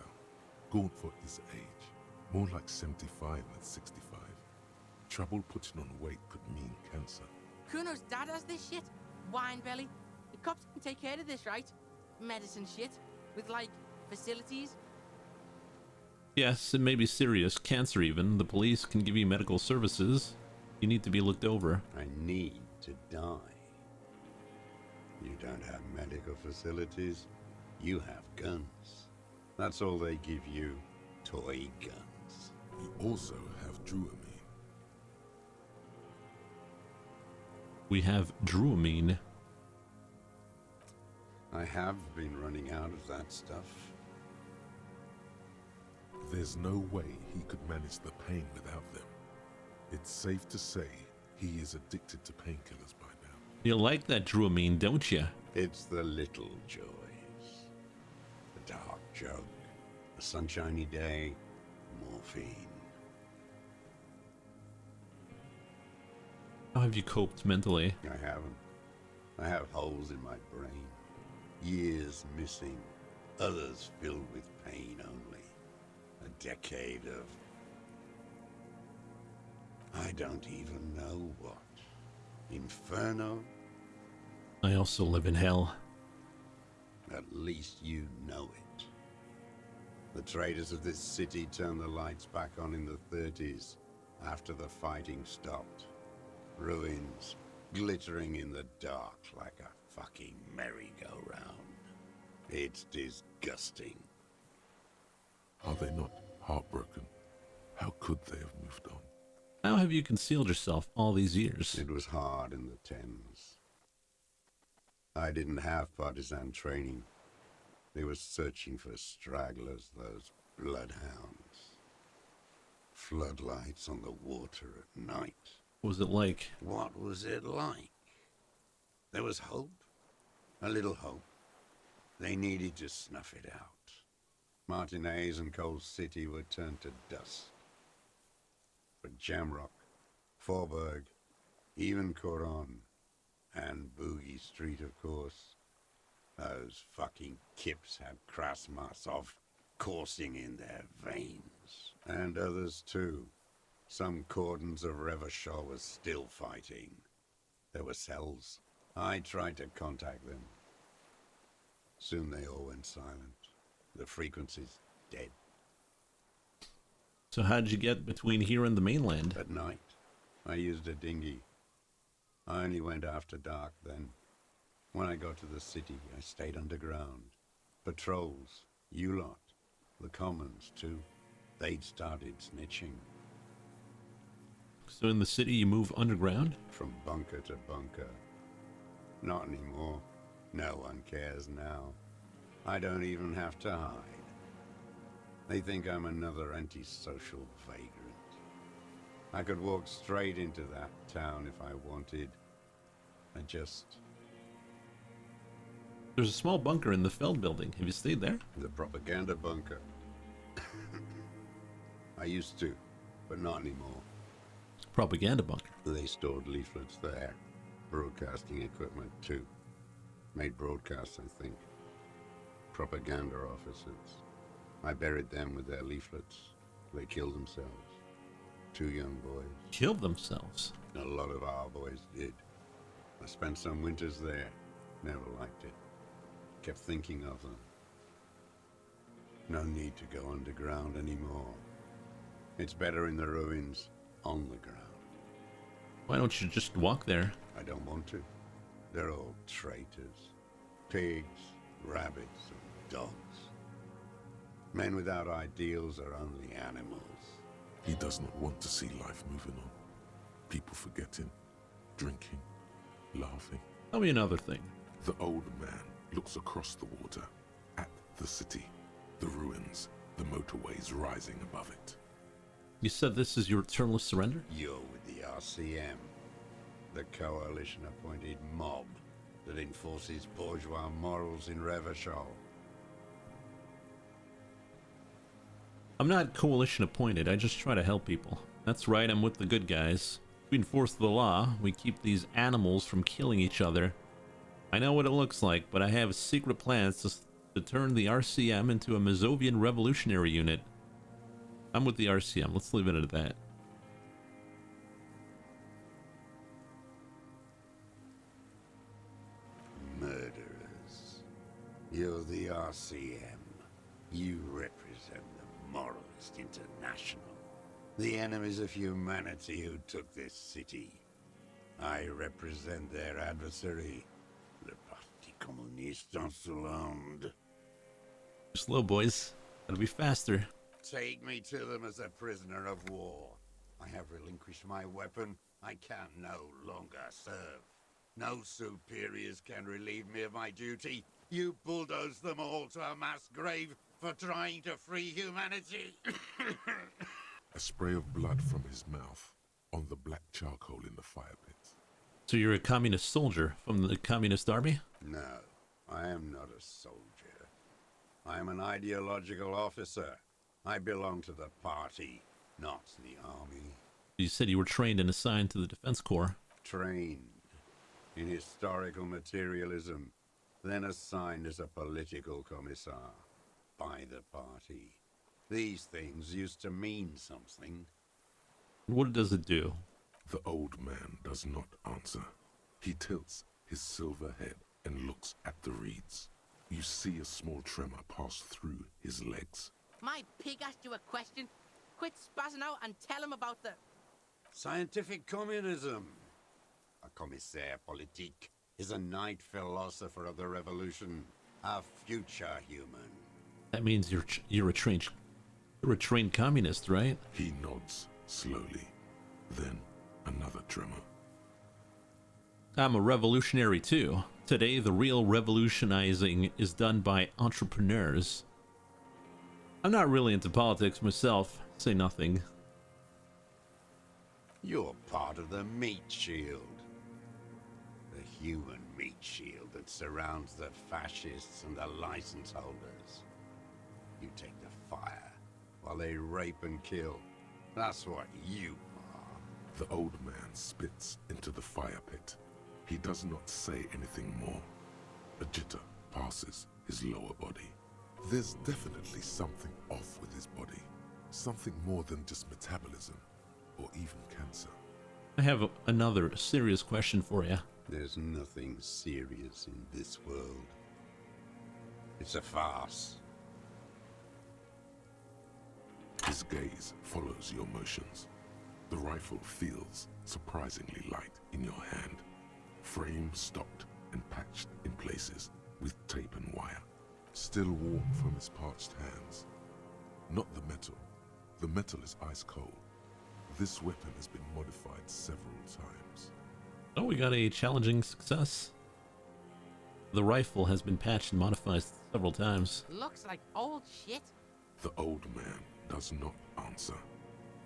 Gaunt for his age. More like 75 than 65. Trouble putting on weight could mean cancer. Kuno's dad has this shit. Wine belly. The cops can take care of this, right? Medicine shit. With, like, facilities. Yes, it may be serious. Cancer even. The police can give you medical services. You need to be looked over. I need to die. You don't have medical facilities. You have guns. That's all they give you. Toy guns. You also have Druamine. We have Druamine. I have been running out of that stuff. There's no way he could manage the pain without them. It's safe to say he is addicted to painkillers by now. You like that Druamine, don't you? It's the little joys. The dark jug, a sunshiny day, morphine. How have you coped mentally? I haven't. I have holes in my brain. Years missing. Others filled with pain only. A decade of... I don't even know what. Inferno? I also live in hell. At least you know it. The traders of this city turned the lights back on in the 30s, after the fighting stopped. Ruins, glittering in the dark like a fucking merry-go-round. It's disgusting. Are they not heartbroken? How could they have moved on? How have you concealed yourself all these years? It was hard in the Thames. I didn't have partisan training. They were searching for stragglers, those bloodhounds. Floodlights on the water at night. What was it like? What was it like? There was hope. A little hope. They needed to snuff it out. Martinez and Coal City were turned to dust. But Jamrock, Forburg, even Coron, and Boogie Street, of course. Those fucking kips had Krasmasov coursing in their veins. And others too. Some cordons of Revachol was still fighting. There were cells. I tried to contact them. Soon they all went silent. The frequency's dead. So how did you get between here and the mainland? At night, I used a dinghy. I only went after dark then. When I got to the city, I stayed underground. Patrols, you lot, the commons too. They'd started snitching. So in the city you move underground? From bunker to bunker. Not anymore. No one cares now. I don't even have to hide. They think I'm another antisocial vagrant. I could walk straight into that town if I wanted. I just... There's a small bunker in the Feld building. Have you stayed there? The propaganda bunker. I used to, but not anymore. Propaganda bunker? They stored leaflets there. Broadcasting equipment too. Made broadcasts, I think. Propaganda officers. I buried them with their leaflets. They killed themselves. 2 young boys. Killed themselves? A lot of our boys did. I spent some winters there. Never liked it. Kept thinking of them. No need to go underground anymore. It's better in the ruins, on the ground. Why don't you just walk there? I don't want to. They're all traitors. Pigs, rabbits, and dogs. Men without ideals are only animals. He does not want to see life moving on. People forgetting, drinking, laughing. Tell me another thing. The old man looks across the water at the city, the ruins, the motorways rising above it. You said this is your eternal surrender? You're with the RCM, the coalition-appointed mob that enforces bourgeois morals in Revachol. I'm not coalition appointed, I just try to help people. That's right, I'm with the good guys. We enforce the law, we keep these animals from killing each other. I know what it looks like, but I have secret plans to turn the RCM into a Mazovian revolutionary unit. I'm with the RCM, let's leave it at that. Murderers. You're the RCM. You represent the Moralist International. The enemies of humanity who took this city. I represent their adversary, le Parti Communiste Insolent. Slow, boys. Gotta be faster. Take me to them as a prisoner of war. I have relinquished my weapon. I can no longer serve. No superiors can relieve me of my duty. You bulldoze them all to a mass grave for trying to free humanity. A spray of blood from his mouth on the black charcoal in the fire pit. So you're a communist soldier from the communist army? No, I am not a soldier. I am an ideological officer. I belong to the party, not the army. You said you were trained and assigned to the Defense Corps. Trained in historical materialism, then assigned as a political commissar by the party. These things used to mean something. What does it do? The old man does not answer. He tilts his silver head and looks at the reeds. You see a small tremor pass through his legs. My pig asked you a question. Quit spazzing out and tell him about the... Scientific communism. A commissaire politique is a knight philosopher of the revolution, a future human. That means you're a trained communist, right? He nods slowly, then another tremor. I'm a revolutionary too. Today, the real revolutionizing is done by entrepreneurs. I'm not really into politics myself. Say nothing. You're part of the meat shield. The human meat shield that surrounds the fascists and the license holders. You take the fire while they rape and kill. That's what you are. The old man spits into the fire pit. He does not say anything more. A jitter passes his lower body. There's definitely something off with his body. Something more than just metabolism, or even cancer. I have another serious question for you. There's nothing serious in this world. It's a farce. His gaze follows your motions. The rifle feels surprisingly light in your hand. Frame stopped and patched in places with tape and wire. Still warm from his parched hands. Not the metal. The metal is ice cold. This weapon has been modified several times. Oh, we got a challenging success. The rifle has been patched and modified several times. Looks like old shit. The old man does not answer.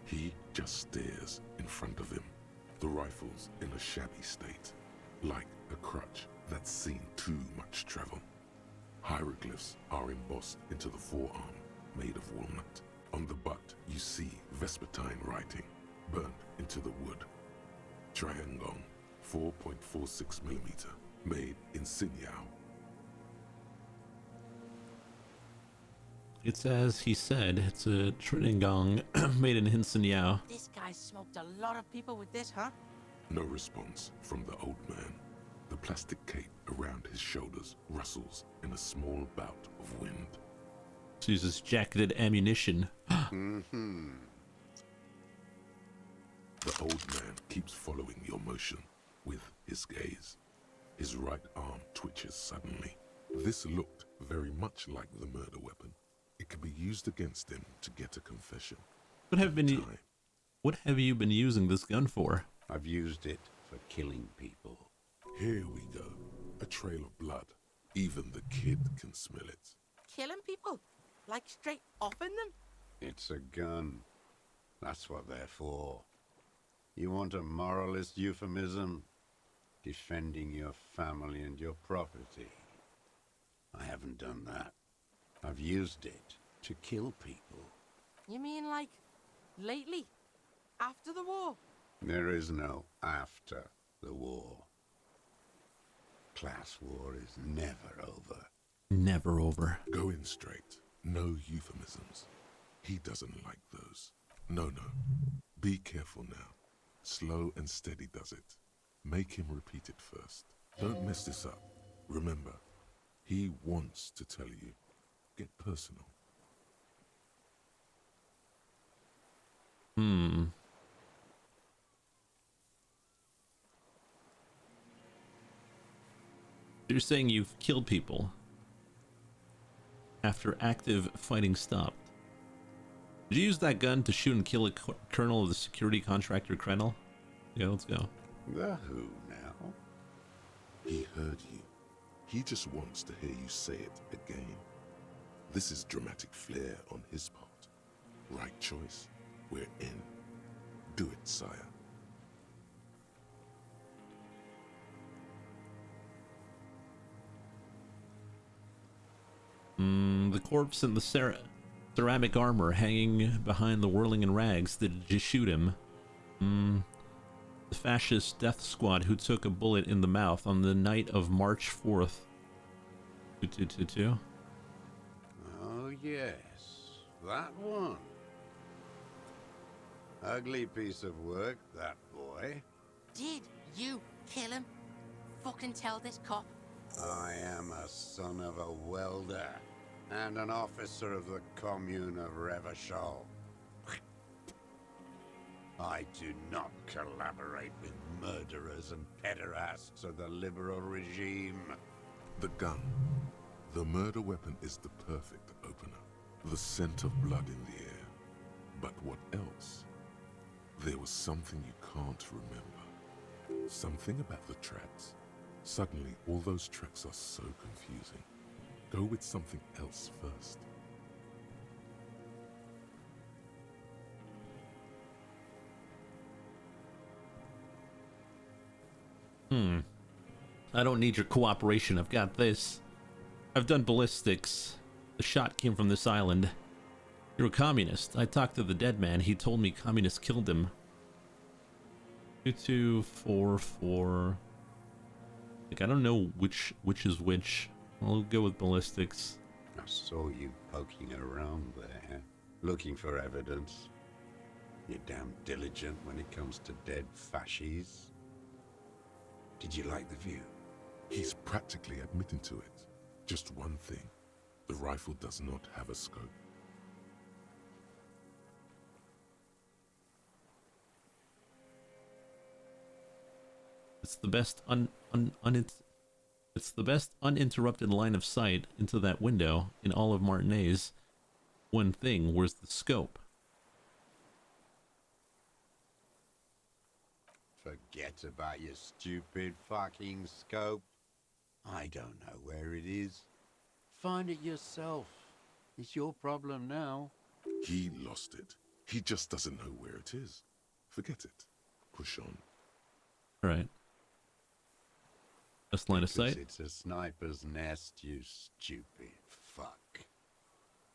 He just stares in front of him. The rifle's in a shabby state, like a crutch that's seen too much travel. Hieroglyphs are embossed into the forearm, made of walnut. On the butt, you see Vespertine writing, burnt into the wood. Triangong, 4.46mm, made in Sinyao. It's as he said, it's a Triningong made in Hinsenyao. This guy smoked a lot of people with this, huh? No response from the old man. The plastic cape around his shoulders rustles in a small bout of wind. Uses jacketed ammunition. The old man keeps following your motion with his gaze. His right arm twitches suddenly. This looked very much like the murder weapon. It could be used against him to get a confession. What have you been using this gun for? I've used it for killing people. Here we go. A trail of blood. Even the kid can smell it. Killing people? Like straight offing them? It's a gun. That's what they're for. You want a moralist euphemism? Defending your family and your property. I haven't done that. I've used it to kill people. You mean like lately? After the war? There is no after the war. Class war is never over. Never over. Go in straight. No euphemisms. He doesn't like those. No. Be careful now. Slow and steady does it. Make him repeat it first. Don't mess this up. Remember, he wants to tell you. Get personal. You're saying you've killed people after active fighting stopped. Did you use that gun to shoot and kill a colonel of the security contractor Krenel? Yeah, let's go. The who now? He heard you. He just wants to hear you say it again. This is dramatic flair on his part. Right choice. We're in. Do it, sire. The corpse in the ceramic armor hanging behind the whirling in rags. Did you shoot him? The fascist death squad who took a bullet in the mouth on the night of March 4th. 2222. Oh yes, that one. Ugly piece of work, that boy. Did you kill him? Fucking tell this cop. I am a son of a welder and an officer of the commune of Revachol. I do not collaborate with murderers and pederasts of the liberal regime. The gun. The murder weapon is the perfect opener. The scent of blood in the air. But what else? There was something you can't remember. Something about the tracks. Suddenly, all those tracks are so confusing. Go with something else first. I don't need your cooperation. I've got this. I've done ballistics. The shot came from this island. You're a communist. I talked to the dead man. He told me communists killed him. 2244. Like, I don't know which is which. I'll go with ballistics. I saw you poking around there, looking for evidence. You're damn diligent when it comes to dead fascies. Did you like the view? He's practically admitting to it. Just one thing. The rifle does not have a scope. It's the best it's the best uninterrupted line of sight into that window in all of Martinez. One thing, where's the scope? Forget about your stupid fucking scope. I don't know where it is. Find it yourself. It's your problem now. He lost it. He just doesn't know where it is. Forget it. Push on. Alright. Best line of sight. It's a sniper's nest, you stupid fuck.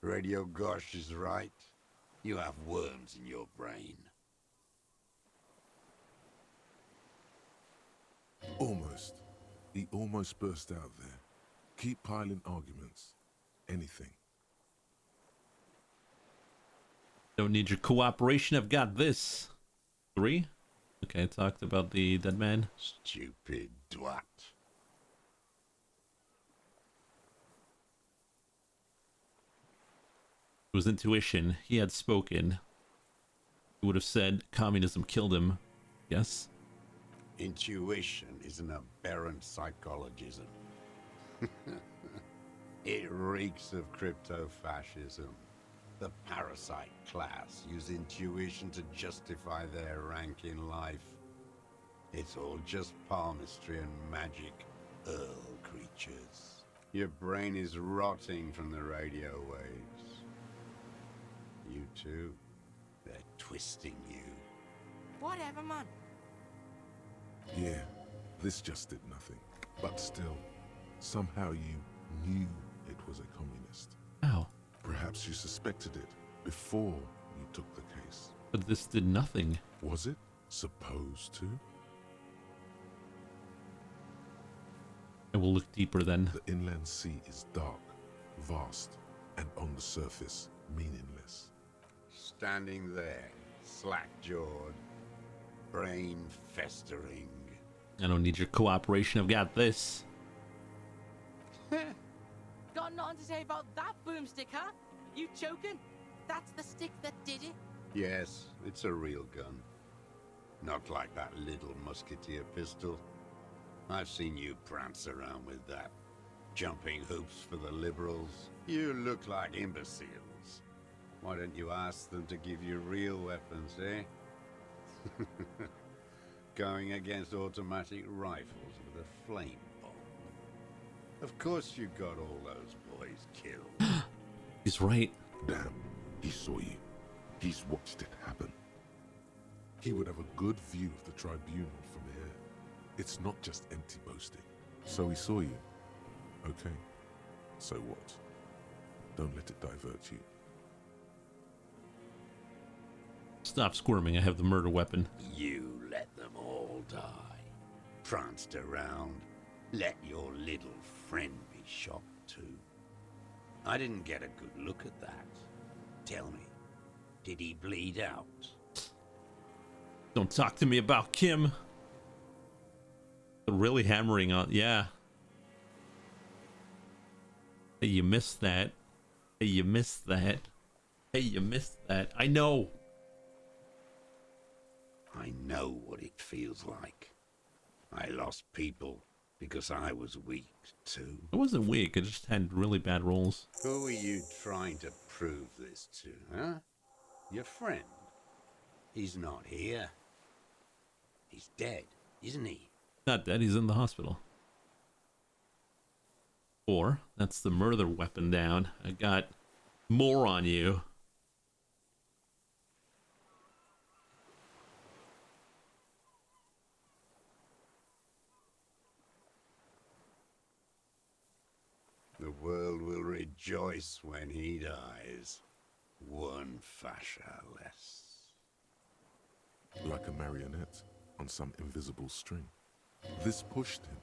Radio Gosh is right. You have worms in your brain. Almost. He almost burst out there. Keep piling arguments. Anything. Don't need your cooperation. I've got this. 3? Okay, I talked about the dead man. Stupid dwat. It was intuition. He had spoken. He would have said communism killed him. Yes? Intuition is an aberrant psychologism. It reeks of crypto-fascism. The parasite class use intuition to justify their rank in life. It's all just palmistry and magic, Earl creatures. Your brain is rotting from the radio waves. You too. They're twisting you. Whatever, man. Yeah, this just did nothing. But still, somehow you knew it was a communist. How? Perhaps you suspected it before you took the case. But this did nothing. Was it supposed to? I will look deeper then. The inland sea is dark, vast, and on the surface, meaningless. Standing there, slack-jawed, brain festering. I don't need your cooperation. I've got this. Got nothing to say about that boomstick, huh? You joking? That's the stick that did it? Yes, it's a real gun. Not like that little musketeer pistol. I've seen you prance around with that. Jumping hoops for the liberals. You look like imbeciles. Why don't you ask them to give you real weapons, eh? Going against automatic rifles with a flame bomb. Of course you got all those boys killed. He's right. Damn, he saw you. He's watched it happen. He would have a good view of the tribunal from here. It's not just empty boasting. So he saw you. Okay. So what? Don't let it divert you. Stop squirming. I have the murder weapon. You let them all die. Pranced around. Let your little friend be shot too. I didn't get a good look at that. Tell me, did he bleed out? Don't talk to me about Kim. They're really hammering on. Yeah. Hey, you missed that. Hey, you missed that. Hey, you missed that. I know. I know what it feels like. I lost people because I was weak too. I wasn't weak. I just had really bad rolls. Who are you trying to prove this to, huh? Your friend? He's not here. He's dead, isn't he? Not dead. He's in the hospital. Or that's the murder weapon down. I got more on you. The world will rejoice when he dies. One fascia less. Like a marionette on some invisible string. This pushed him,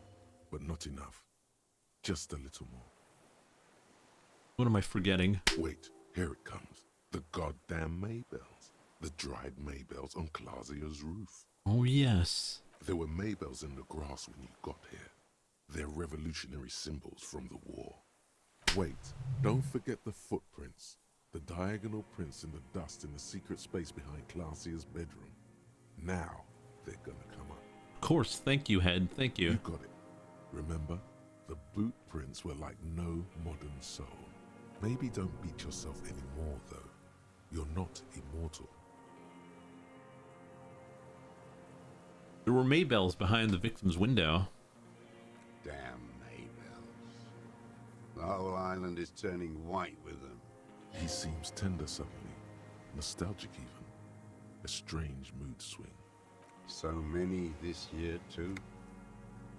but not enough. Just a little more. What am I forgetting? Wait, here it comes. The goddamn Maybells. The dried Maybells on Clausia's roof. Oh, yes. There were Maybells in the grass when you got here. They're revolutionary symbols from the war. Wait, don't forget the footprints. The diagonal prints in the dust in the secret space behind Clausia's bedroom. Now, they're gonna come up. Of course, thank you, Head. Thank you. You got it. Remember, the boot prints were like no modern soul. Maybe don't beat yourself anymore, though. You're not immortal. There were Maybells behind the victim's window. Damn Maybells. The whole island is turning white with them. He seems tender suddenly. Nostalgic even. A strange mood swing. So many this year, too.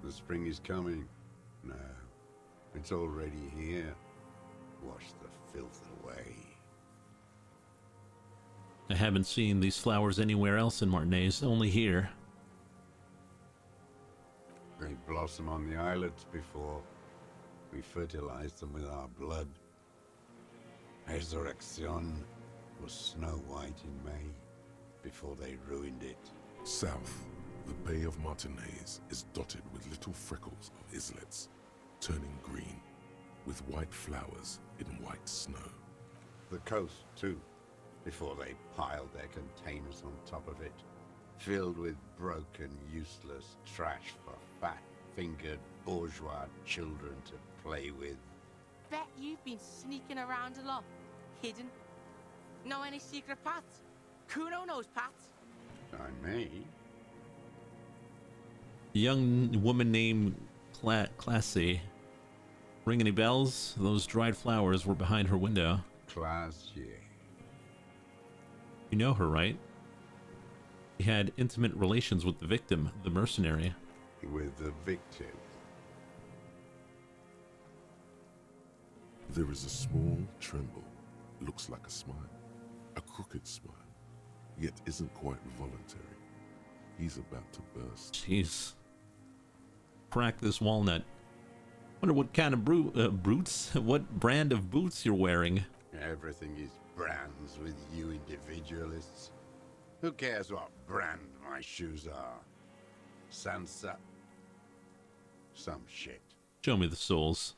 The spring is coming. No, it's already here. Wash the filth away. I haven't seen these flowers anywhere else in Martinez, only here. They blossom on the islets before we fertilize them with our blood. Resurrection was snow white in May before they ruined it. South, the Bay of Martinez is dotted with little freckles of islets, turning green, with white flowers in white snow. The coast, too, before they piled their containers on top of it, filled with broken, useless trash for fat-fingered bourgeois children to play with. bet you've been sneaking around a lot, hidden. Know any secret paths? Kuno knows paths. I may. A young woman named Classy. Ring any bells? Those dried flowers were behind her window. Classy. You know her, right? She had intimate relations with the victim, the mercenary. With the victim. There is a small tremble. Looks like a smile. A crooked smile. Yet isn't quite voluntary. He's about to burst. Jeez. Crack this walnut. Wonder what kind of brutes? What brand of boots you're wearing? Everything is brands with you individualists. Who cares what brand my shoes are? Sansa? Some shit. Show me the soles.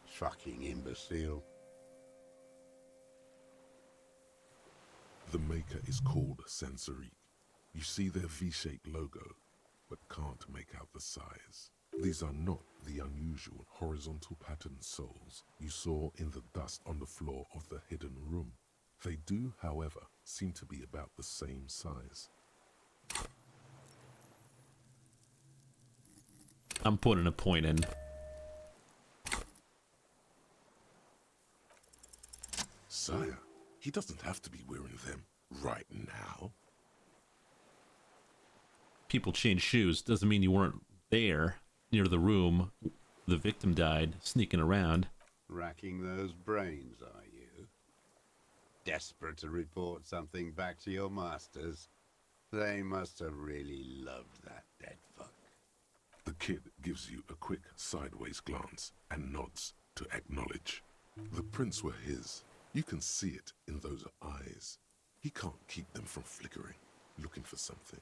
Fucking imbecile. The maker is called Sensory. You see their V-shaped logo, but can't make out the size. These are not the unusual horizontal pattern soles you saw in the dust on the floor of the hidden room. They do, however, seem to be about the same size. I'm putting a point in. Sire, he doesn't have to be wearing them right now. People change shoes. Doesn't mean you weren't there, near the room the victim died, sneaking around. Racking those brains, are you? Desperate to report something back to your masters? They must have really loved that dead fuck. The kid gives you a quick sideways glance and nods to acknowledge. The prints were his. You can see it in those eyes. He can't keep them from flickering, looking for something.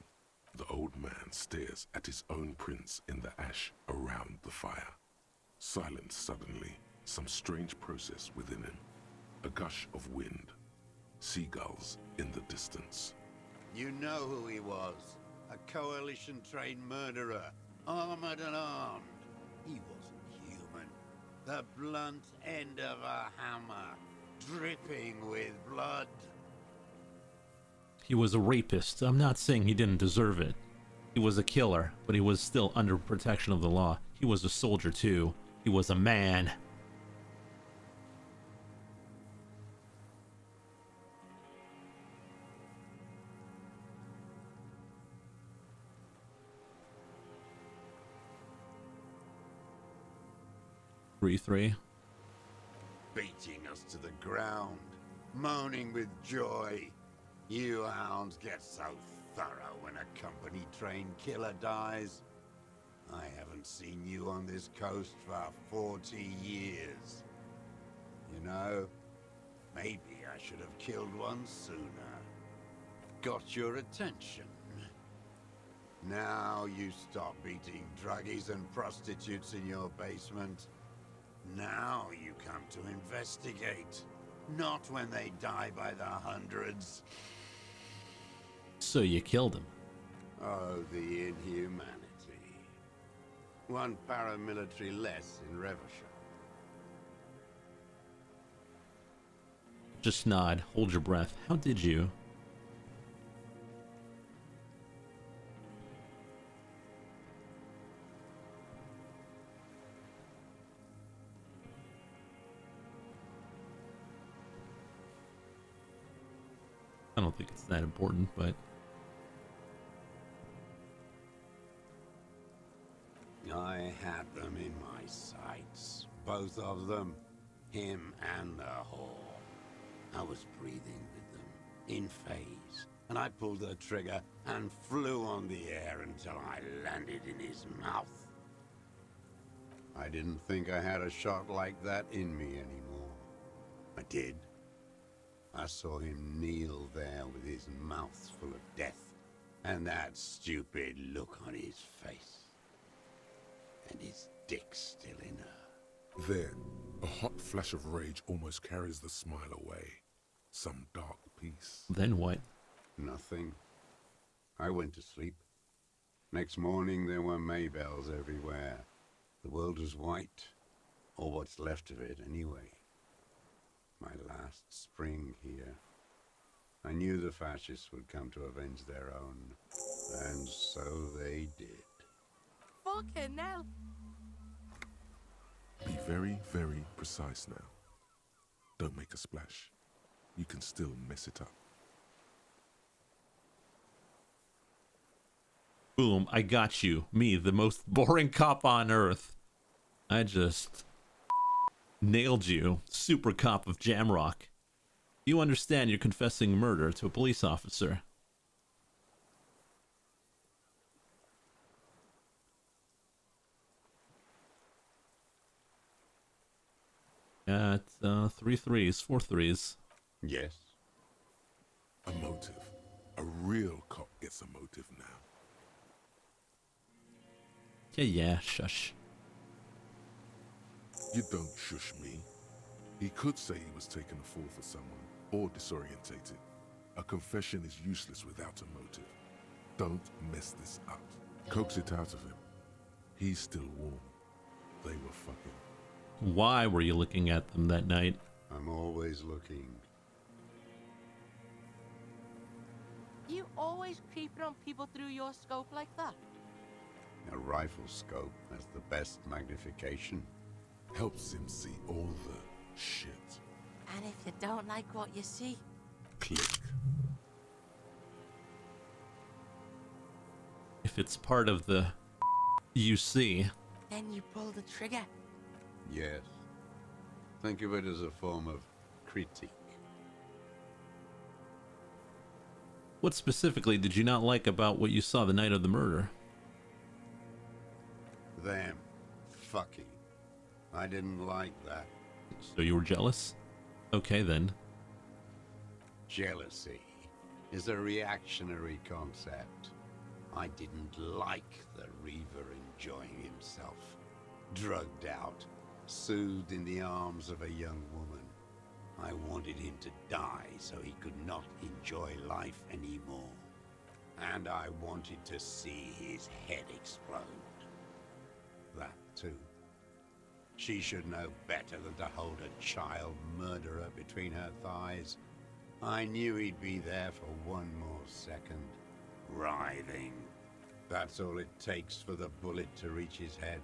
The old man stares at his own prints in the ash around the fire. Silent suddenly, some strange process within him. A gush of wind. Seagulls in the distance. You know who he was. A coalition-trained murderer. Armored and armed. He wasn't human. The blunt end of a hammer. Dripping with blood. He was a rapist. I'm not saying he didn't deserve it. He was a killer, but he was still under protection of the law. He was a soldier too. He was a man. Three. Beating us to the ground. Moaning with joy. You hounds get so thorough when a company-trained killer dies. I haven't seen you on this coast for 40 years. You know, maybe I should have killed one sooner. Got your attention. Now you stop beating druggies and prostitutes in your basement. Now you come to investigate. Not when they die by the hundreds. So you killed him. Oh, the inhumanity. One paramilitary less in Revachol. Just nod. Hold your breath. How did you? I don't think it's that important, but... I had them in my sights. Both of them. Him and the whore. I was breathing with them. In phase. And I pulled the trigger and flew on the air until I landed in his mouth. I didn't think I had a shot like that in me anymore. I did. I saw him kneel there with his mouth full of death, and that stupid look on his face. And his dick still in her. Then, a hot flash of rage almost carries the smile away. Some dark peace. Then what? Nothing. I went to sleep. Next morning there were Maybells everywhere. The world was white. Or what's left of it, anyway. My last spring here. I knew the fascists would come to avenge their own. And so they did. Fucking hell. Be very, very precise now. Don't make a splash. You can still mess it up. Boom, I got you. Me, the most boring cop on earth. I just nailed you. Super cop of Jamrock. You understand you're confessing murder to a police officer. Got 3 threes, 4 threes. Yes. A motive. A real cop gets a motive now. Yeah, shush. You don't shush me. He could say he was taking a fall for someone, or disorientated. A confession is useless without a motive. Don't mess this up. Coax it out of him. He's still warm. They were fucking. Why were you looking at them that night? I'm always looking. You always creeping on people through your scope like that? A rifle scope has the best magnification. Helps him see all the shit. And if you don't like what you see, click. If it's part of the you see, then you pull the trigger. Yes. Think of it as a form of critique. what specifically did you not like about what you saw the night of the murder? Them. Fucking. I didn't like that. So you were jealous? Okay then. Jealousy is a reactionary concept. I didn't like the Reaver enjoying himself. Drugged out, soothed in the arms of a young woman. I wanted him to die so he could not enjoy life anymore. And I wanted to see his head explode. That too. She should know better than to hold a child murderer between her thighs. I knew he'd be there for one more second. Writhing. That's all it takes for the bullet to reach his head.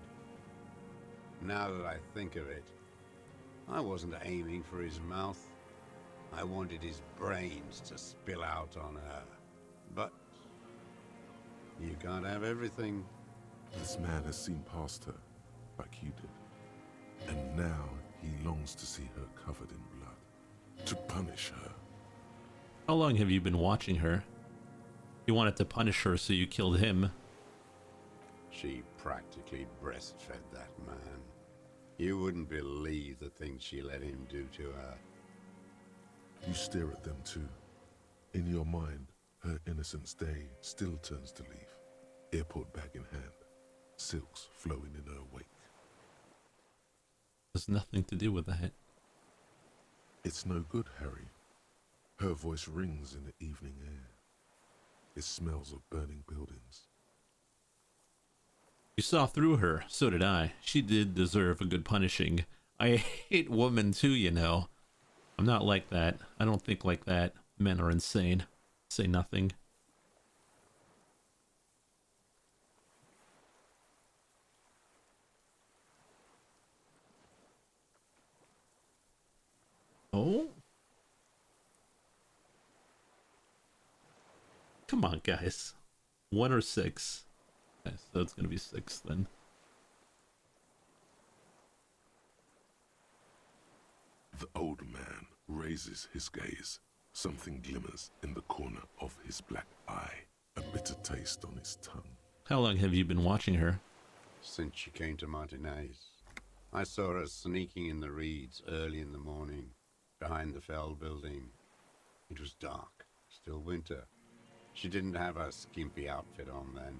Now that I think of it, I wasn't aiming for his mouth. I wanted his brains to spill out on her. But you can't have everything. This man has seen past her, like you did. And now he longs to see her covered in blood. To punish her. How long have you been watching her? You wanted to punish her, so you killed him. She practically breastfed that man. You wouldn't believe the things she let him do to her. You stare at them too. In your mind, her innocence day still turns to leaf. Airport bag in hand. Silks flowing in her wake. There's nothing to do with that. It's no good, Harry. Her voice rings in the evening air. It smells of burning buildings. You saw through her, so did I. She did deserve a good punishing. I hate women too, you know. I'm not like that. I don't think like that. Men are insane. Say nothing. Oh? Come on, guys. 1 or 6. Okay, so it's gonna be 6 then. The old man raises his gaze. Something glimmers in the corner of his black eye. A bitter taste on his tongue. How long have you been watching her? Since she came to Martinez. I saw her sneaking in the reeds early in the morning, behind the Fell building. It was dark, still winter. She didn't have her skimpy outfit on then.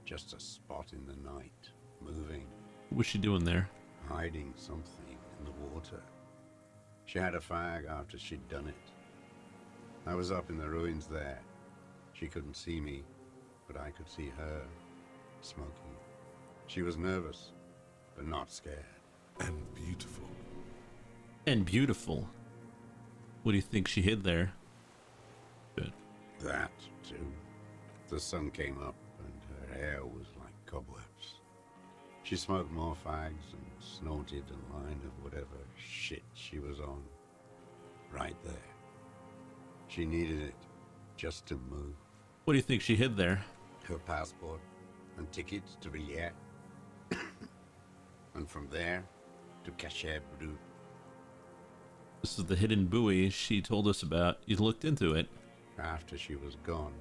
Just a spot in the night, moving. What was she doing there? Hiding something in the water. She had a fag after she'd done it. I was up in the ruins there. She couldn't see me, but I could see her, smoking. She was nervous, but not scared. And beautiful. And beautiful. What do you think she hid there? Good. That, too. The sun came up and her hair was like cobwebs. She smoked more fags and snorted a line of whatever shit she was on. Right there. She needed it just to move. What do you think she hid there? Her passport and tickets to Villiers. And from there to Cachet Brut. This is the hidden buoy she told us about. You looked into it. After she was gone.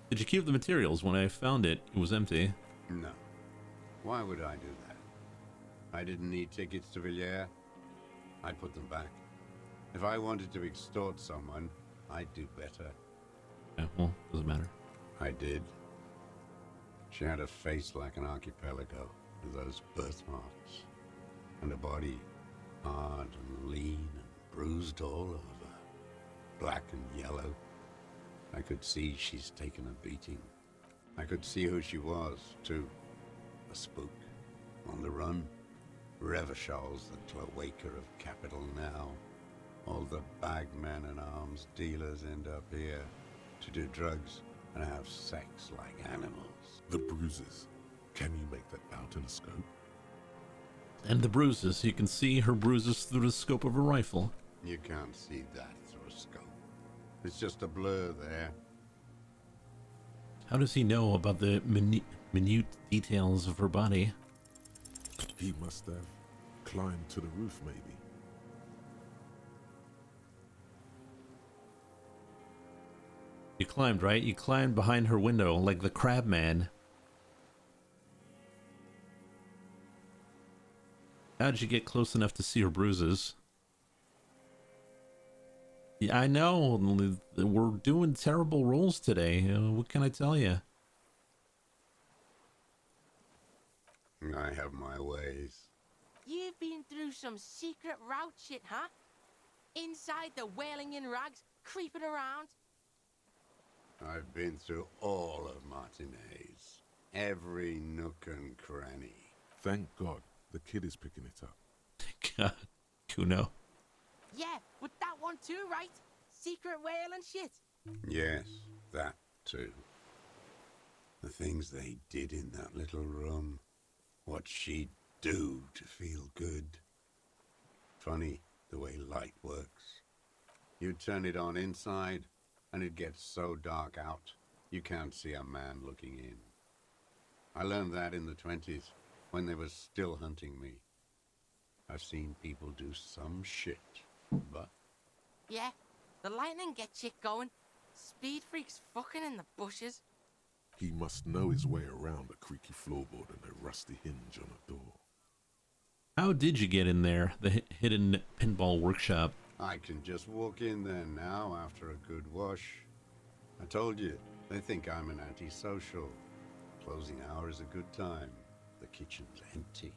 Did you keep the materials? When I found it, it was empty. No. Why would I do that? I didn't need tickets to Villiers. I'd put them back. If I wanted to extort someone, I'd do better. Yeah, well, doesn't matter. I did. She had a face like an archipelago with those birthmarks. And a body hard and lean and bruised all over. Black and yellow. I could see she's taken a beating. I could see who she was, too. A spook. On the run. Revachol's the cloaca of capital now. All the bagmen and arms dealers end up here to do drugs and have sex like animals. The bruises. Can you make that out in a scope? And the bruises. You can see her bruises through the scope of a rifle. You can't see that through a scope. It's just a blur there. How does he know about the minute details of her body? He must have climbed to the roof, maybe. You climbed, right? You climbed behind her window like the crab man. How did you get close enough to see her bruises? Yeah, I know. We're doing terrible rolls today. What can I tell you? I have my ways. You've been through some secret route shit, huh? Inside the wailing in rags, creeping around. I've been through all of Martinez. Every nook and cranny. Thank God the kid is picking it up. God, Kuno. Yeah, but that one too, right? Secret whale and shit. Yes, that too. The things they did in that little room. What she'd do to feel good. Funny the way light works. You turn it on inside, and it gets so dark out, you can't see a man looking in. I learned that in the 20s, when they were still hunting me. I've seen people do some shit, but... Yeah, the lightning gets shit going. Speed freaks fucking in the bushes. He must know his way around a creaky floorboard and a rusty hinge on a door. How did you get in there, the hidden pinball workshop? I can just walk in there now after a good wash. I told you, they think I'm an antisocial. Closing hour is a good time. The kitchen's empty.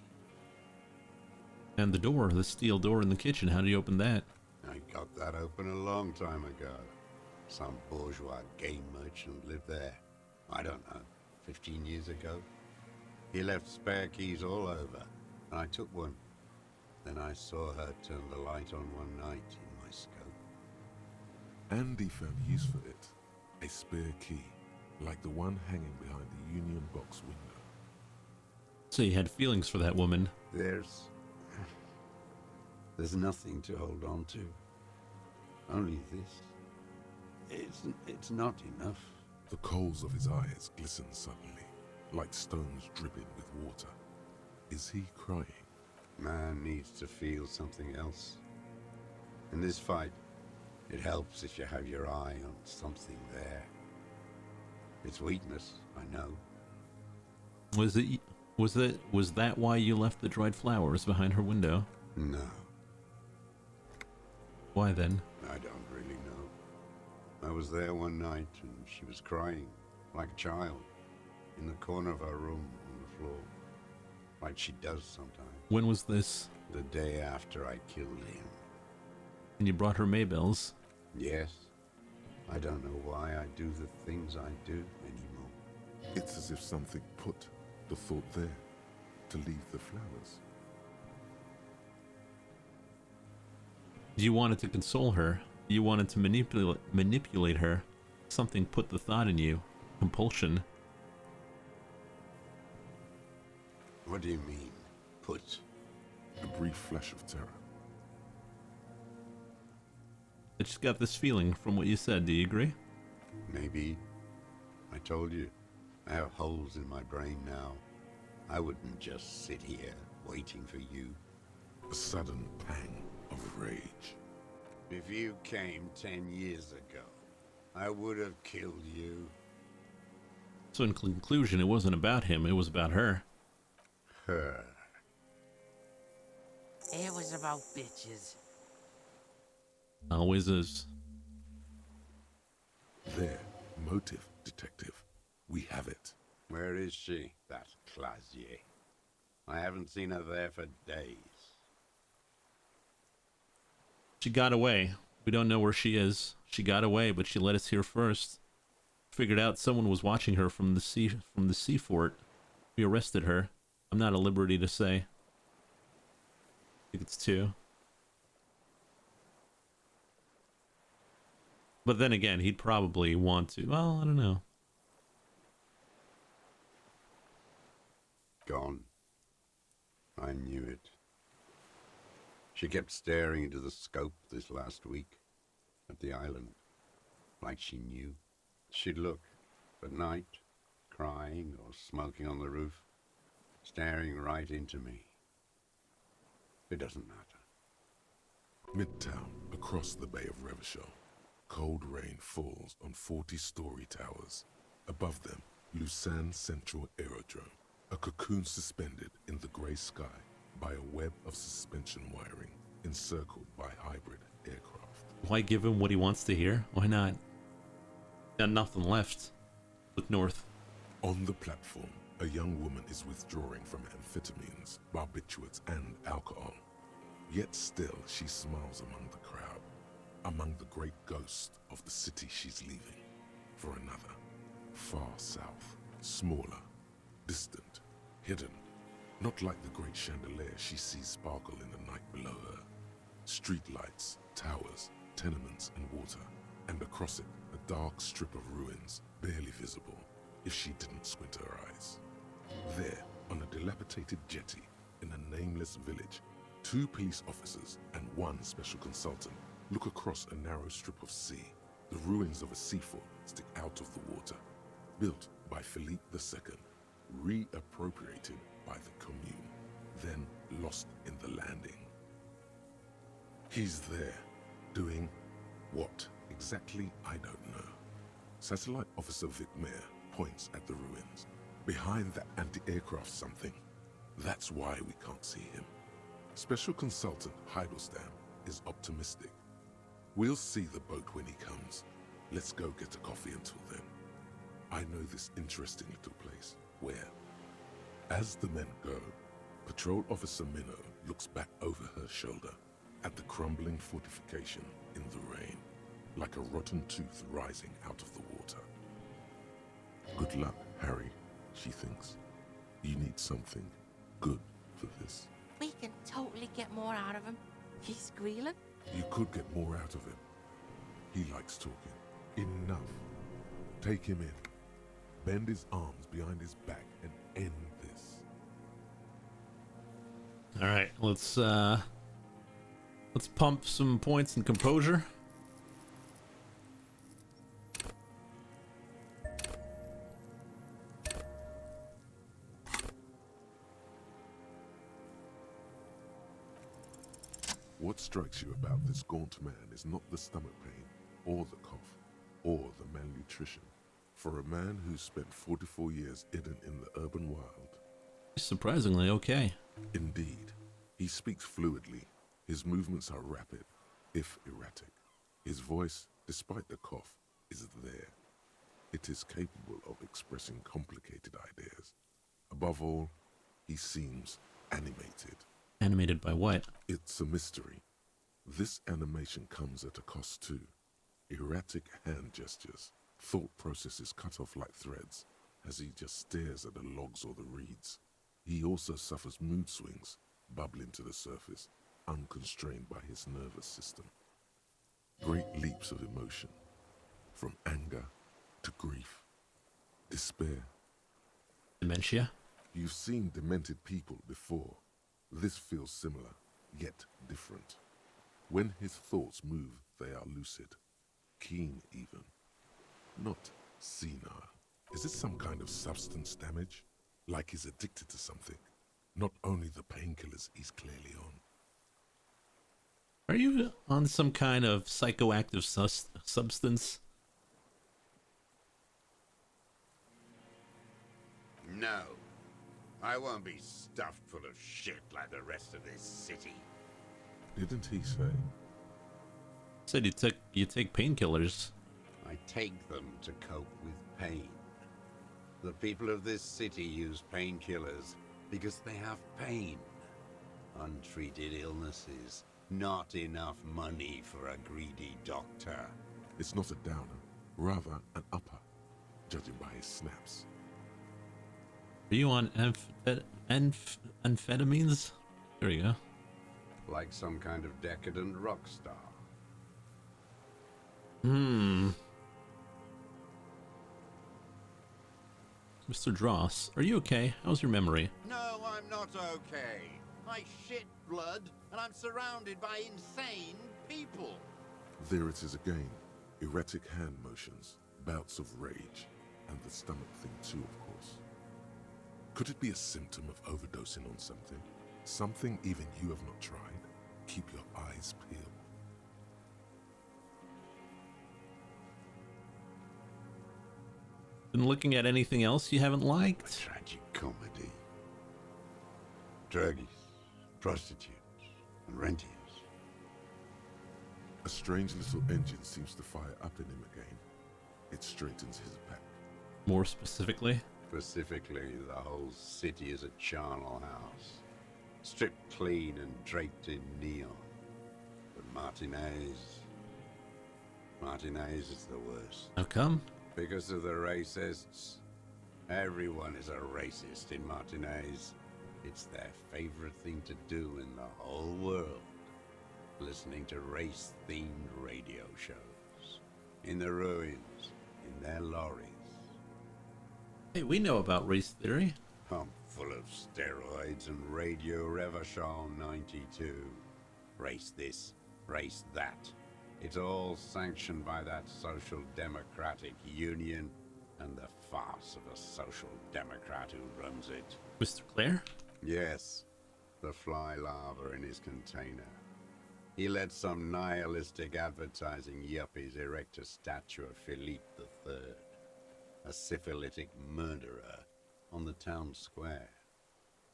And the door, the steel door in the kitchen, how do you open that? I got that open a long time ago. Some bourgeois game merchant lived there. I don't know, 15 years ago. He left spare keys all over, and I took one. Then I saw her turn the light on one night in my scope. Andy found use for it. A spare key, like the one hanging behind the Union Box window. So you had feelings for that woman. There's nothing to hold on to. Only this. It's not enough. The coals of his eyes glisten suddenly, like stones dripping with water. Is he crying? Man needs to feel something else. In this fight, it helps if you have your eye on something there. It's weakness, I know. Was that why you left the dried flowers behind her window? No. Why then? I don't really know. I was there one night and she was crying, like a child, in the corner of her room on the floor, like she does sometimes. When was this? The day after I killed him. And you brought her Maybells? Yes. I don't know why I do the things I do anymore. It's as if something put the thought there. to leave the flowers. You wanted to console her. You wanted to manipulate her. Something put the thought in you. Compulsion. What do you mean, put? A brief flash of terror. I just got this feeling from what you said. Do you agree? Maybe. I told you, I have holes in my brain now. I wouldn't just sit here waiting for you. A sudden pang of rage. If you came 10 years ago, I would have killed you. So in conclusion, it wasn't about him, it was about her. Her. It was about bitches. Always is. There, motive, detective. We have it. Where is she, that Clasier? I haven't seen her there for days. She got away. We don't know where she is. She got away, but she let us hear first. Figured out someone was watching her from the sea fort. We arrested her. I'm not at liberty to say. I think it's 2. But then again, he'd probably want to. Well, I don't know. Gone. I knew it. She kept staring into the scope this last week at the island, like she knew. She'd look at night, crying or smoking on the roof, staring right into me. It doesn't matter. Midtown, across the Bay of Revachol. Cold rain falls on 40-story towers. Above them, Lucerne Central Aerodrome, a cocoon suspended in the grey sky by a web of suspension wiring encircled by hybrid aircraft. Why give him what he wants to hear? Why not? Got nothing left. Look north. On the platform, a young woman is withdrawing from amphetamines, barbiturates, and alcohol. Yet still, she smiles among the crowd, among the great ghosts of the city she's leaving, for another, far south, smaller, distant, hidden, not like the great chandelier she sees sparkle in the night below her. Streetlights, towers, tenements, and water, and across it, a dark strip of ruins, barely visible, if she didn't squint her eyes. There, on a dilapidated jetty, in a nameless village, 2 police officers and 1 special consultant look across a narrow strip of sea. The ruins of a sea fort stick out of the water, built by Philippe II, reappropriated by the Commune, then lost in the landing. He's there, doing what exactly, I don't know. Satellite Officer Vic Mayer points at the ruins. Behind that anti-aircraft something. That's why we can't see him. Special Consultant Heidelstam is optimistic. We'll see the boat when he comes. Let's go get a coffee until then. I know this interesting little place. Where? As the men go, Patrol Officer Minnow looks back over her shoulder at the crumbling fortification in the rain, like a rotten tooth rising out of the water. Good luck, Harry, she thinks. You need something good for this. We can totally get more out of him. He's squealing. You could get more out of him. He likes talking. Enough. Take him in. Bend his arms behind his back and end this. All right, let's pump some points in composure. What strikes you about this gaunt man is not the stomach pain, or the cough, or the malnutrition. For a man who's spent 44 years hidden in the urban wild. Surprisingly okay. Indeed. He speaks fluidly. His movements are rapid, if erratic. His voice, despite the cough, is there. It is capable of expressing complicated ideas. Above all, he seems animated. Animated by what? It's a mystery. This animation comes at a cost too. Erratic hand gestures, thought processes cut off like threads, as he just stares at the logs or the reeds. He also suffers mood swings, bubbling to the surface, unconstrained by his nervous system. Great leaps of emotion, from anger to grief, despair. Dementia? You've seen demented people before. This feels similar, yet different. When his thoughts move, they are lucid, keen even, not senile. Is this some kind of substance damage? Like he's addicted to something? Not only the painkillers he's clearly on. Are you on some kind of psychoactive substance? No. I won't be stuffed full of shit like the rest of this city. Didn't he say? Said you take painkillers. I take them to cope with pain. The people of this city use painkillers because they have pain. Untreated illnesses, not enough money for a greedy doctor. It's not a downer, rather an upper, judging by his snaps. Are you on amphetamines? There you go. Like some kind of decadent rock star. Mr. Dross, are you okay? How's your memory? No, I'm not okay. I shit blood, and I'm surrounded by insane people. There it is again. Erratic hand motions, bouts of rage, and the stomach thing too, of course. Could it be a symptom of overdosing on something? Something even you have not tried? Keep your eyes peeled. Been looking at anything else you haven't liked? A tragic comedy. Druggies, prostitutes, and rentiers. A strange little engine seems to fire up in him again. It straightens his back. More specifically? Specifically, the whole city is a charnel house. Stripped clean and draped in neon. But Martinez is the worst. How come? Because of the racists. Everyone is a racist in Martinez. It's their favorite thing to do in the whole world. Listening to race-themed radio shows. In the ruins, in their lorries. Hey, we know about race theory. Pumped full of steroids and Radio Revachol 92. Race this, race that. It's all sanctioned by that Social Democratic Union and the farce of a Social Democrat who runs it. Mr. Clare? Yes, the fly larva in his container. He let some nihilistic advertising yuppies erect a statue of Philippe III, a syphilitic murderer, on the town square,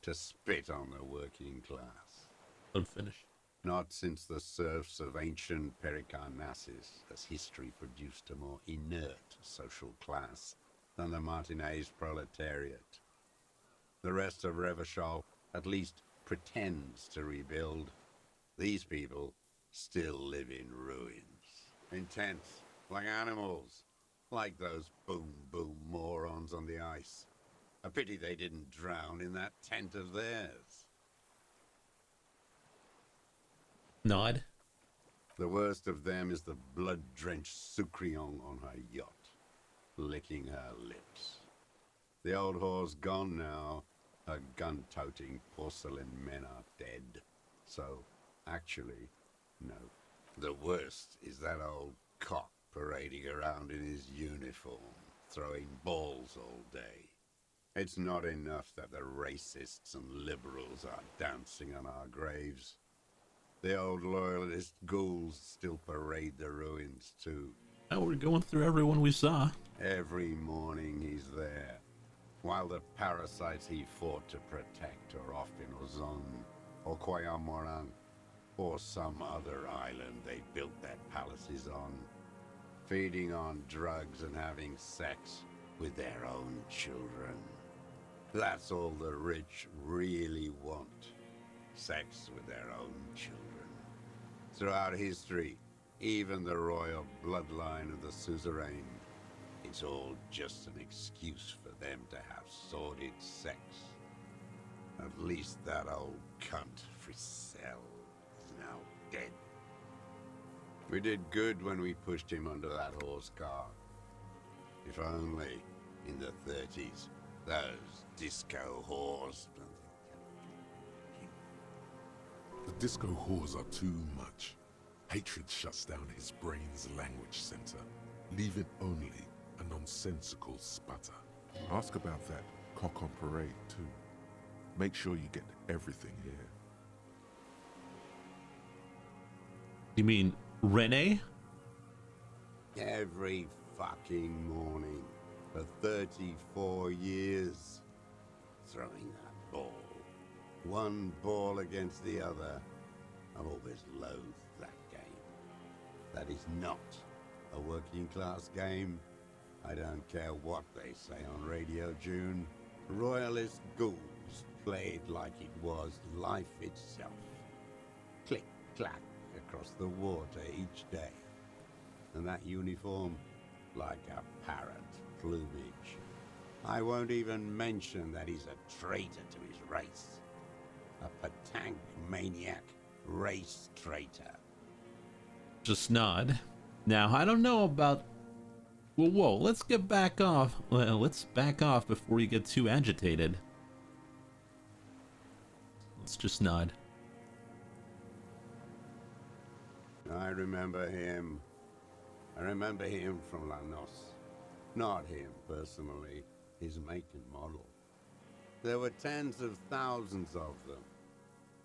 to spit on the working class. Don't finish. Not since the serfs of ancient Pericarnassus has history produced a more inert social class than the Martinez proletariat. The rest of Revachol at least pretends to rebuild. These people still live in ruins. In tents, like animals. Like those boom-boom morons on the ice. A pity they didn't drown in that tent of theirs. Nod. The worst of them is the blood-drenched Sucrion on her yacht, licking her lips. The old whore's gone now. Her gun-toting porcelain men are dead. So, actually, no. The worst is that old cock parading around in his uniform, throwing balls all day. It's not enough that the racists and liberals are dancing on our graves. The old loyalist ghouls still parade the ruins too. Now we're going through everyone we saw. Every morning he's there, while the parasites he fought to protect are off in Ozon, or Koyamoran, or some other island they built their palaces on, feeding on drugs and having sex with their own children. That's all the rich really want. Sex with their own children. Throughout history, even the royal bloodline of the suzerain, it's all just an excuse for them to have sordid sex. At least that old cunt, Frisell, is now dead. We did good when we pushed him under that horse car. If only, in the 30s, those disco whores... The disco whores are too much. Hatred shuts down his brain's language center, leaving only a nonsensical sputter. Ask about that cock on parade, too. Make sure you get everything here. You mean Rene? Every fucking morning for 34 years. Throwing that ball. One ball against the other. I've always loathed that game. That is not a working class game. I don't care what they say on Radio June. Royalist ghouls played like it was life itself. Click, clack across the water each day. And that uniform, like a parrot plumage. I won't even mention that he's a traitor to his race. A Patank maniac race traitor. Just nod. Now, I don't know about... Well, whoa, let's get back off. Well, let's back off before you get too agitated. Let's just nod. I remember him. I remember him from La Noce. Not him, personally. His make and model. There were tens of thousands of them.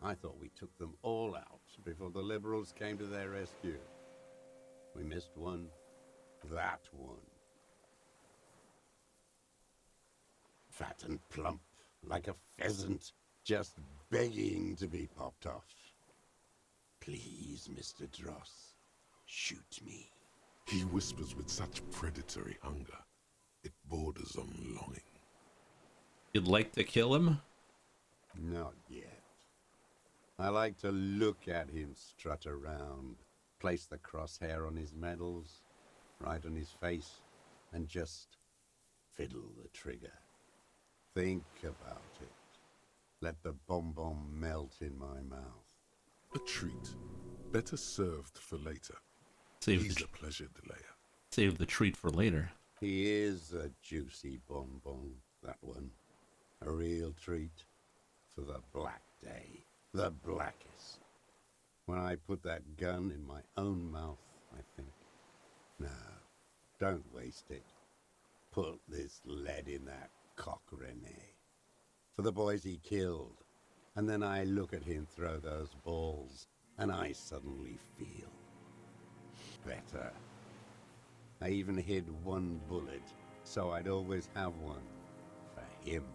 I thought we took them all out before the Liberals came to their rescue. We missed one. That one. Fat and plump, like a pheasant, just begging to be popped off. Please, Mr. Dross, shoot me. He whispers with such predatory hunger, it borders on longing. You'd like to kill him? Not yet. I like to look at him strut around, place the crosshair on his medals, right on his face, and just fiddle the trigger. Think about it. Let the bonbon melt in my mouth. A treat, better served for later. He's a pleasure delayer. Save the treat for later. He is a juicy bonbon, that one. A real treat for the black day. The blackest. When I put that gun in my own mouth, I think, no, don't waste it. Put this lead in that cock, Rene. For the boys he killed. And then I look at him throw those balls, and I suddenly feel better. I even hid one bullet, so I'd always have one for him.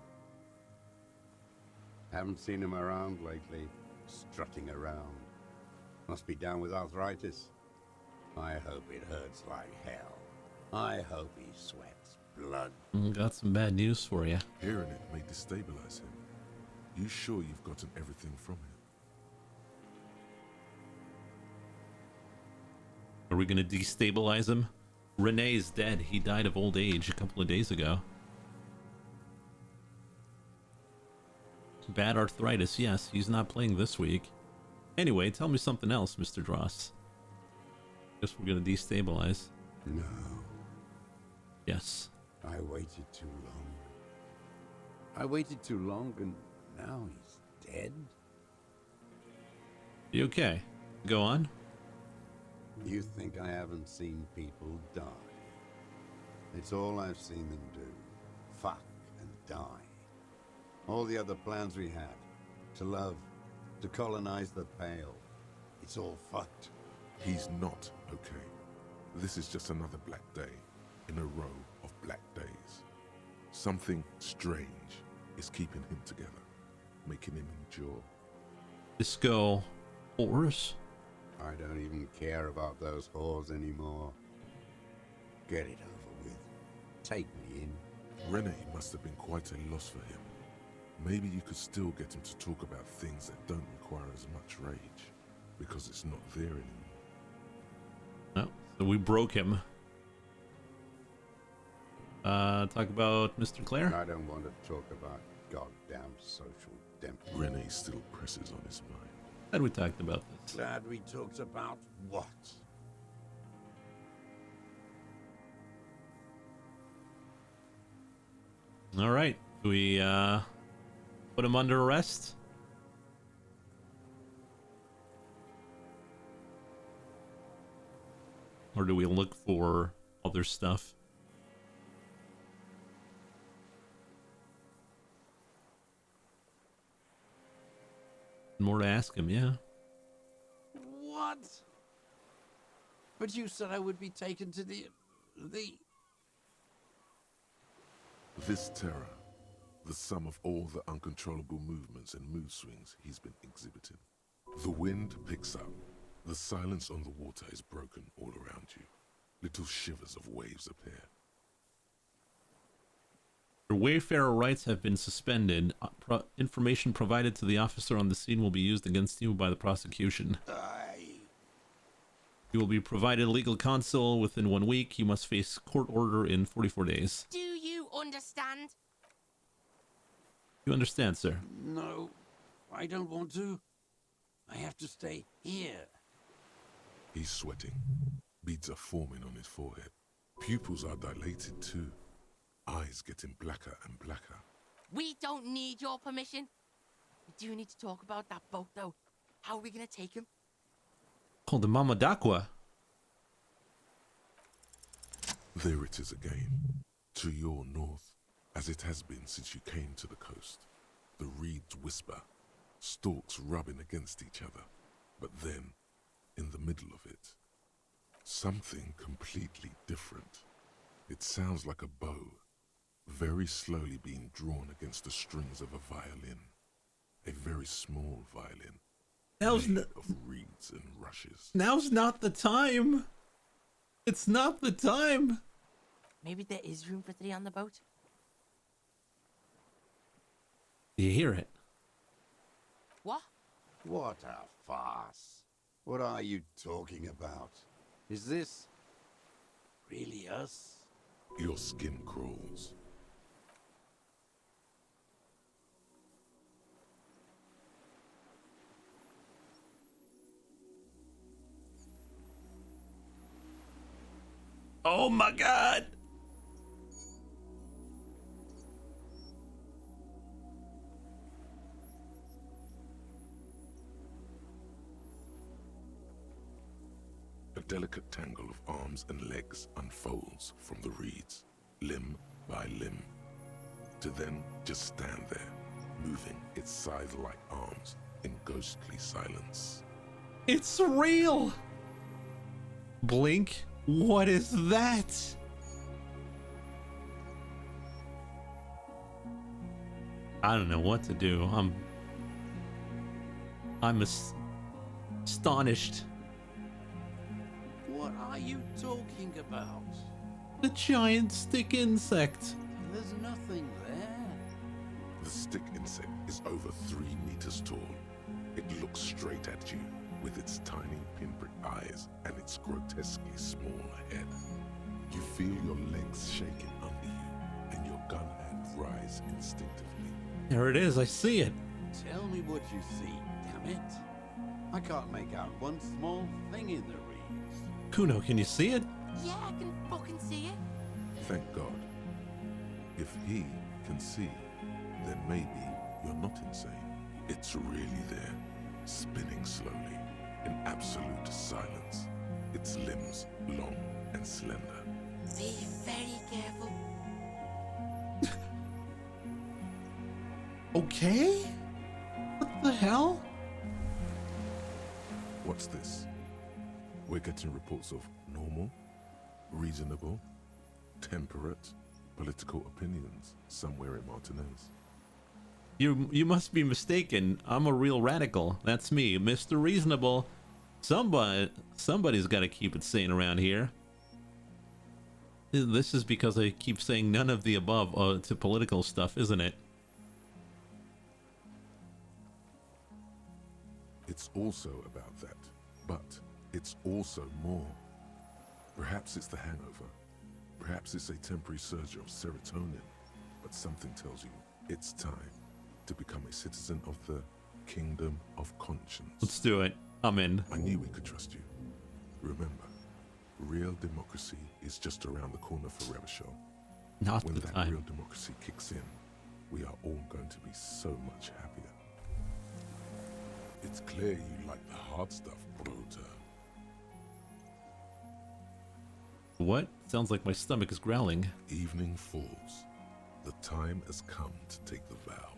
Haven't seen him around lately, strutting around. Must be down with arthritis. I hope it hurts like hell. I hope he sweats blood. Got some bad news for you. Hearing it may destabilize him. You sure you've gotten everything from him? Are we gonna destabilize him? Rene's dead. He died of old age a couple of days ago. Bad arthritis, yes. He's not playing this week. Anyway, tell me something else, Mr. Dross. Guess we're gonna destabilize. No. Yes. I waited too long. I waited too long and now he's dead? You okay? Go on. You think I haven't seen people die? It's all I've seen them do. Fuck and die. All the other plans we had. To love. To colonize the Pale. It's all fucked. He's not okay. This is just another black day in a row of black days. Something strange is keeping him together, making him endure. Disco whores? I don't even care about those whores anymore. Get it over with. Take me in. Rene must have been quite a loss for him. Maybe you could still get him to talk about things that don't require as much rage, because it's not there anymore. No, so we broke him. Talk about Mr. Clare? I don't want to talk about goddamn social redemption. Renee still presses on his mind. Glad we talked about this. Glad we talked about what? All right. Do we put him under arrest? Or do we look for other stuff? More to ask him, yeah. What? But you said I would be taken to the... This terror, the sum of all the uncontrollable movements and mood swings he's been exhibiting. The wind picks up. The silence on the water is broken all around you. Little shivers of waves appear. Your Wayfarer rights have been suspended. Information provided to the officer on the scene will be used against you by the prosecution. You will be provided legal counsel within 1 week. You must face court order in 44 days. Do you understand? You understand, sir? No, I don't want to. I have to stay here. He's sweating. Beads are forming on his forehead. Pupils are dilated too. Eyes getting blacker and blacker. We don't need your permission. We do need to talk about that boat, though. How are we gonna take him? Called the Mama d'Aqua. There it is again. To your north, as it has been since you came to the coast. The reeds whisper, stalks rubbing against each other. But then, in the middle of it, something completely different. It sounds like a bow, very slowly being drawn against the strings of a violin. A very small violin, made of reeds and rushes. Now's not the time. It's not the time. Maybe there is room for 3 on the boat. Do you hear it? What? What a farce. What are you talking about? Is this really us? Your skin crawls. Oh my God. A delicate tangle of arms and legs unfolds from the reeds, limb by limb, to then just stand there, moving its scythe-like arms in ghostly silence. It's real. Blink. What is that? I don't know what to do. I'm astonished. What are you talking about? The giant stick insect. There's nothing there. The stick insect is over 3 meters tall. It looks straight at you with its tiny pinprick eyes and its grotesquely small head. You feel your legs shaking under you and your gun hand rise instinctively. There it is. I see it. Tell me what you see, damn it. I can't make out one small thing in the reeds. Kuno, can you see it? Yeah, I can fucking see it. Thank God. If he can see, then maybe you're not insane. It's really there, spinning slowly, in absolute silence. Its limbs long and slender. Be very careful. Okay? What the hell? What's this? We're getting reports of normal, reasonable, temperate, political opinions somewhere in Martinez. You must be mistaken. I'm a real radical. That's me, Mr. Reasonable. Somebody's got to keep it sane around here. This is because I keep saying none of the above to political stuff, isn't it? It's also about that, but it's also more. Perhaps it's the hangover. Perhaps it's a temporary surge of serotonin, but something tells you it's time. to become a citizen of the Kingdom of Conscience. Let's do it. I'm in. I knew we could trust you. Remember, real democracy is just around the corner for Revachol. Not when the that time. real democracy kicks in, we are all going to be so much happier. It's clear you like the hard stuff, Brota. What? Sounds like my stomach is growling. Evening falls. The time has come to take the vow.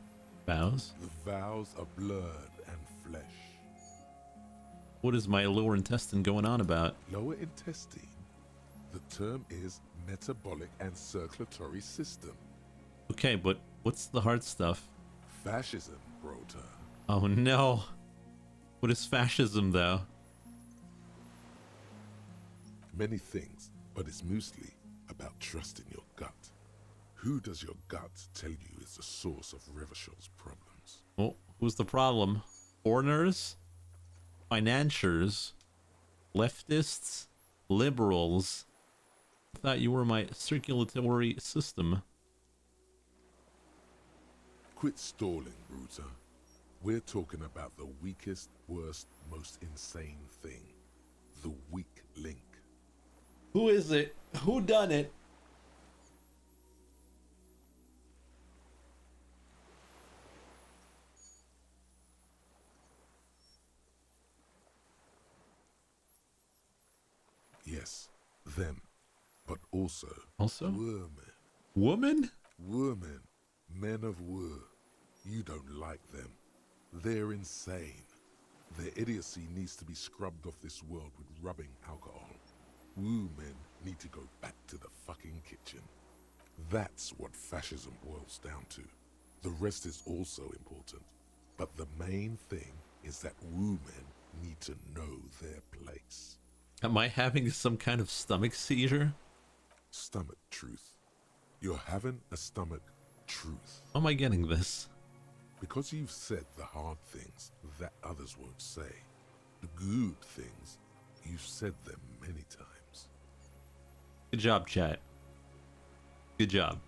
Vows? The vows are blood and flesh. What is my lower intestine going on about? Lower intestine? The term is metabolic and circulatory system. Okay, but what's the hard stuff? Fascism, Brota. Oh no. What is fascism, though? Many things, but it's mostly about trusting your gut. Who does your gut tell you is the source of Revachol's problems? Well, who's the problem? Foreigners? Financiers? Leftists? Liberals? I thought you were my circulatory system. Quit stalling, Bruta. We're talking about the weakest, worst, most insane thing. The weak link. Who is it? Who done it? Yes, them. But also... Women. Women. Men of war. You don't like them. They're insane. Their idiocy needs to be scrubbed off this world with rubbing alcohol. Woo men need to go back to the fucking kitchen. That's what fascism boils down to. The rest is also important. But the main thing is that woo men need to know their place. Am I having some kind of stomach seizure? Stomach truth. You're having a stomach truth. How am I getting this? Because you've said the hard things that others won't say. The good things, you've said them many times. Good job, chat. Good job.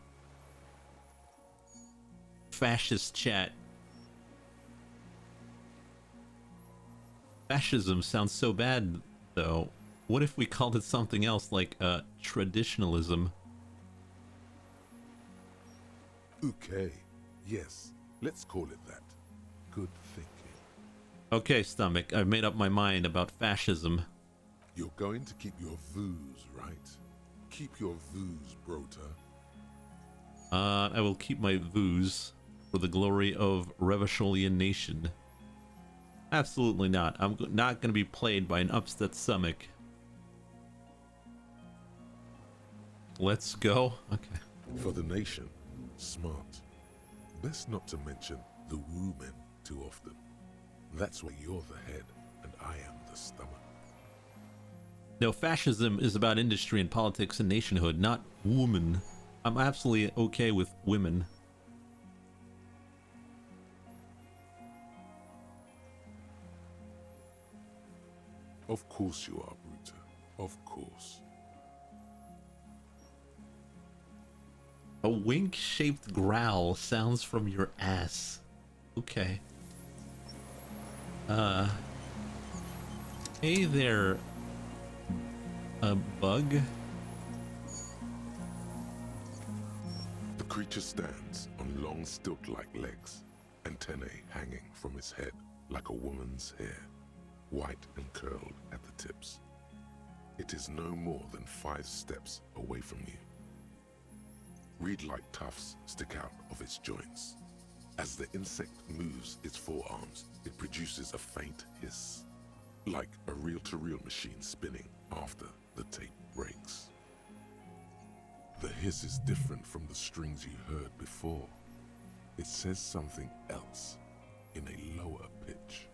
Fascist chat. Fascism sounds so bad, though. What if we called it something else, like traditionalism? Okay, yes, let's call it that. Good thinking. Okay, stomach, I've made up my mind about fascism. You're going to keep your views, right? Keep your views, Brota. I will keep my views for the glory of Revacholian nation. Absolutely not. I'm not going to be played by an upset stomach. Let's go. Okay. For the nation, smart. Best not to mention the women too often. That's why you're the head and I am the stomach. No, fascism is about industry and politics and nationhood, not woman. I'm absolutely okay with women. Of course you are, Bruta. Of course. A wink-shaped growl sounds from your ass. Okay. Hey there, bug. The creature stands on long stilt-like legs, antennae hanging from his head like a woman's hair, white and curled at the tips. It is no more than 5 steps away from you. Reed-like tufts stick out of its joints. As the insect moves its forearms, it produces a faint hiss, like a reel-to-reel machine spinning after the tape breaks. The hiss is different from the strings you heard before. It says something else in a lower pitch.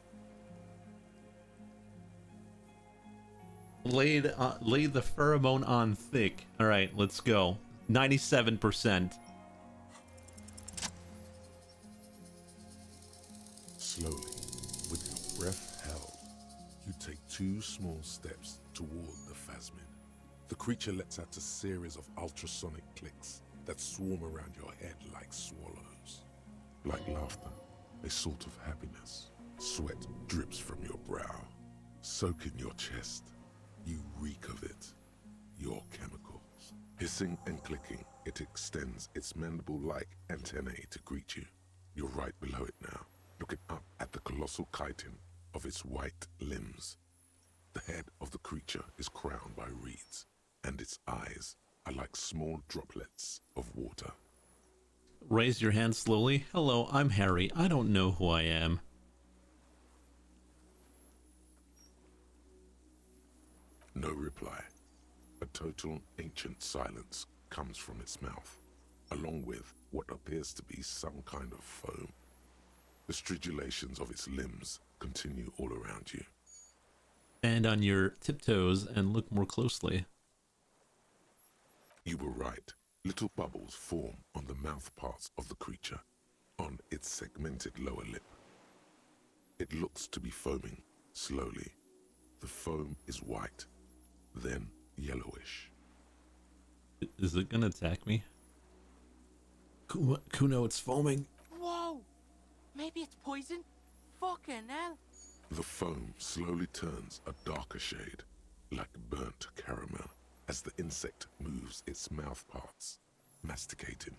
Lay the pheromone on thick. All right, let's go. 97%. Slowly, with your breath held, you take 2 small steps toward the phasmid. The creature lets out a series of ultrasonic clicks that swarm around your head like swallows. like laughter, a sort of happiness. Sweat drips from your brow, soak in your chest. You reek of it, your chemicals. Hissing and clicking, it extends its mandible-like antennae to greet you. You're right below it now, looking up at the colossal chitin of its white limbs. The head of the creature is crowned by reeds, and its eyes are like small droplets of water. Raise your hand slowly. Hello, I'm Harry. I don't know who I am. No reply. A total ancient silence comes from its mouth, along with what appears to be some kind of foam. The stridulations of its limbs continue all around you. Stand on your tiptoes and look more closely. You were right. Little bubbles form on the mouth parts of the creature, on its segmented lower lip. It looks to be foaming slowly. The foam is white, then yellowish. Is it gonna attack me? Kuno, it's foaming. Whoa! Maybe it's poison? Fucking hell! The foam slowly turns a darker shade, like burnt caramel, as the insect moves its mouth parts, masticating.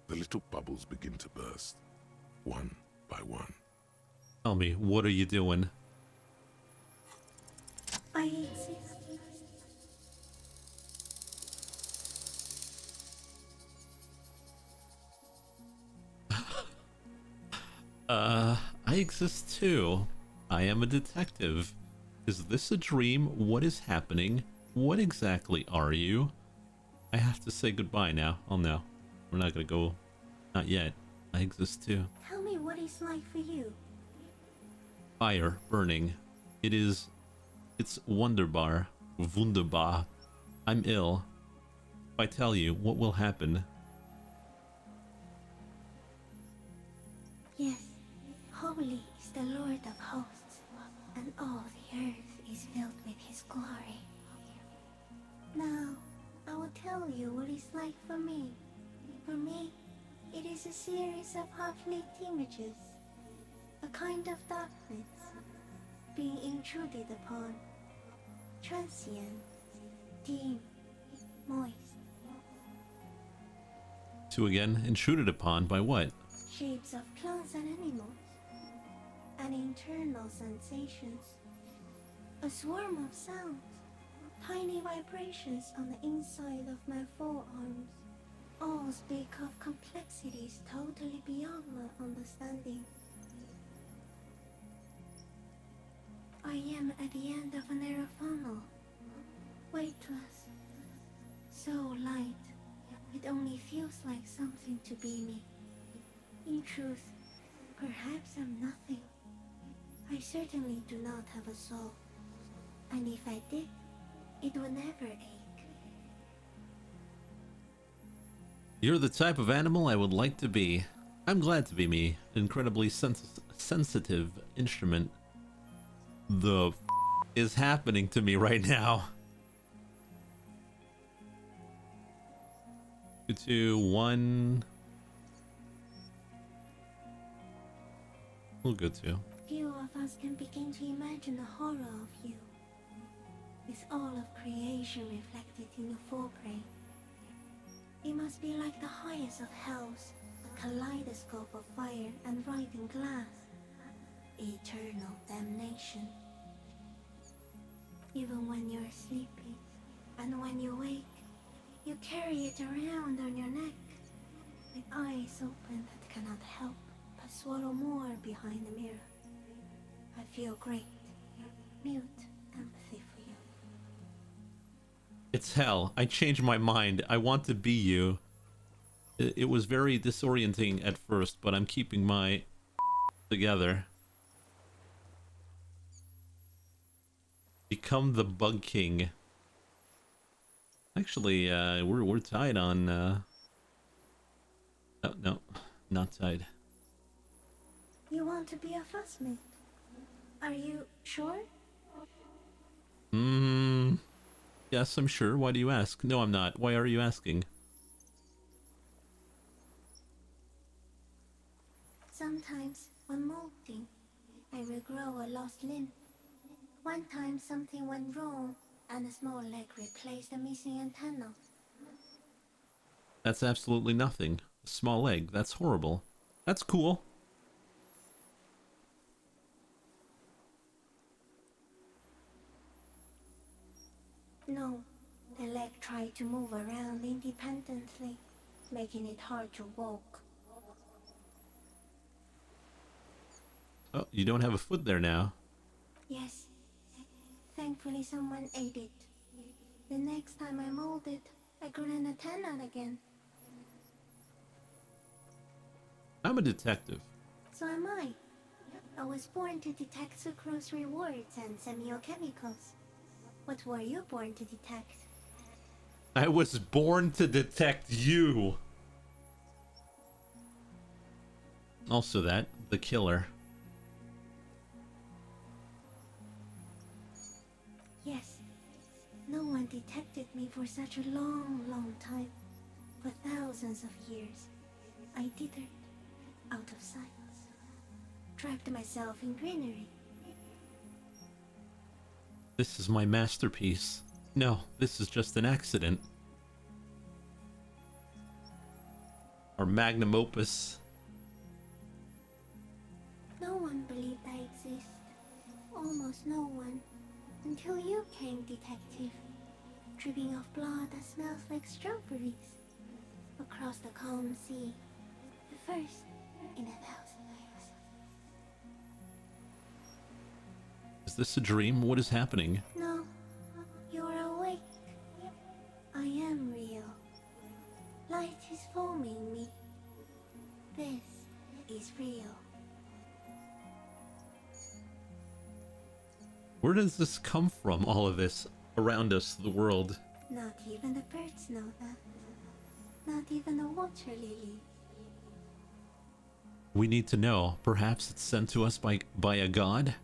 The little bubbles begin to burst, one by one. Tell me, what are you doing? I exist. I exist too. I am a detective. Is this a dream? What is happening? What exactly are you? I have to say goodbye now. Oh no, we're not gonna go. Not yet. I exist too. Tell me what it's like for you. Fire, burning. It's wunderbar. Wunderbar. I'm ill. If I tell you, what will happen? Yes, holy is the Lord of hosts, and all the earth is filled with his glory. Now, I will tell you what it's like for me. For me, it is a series of half-lit images, a kind of darkness, being intruded upon, transient, dim, moist. To again, intruded upon by what? Shapes of plants and animals, and internal sensations. A swarm of sounds, tiny vibrations on the inside of my forearms. All speak of complexities totally beyond my understanding. I am at the end of a narrow funnel, weightless, so light, it only feels like something to be me. In truth, perhaps I'm nothing. I certainly do not have a soul, and if I did, it would never ache. You're the type of animal I would like to be. I'm glad to be me. Incredibly sensitive instrument. The is happening to me right now? 2, 2, 1. We'll go 2. Few of us can begin to imagine the horror of you, with all of creation reflected in the forebrain. It must be like the highest of hells, a kaleidoscope of fire and writhing glass. Eternal damnation. Even when you're sleeping, and when you wake, you carry it around on your neck, with eyes open that cannot help but swallow more behind the mirror. I feel great, mute empathy for you. It's hell. I changed my mind. I want to be you. It was very disorienting at first, but I'm keeping my together. Become the Bug King. Actually, we're tied on. Oh, no, not tied. You want to be a fuzzmate? Are you sure? Yes, I'm sure. Why do you ask? No, I'm not. Why are you asking? Sometimes, when molting, I regrow a lost limb. One time something went wrong, and a small leg replaced a missing antenna. That's absolutely nothing. A small leg. That's horrible. That's cool. No, the leg tried to move around independently, making it hard to walk. Oh, you don't have a foot there now. Yes, thankfully someone ate it. The next time I molded, I grew an antenna again. I'm a detective. So am I. I was born to detect sucrose rewards and semiochemicals. What were you born to detect? I was born to detect you. Also that, the killer. Yes. No one detected me for such a long, long time. For thousands of years. I dithered, out of sight. Trapped myself in greenery. This is my masterpiece. No, this is just an accident. Our magnum opus. No one believed I exist. Almost no one. Until you came, detective. Dripping off blood that smells like strawberries. Across the calm sea. The first in 1,000 years. Is this a dream? What is happening? No, you're awake. I am real. Light is forming me. This is real. Where does this come from, all of this around us, the world? Not even the birds know that. Not even the water lily. We need to know. Perhaps it's sent to us by a god?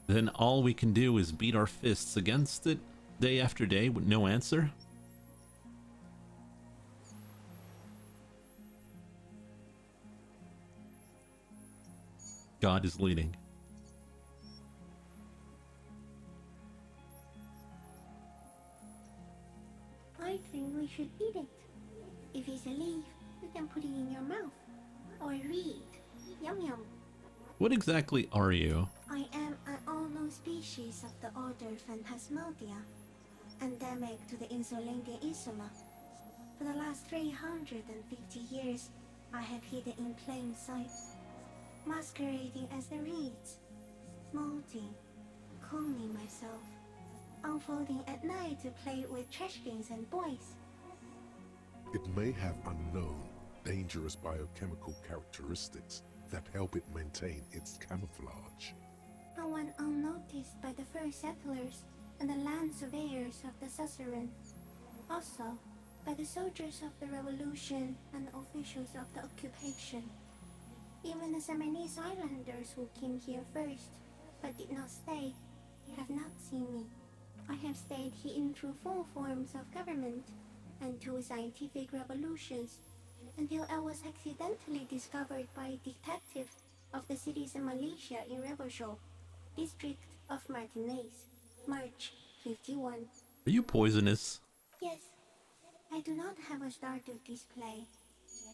Then all we can do is beat our fists against it day after day with no answer? God is leading. I think we should eat it. If it's a leaf, you can put it in your mouth. Or read. Yum yum. What exactly are you? I am an unknown species of the order Phantasmadia, endemic to the Insulandian Insula. For the last 350 years, I have hidden in plain sight, masquerading as the reeds, molting, cloning myself, unfolding at night to play with trash cans and boys. It may have unknown, dangerous biochemical characteristics that help it maintain its camouflage. I went unnoticed by the first settlers and the land surveyors of the suzerain. Also, by the soldiers of the revolution and the officials of the occupation. Even the Seminese islanders who came here first, but did not stay, have not seen me. I have stayed hidden through 4 forms of government and 2 scientific revolutions, until I was accidentally discovered by a detective of the citizen militia in Revershaw, district of Martinez, March 51. Are you poisonous? Yes, I do not have a starter display,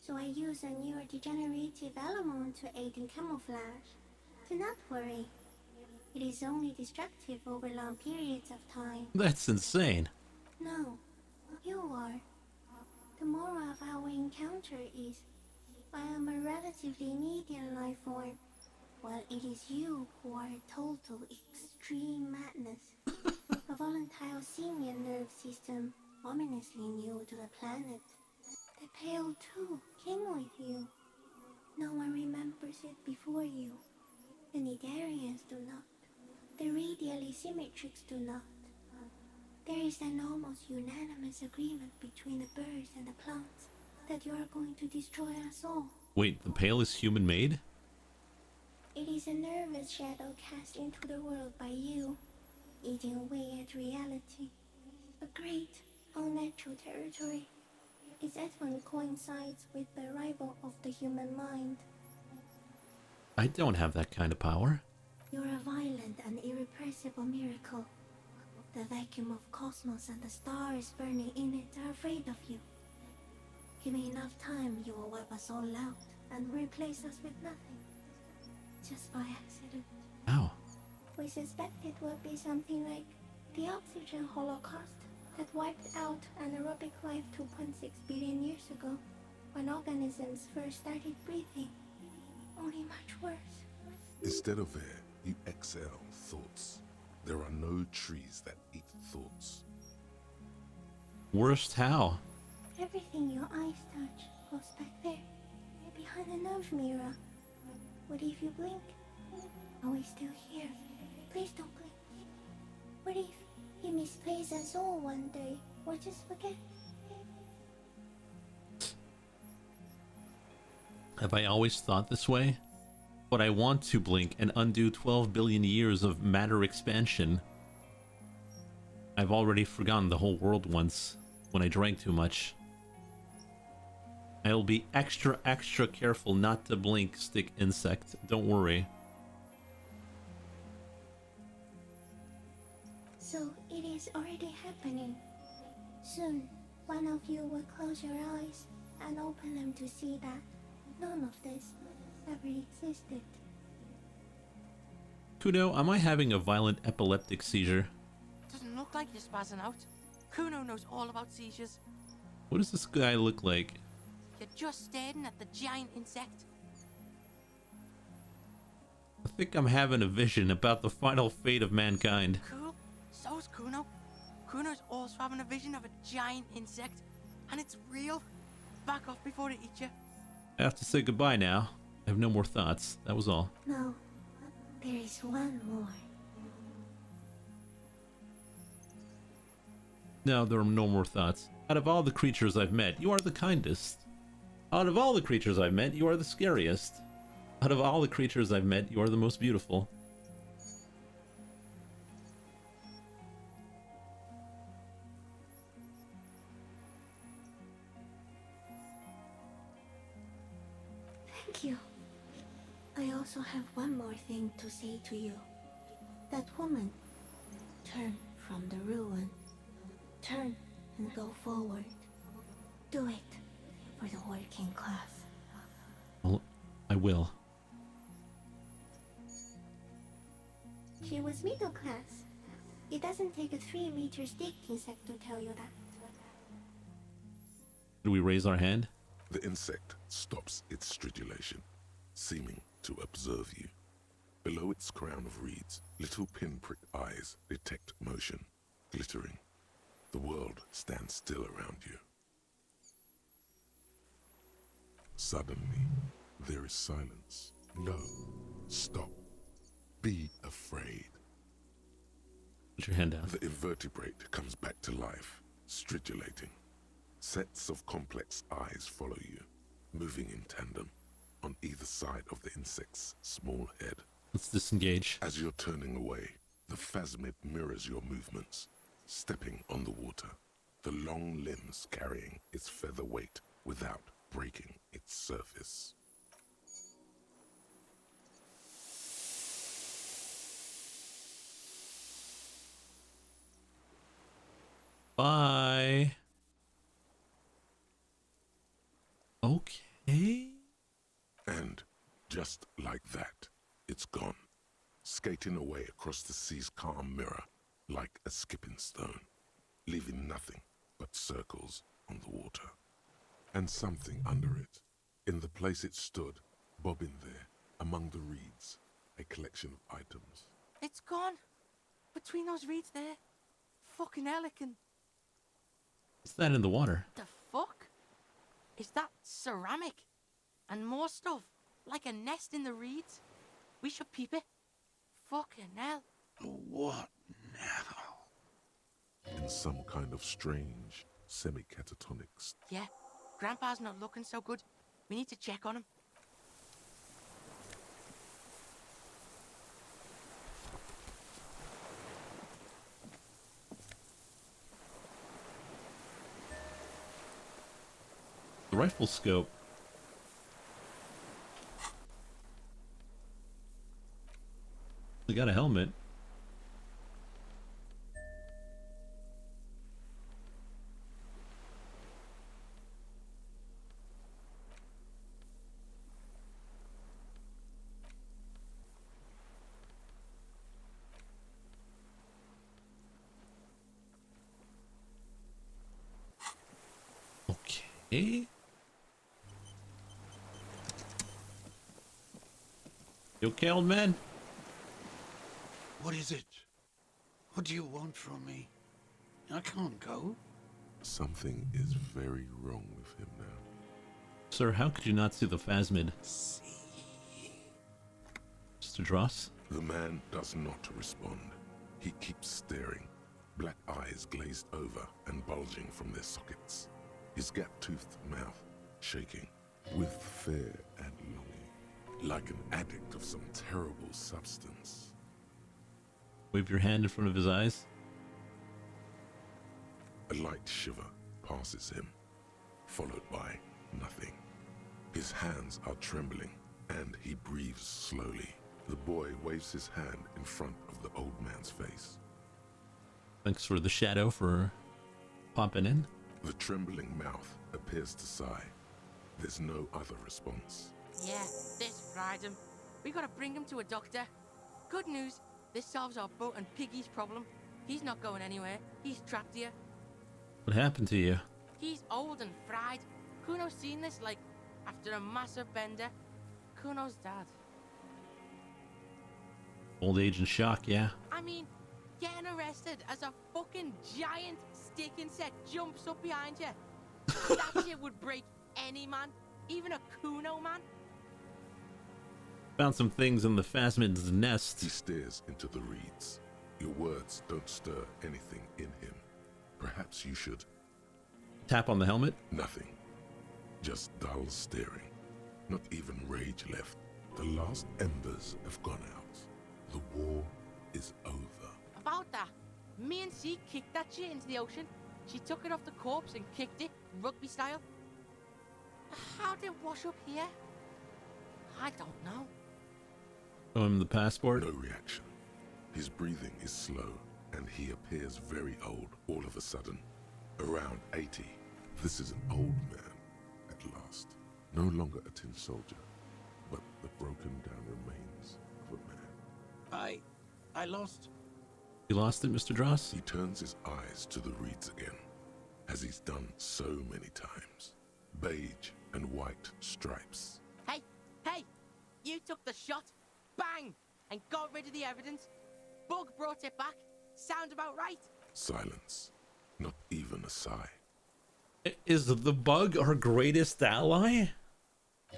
so I use a neurodegenerative element to aid in camouflage. Do not worry, it is only destructive over long periods of time. That's insane. No, you are. The moral of our encounter is, I am a relatively medium life form, while it is you who are a total extreme madness. A volatile simian nerve system, ominously new to the planet. The Pale too came with you. No one remembers it before you. The Nidarians do not. The radially symmetrics do not. There is an almost unanimous agreement between the birds and the plants that you are going to destroy us all. Wait, the Pale is human-made? It is a nervous shadow cast into the world by you, eating away at reality. A great, unnatural territory. Its advent coincides with the arrival of the human mind. I don't have that kind of power. You're a violent and irrepressible miracle. The vacuum of cosmos and the stars burning in it are afraid of you. Give me enough time, you will wipe us all out and replace us with nothing. Just by accident. Ow. We suspect it will be something like the oxygen holocaust that wiped out anaerobic life 2.6 billion years ago, when organisms first started breathing. Only much worse. Instead of air, you exhale thoughts. There are no trees that eat thoughts. Worst how? Everything your eyes touch goes back there, behind the nose mirror. What if you blink? Are we still here? Please don't blink. What if he misplaces us all one day, or just forget? Have I always thought this way? But I want to blink and undo 12 billion years of matter expansion. I've already forgotten the whole world once, when I drank too much. I'll be extra careful not to blink, stick insect. Don't worry. So it is already happening. Soon, one of you will close your eyes and open them to see that none of this ever existed. Kuno, am I having a violent epileptic seizure? Doesn't look like you're spazzing out. Kuno knows all about seizures. What does this guy look like? You're just staring at the giant insect. I think I'm having a vision about the final fate of mankind. Cool. So's Kuno. Kuno's also having a vision of a giant insect. And it's real. Back off before it eats you. I have to say goodbye now. I have no more thoughts. That was all. No, there is one more. No, there are no more thoughts. Out of all the creatures I've met, you are the kindest. Out of all the creatures I've met, you are the scariest. Out of all the creatures I've met, you are the most beautiful. Thank you. I also have one more thing to say to you. That woman, turn from the ruin. Turn and go forward. Do it for the working class. Well, I will. She was middle class. It doesn't take a 3-meter stick insect to tell you that. Do we raise our hand? The insect stops its stridulation, seeming to observe you. Below its crown of reeds, little pinprick eyes detect motion, glittering. The world stands still around you. Suddenly, there is silence. No. Stop. Be afraid. Put your hand down. The invertebrate comes back to life, stridulating. Sets of complex eyes follow you, moving in tandem on either side of the insect's small head. Let's disengage. As you're turning away, the phasmid mirrors your movements, stepping on the water, the long limbs carrying its feather weight without breaking its surface. Bye. Okay. And just like that, it's gone, skating away across the sea's calm mirror like a skipping stone, leaving nothing but circles on the water. And something under it, in the place it stood, bobbing there, among the reeds, a collection of items. It's gone. Between those reeds there. Fucking Helican. What's that in the water? The fuck? Is that ceramic? And more stuff. Like a nest in the reeds. We should peep it. Fucking hell. What now? In some kind of strange, semi-catatonic Yeah, Grandpa's not looking so good. We need to check on him. The rifle scope. got a helmet. Okay. You okay, old man? What is it? What do you want from me? I can't go. Something is very wrong with him now. Sir, how could you not see the phasmid? Mr. Dross? The man does not respond. He keeps staring, black eyes glazed over and bulging from their sockets. His gap-toothed mouth shaking with fear and longing, like an addict of some terrible substance. Wave your hand in front of his eyes. A light shiver passes him, followed by nothing. His hands are trembling, and he breathes slowly. The boy waves his hand in front of the old man's face. Thanks for the shadow for popping in. The trembling mouth appears to sigh. There's no other response. Yeah, this fried him. We gotta bring him to a doctor. Good news, this solves our boat and Piggy's problem. He's not going anywhere. He's trapped here. What happened to you? He's old and fried. Kuno's seen this, like, after a massive bender. Kuno's dad. Old age and shock, yeah. I mean, getting arrested as a fucking giant stick insect jumps up behind you. That shit would break any man, even a Kuno man. Found some things in the phasmid's nest. He stares into the reeds. Your words don't stir anything in him. Perhaps you should. Tap on the helmet? Nothing. Just dull staring. Not even rage left. The last embers have gone out. The war is over. About that, me and C kicked that shit into the ocean. She took it off the corpse and kicked it, rugby style. How did it wash up here? I don't know. Show him the passport. No reaction. His breathing is slow, and he appears very old all of a sudden. Around 80. This is an old man, at last. No longer a tin soldier, but the broken down remains of a man. I lost. You lost it, Mr. Dross? He turns his eyes to the reeds again, as he's done so many times. Beige and white stripes. Hey, hey! You took the shot, bang, and got rid of the evidence. Bug brought it back. Sound about right? Silence. Not even a sigh. Is the bug our greatest ally?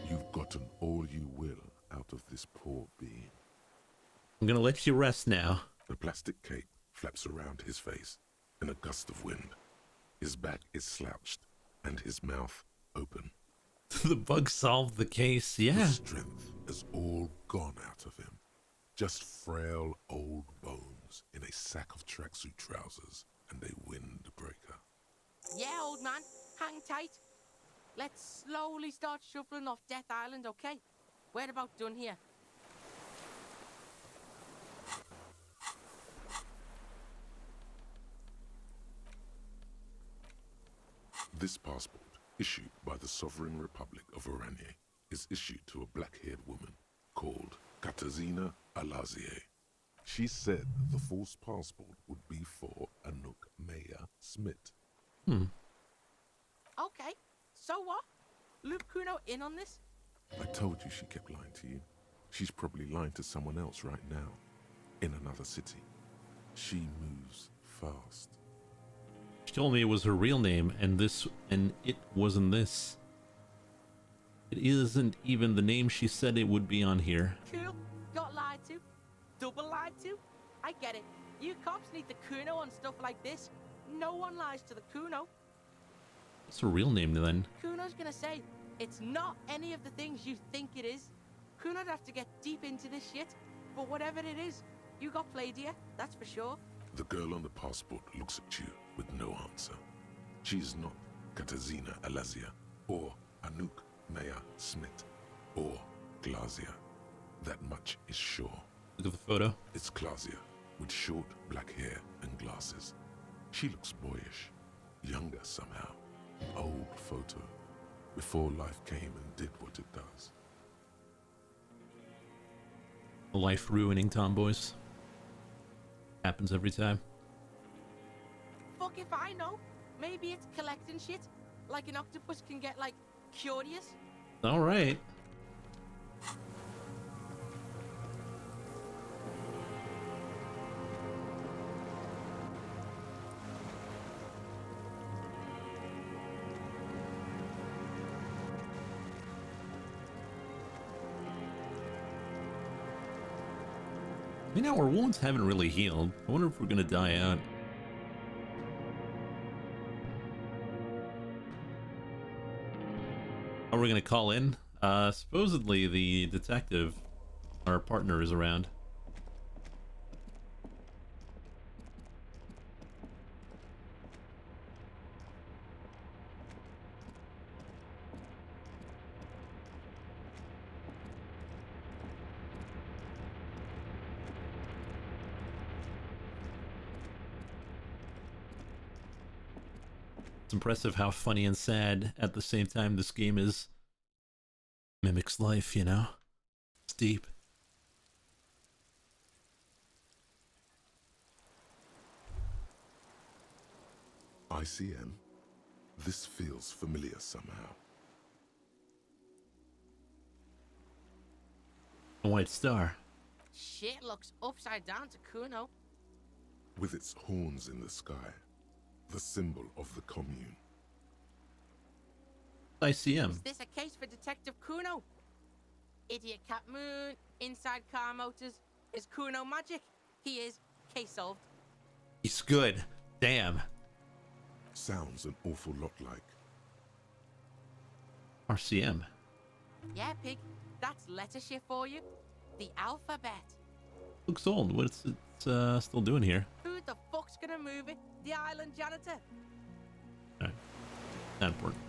You've gotten all you will out of this poor being. I'm gonna let you rest now. The plastic cape flaps around his face in a gust of wind. His back is slouched and his mouth open. The bug solved the case, yeah. The strength has all gone out of him. Just frail old bones in a sack of tracksuit trousers and a windbreaker. Yeah, old man, hang tight. Let's slowly start shuffling off Death Island, okay? We're about done here. This passport, issued by the Sovereign Republic of Oranje, is issued to a black-haired woman called Katarzyna Alazie. She said the false passport would be for Anouk Maya Smith. Okay, so what? Loop Kuno in on this? I told you she kept lying to you. She's probably lying to someone else right now, in another city. She moves fast. She told me it was her real name, and it wasn't this. It isn't even the name she said it would be on here. Cool. Got lied to. Double lied to. I get it. You cops need the Kuno on stuff like this. No one lies to the Kuno. What's her real name then? Kuno's gonna say, it's not any of the things you think it is. Kuno'd have to get deep into this shit. But whatever it is, you got played here, that's for sure. The girl on the passport looks at you with no answer. She is not Katarzyna Alazie, or Anouk Maya Smith, or Glazia. That much is sure. Look at the photo. It's Claudia, with short black hair and glasses. She looks boyish, younger somehow. An old photo, before life came and did what it does. Life-ruining tomboys. Happens every time. Fuck if I know. Maybe it's collecting shit. Like an octopus can get, like, curious. Alright. You know, our wounds haven't really healed. I wonder if we're gonna die out. Are we gonna call in? Supposedly the detective, our partner, is around. It's impressive how funny and sad at the same time this game is. Mimics life, you know? It's deep. ICM? This feels familiar somehow. A white star. Shit looks upside down to Kuno. With its horns in the sky, the symbol of the commune. ICM. Is this a case for Detective Kuno? Idiot Cat Moon, inside car motors. Is Kuno magic? He is. Case solved. He's good. Damn. Sounds an awful lot like RCM. Yeah, pig. That's letter shift for you. The alphabet. Looks old. What's it still doing here? Who the fuck's gonna move it? The island janitor. Alright. Not important.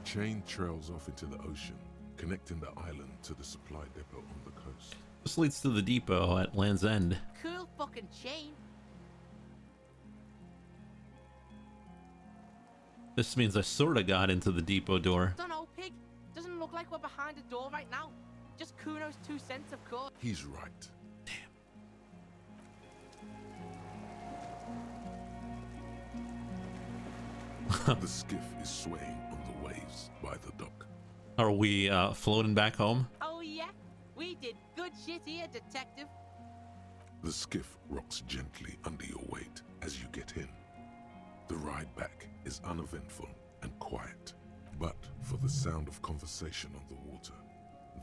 the chain trails off into the ocean, connecting the island to the supply depot on the coast. This leads to the depot at Land's End. Cool fucking chain. This means I sorta got into the depot door. Dunno, pig. Doesn't look like we're behind a door right now. Just Kuno's 2 cents, of course. He's right. The skiff is swaying on the waves by the dock. Are we floating back home? Oh yeah? We did good shit here, detective. The skiff rocks gently under your weight as you get in. The ride back is uneventful and quiet, but for the sound of conversation on the water,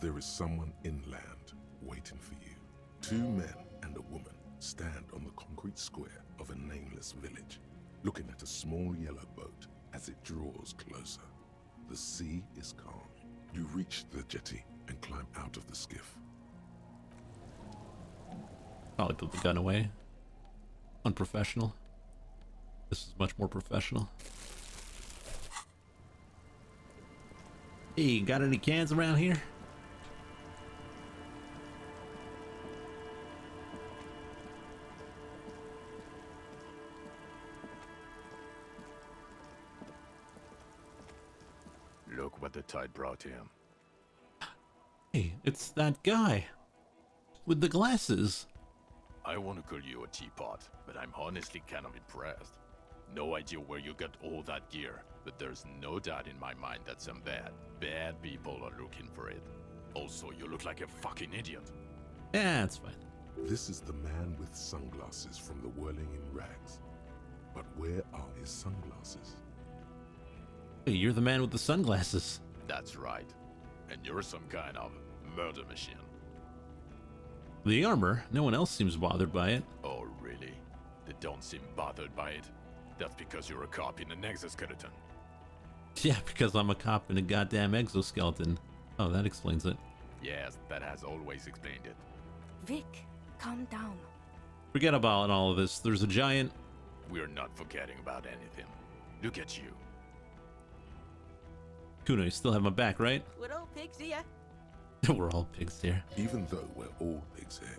there is someone inland waiting for you. 2 men and a woman stand on the concrete square of a nameless village, looking at a small yellow boat as it draws closer. The sea is calm. You reach the jetty and climb out of the skiff. Probably put the gun away. Unprofessional. This is much more professional. Hey, got any cans around here? Look what the tide brought him. Hey, it's that guy. With the glasses. I want to call you a teapot, but I'm honestly kind of impressed. No idea where you got all that gear, but there's no doubt in my mind that some bad people are looking for it. Also, you look like a fucking idiot. Yeah, it's fine. This is the man with sunglasses from the Whirling in Rags. But where are his sunglasses? Hey, you're the man with the sunglasses. That's right. And you're some kind of murder machine. The armor, no one else seems bothered by it. Oh, really? They don't seem bothered by it? That's because you're a cop in an exoskeleton. Yeah, because I'm a cop in a goddamn exoskeleton. Oh, that explains it. Yes, that has always explained it. Vic, calm down. Forget about all of this. There's a giant... We're not forgetting about anything. Look at you. Kuno, you still have my back, right? We're all pigs here. We're all pigs here. Even though we're all pigs here,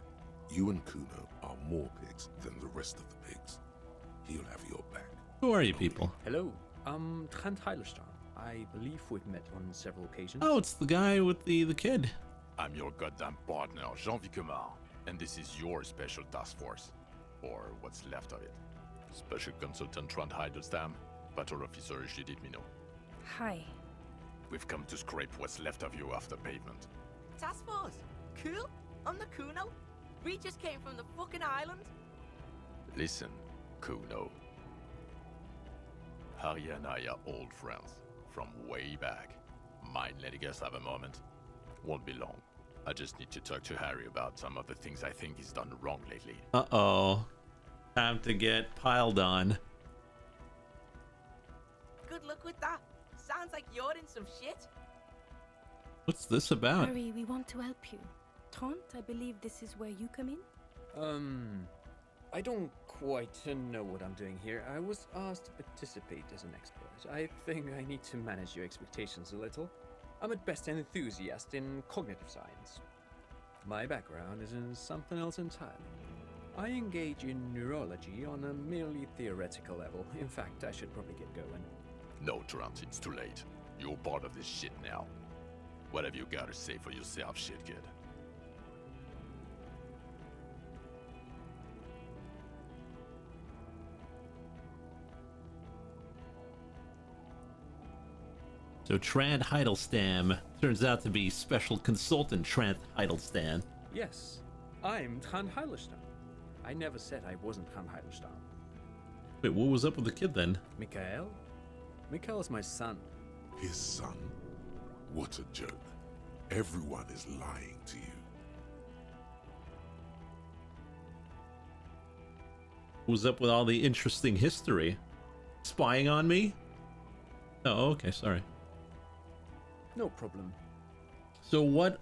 you and Kuno are more pigs than the rest of the pigs. He'll have your back. Who are you people? Hello, I'm Trent Heilerstein. I believe we've met on several occasions. Oh, it's the guy with the kid. I'm your goddamn partner, Jean Vicomar, and this is your special task force. Or what's left of it. Special Consultant Trent Heidelstam, Battle Officer Judith Minot. Hi. We've come to scrape what's left of you off the pavement. Task force. Cool. I'm the Kuno. We just came from the fucking island. Listen, Kuno. Harry and I are old friends, from way back. Mind letting us have a moment? Won't be long. I just need to talk to Harry about some of the things I think he's done wrong lately. Uh-oh. Time to get piled on. Good luck with that. Sounds like you're in some shit. What's this about? Harry, we want to help you. Trent, I believe this is where you come in? I don't quite know what I'm doing here. I was asked to participate as an expert. I think I need to manage your expectations a little. I'm at best an enthusiast in cognitive science. My background is in something else entirely. I engage in neurology on a merely theoretical level. In fact, I should probably get going. No, Trent, it's too late. You're part of this shit now. What have you got to say for yourself, shit kid? So Trant Heidelstam turns out to be Special Consultant Trant Heidelstam. Yes, I'm Trent Heilerstein. I never said I wasn't Trent Heilerstein. Wait, what was up with the kid then? Mikhail? Mikhail's my son. His son? What a joke. Everyone is lying to you. What was up with all the interesting history? Spying on me? Oh, okay, sorry. No problem. So what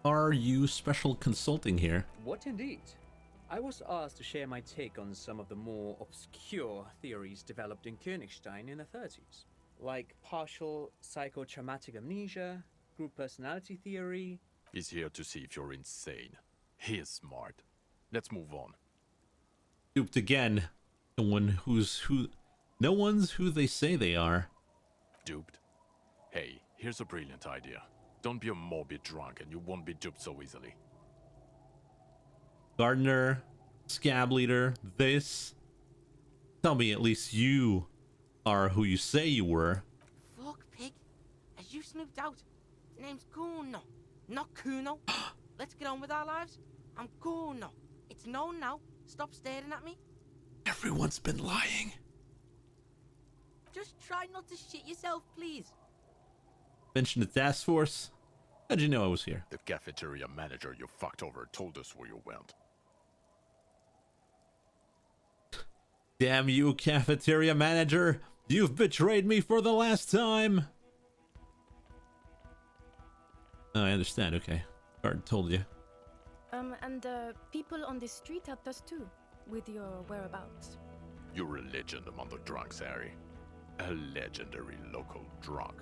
are you special consulting here? What indeed? I was asked to share my take on some of the more obscure theories developed in Königstein in the 30s, like partial psychotraumatic amnesia, group personality theory. He's here to see if you're insane. He is smart. Let's move on. Duped again. No one's who they say they are. Duped? Hey, here's a brilliant idea. Don't be a morbid drunk and you won't be duped so easily. Gardener, scab leader, this. Tell me at least you are who you say you were. Fuck, pig. As you snooped out. Name's Kuno, not Kuno. Let's get on with our lives. I'm Kuno. It's known now. Stop staring at me. Everyone's been lying. Just try not to shit yourself, please. Mentioned the task force. How'd you know I was here? The cafeteria manager you fucked over told us where you went. Damn you, cafeteria manager! You've betrayed me for the last time! Oh, I understand, okay. Guard told you. And people on this street helped us too, with your whereabouts. You're a legend among the drunks, Harry. A legendary local drunk.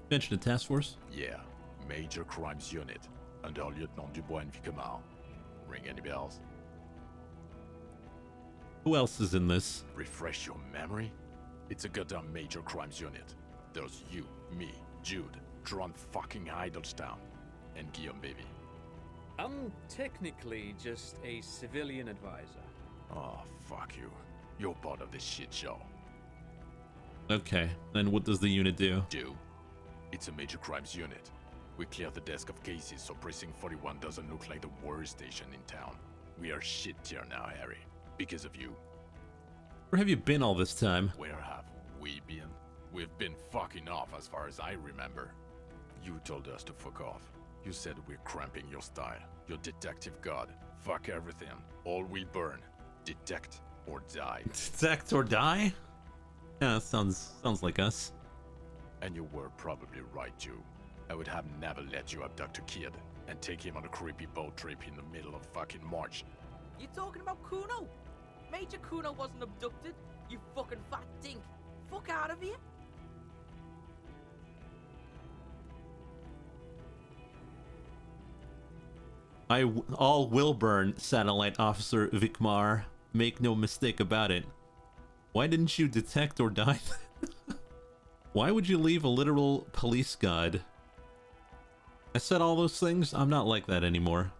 Mentioned the task force? Yeah, Major Crimes Unit, under Lieutenant Dubois and Vicomar. Ring any bells? Who else is in this? Refresh your memory? It's a goddamn Major Crimes Unit. There's you, me, Jude, Trent fucking Heidelstown, and Guillaume baby. I'm technically just a civilian advisor. Oh, fuck you. You're part of this shit show. Okay, then what does the unit do? It's a Major Crimes Unit. We clear the desk of cases so Precinct 41 doesn't look like the worst station in town. We are shit tier now, Harry. Because of you. Where have you been all this time? Where have we been? We've been fucking off as far as I remember. You told us to fuck off. You said we're cramping your style. Your detective god. Fuck everything. All we burn. Detect or die. Detect or die? Yeah, that sounds like us. And you were probably right, Jew. I would have never let you abduct a kid and take him on a creepy boat trip in the middle of fucking March. You talking about Kuno? Major Kuno wasn't abducted, you fucking fat dink. Fuck out of here. All will burn, Satellite Officer Vikmar. Make no mistake about it. Why didn't you detect or die? Why would you leave a literal police god? I said all those things. I'm not like that anymore.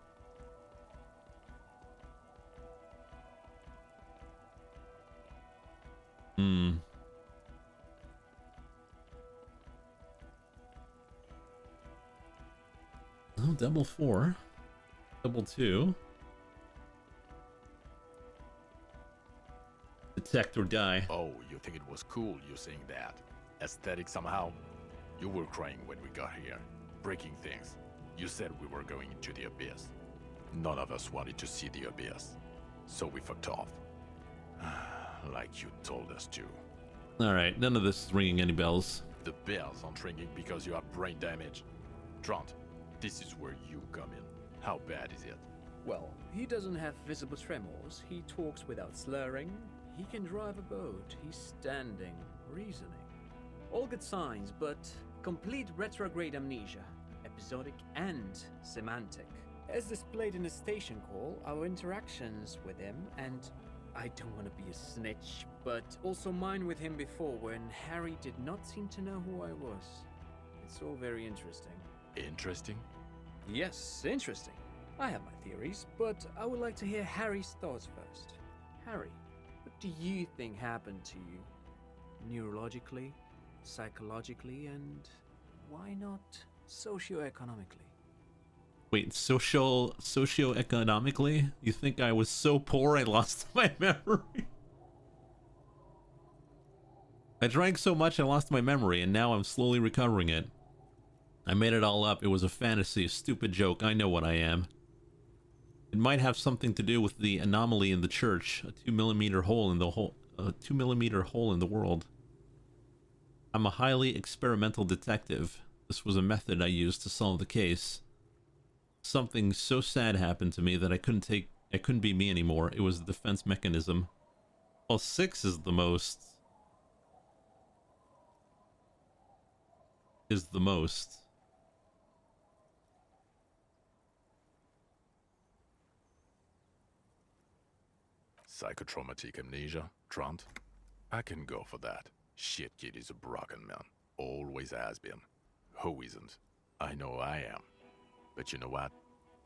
Oh, double 4. Double 2. Detect or die. Oh, you think it was cool you saying that? Aesthetic somehow? You were crying when we got here, breaking things. You said we were going into the abyss. None of us wanted to see the abyss, so we fucked off. Like you told us to. Alright, none of this is ringing any bells. The bells aren't ringing because you have brain damage. Trant, this is where you come in. How bad is it? Well, he doesn't have visible tremors, he talks without slurring, he can drive a boat, he's standing, reasoning. All good signs, but complete retrograde amnesia, episodic and semantic. As displayed in the station call, our interactions with him, and I don't want to be a snitch, but also mine with him before when Harry did not seem to know who I was. It's all very interesting. Interesting? Yes, interesting. I have my theories, but I would like to hear Harry's thoughts first. Harry, what do you think happened to you? Neurologically, psychologically, and why not socioeconomically? Wait, socioeconomically? You think I was so poor I lost my memory? I drank so much I lost my memory, and now I'm slowly recovering it. I made it all up. It was a fantasy, a stupid joke. I know what I am. It might have something to do with the anomaly in the church, a 2mm hole in the hole in the world. I'm a highly experimental detective. This was a method I used to solve the case. Something so sad happened to me that I couldn't be me anymore. It was a defense mechanism. Well, 6 is the most. Psychotraumatic amnesia, Trant? I can go for that. Shit kid is a broken man. Always has been. Who isn't? I know I am. But you know what?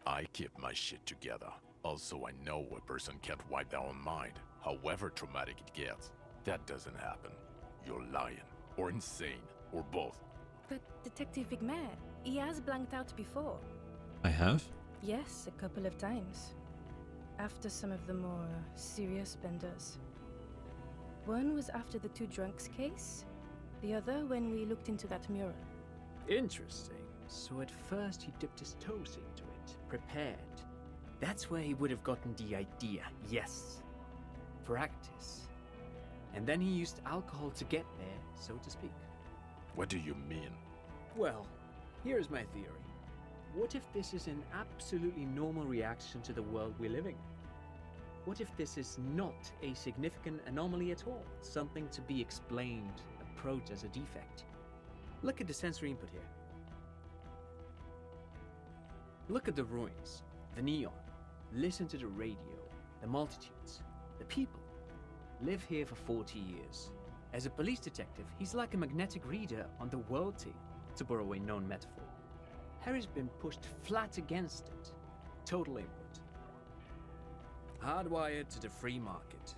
I keep my shit together. Also, I know a person can't wipe their own mind, however traumatic it gets. That doesn't happen. You're lying, or insane, or both. But Detective Vigmer, he has blanked out before. I have? Yes, a couple of times. After some of the more serious benders. One was after the 2 drunks case, the other when we looked into that mural. Interesting. So at first he dipped his toes into it, prepared. That's where he would have gotten the idea, yes. Practice. And then he used alcohol to get there, so to speak. What do you mean? Well, here's my theory. What if this is an absolutely normal reaction to the world we're living in? What if this is not a significant anomaly at all? Something to be explained, approached as a defect? Look at the sensory input here. Look at the ruins, the neon. Listen to the radio, the multitudes, the people. Live here for 40 years. As a police detective, he's like a magnetic reader on the world team, to borrow a known metaphor. Harry's been pushed flat against it. Total input. Hardwired to the free market.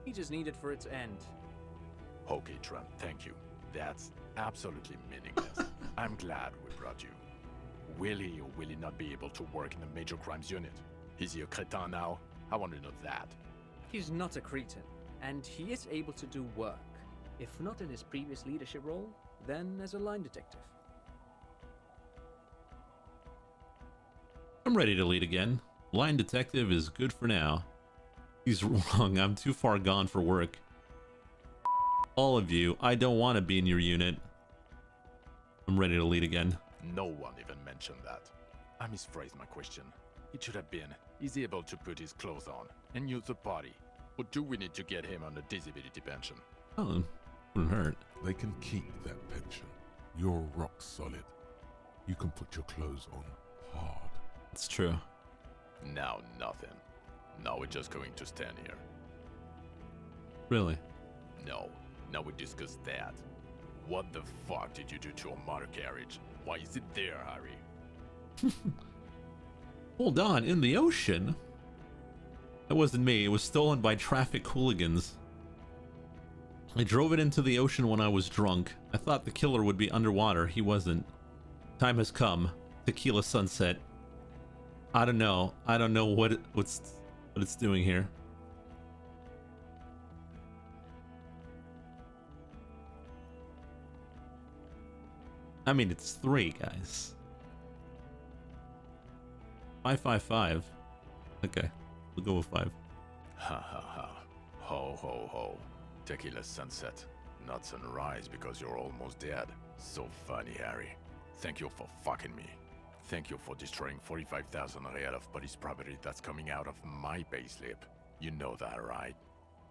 He just needed for its end. Okay, Trent, thank you. That's absolutely meaningless. I'm glad we brought you. Will he or will he not be able to work in the major crimes unit? Is he a cretin now? I want to know that. He's not a cretin, and he is able to do work. If not in his previous leadership role, then as a line detective. I'm ready to lead again. Line detective is good for now. He's wrong. I'm too far gone for work. All of you, I don't want to be in your unit. I'm ready to lead again. No one even mentioned that. I misphrased my question. It should have been, is he able to put his clothes on and use the body? Or do we need to get him on a disability pension? Oh, wouldn't hurt. They can keep that pension. You're rock solid. You can put your clothes on hard. It's true. Now nothing. Now we're just going to stand here. Really? No. Now we discuss that. What the fuck did you do to a motor carriage? Why is it there, Harry? Hold on, in the ocean? That wasn't me. It was stolen by traffic hooligans. I drove it into the ocean when I was drunk. I thought the killer would be underwater. He wasn't. Time has come. Tequila sunset. I don't know. I don't know what it's doing here. I mean, it's 3, guys. 555. Okay, we'll go with 5. Ha ha ha. Ho ho ho. Tequila sunset, not sunrise because you're almost dead. So funny, Harry. Thank you for fucking me. Thank you for destroying 45,000 real of police property that's coming out of my payslip. You know that, right?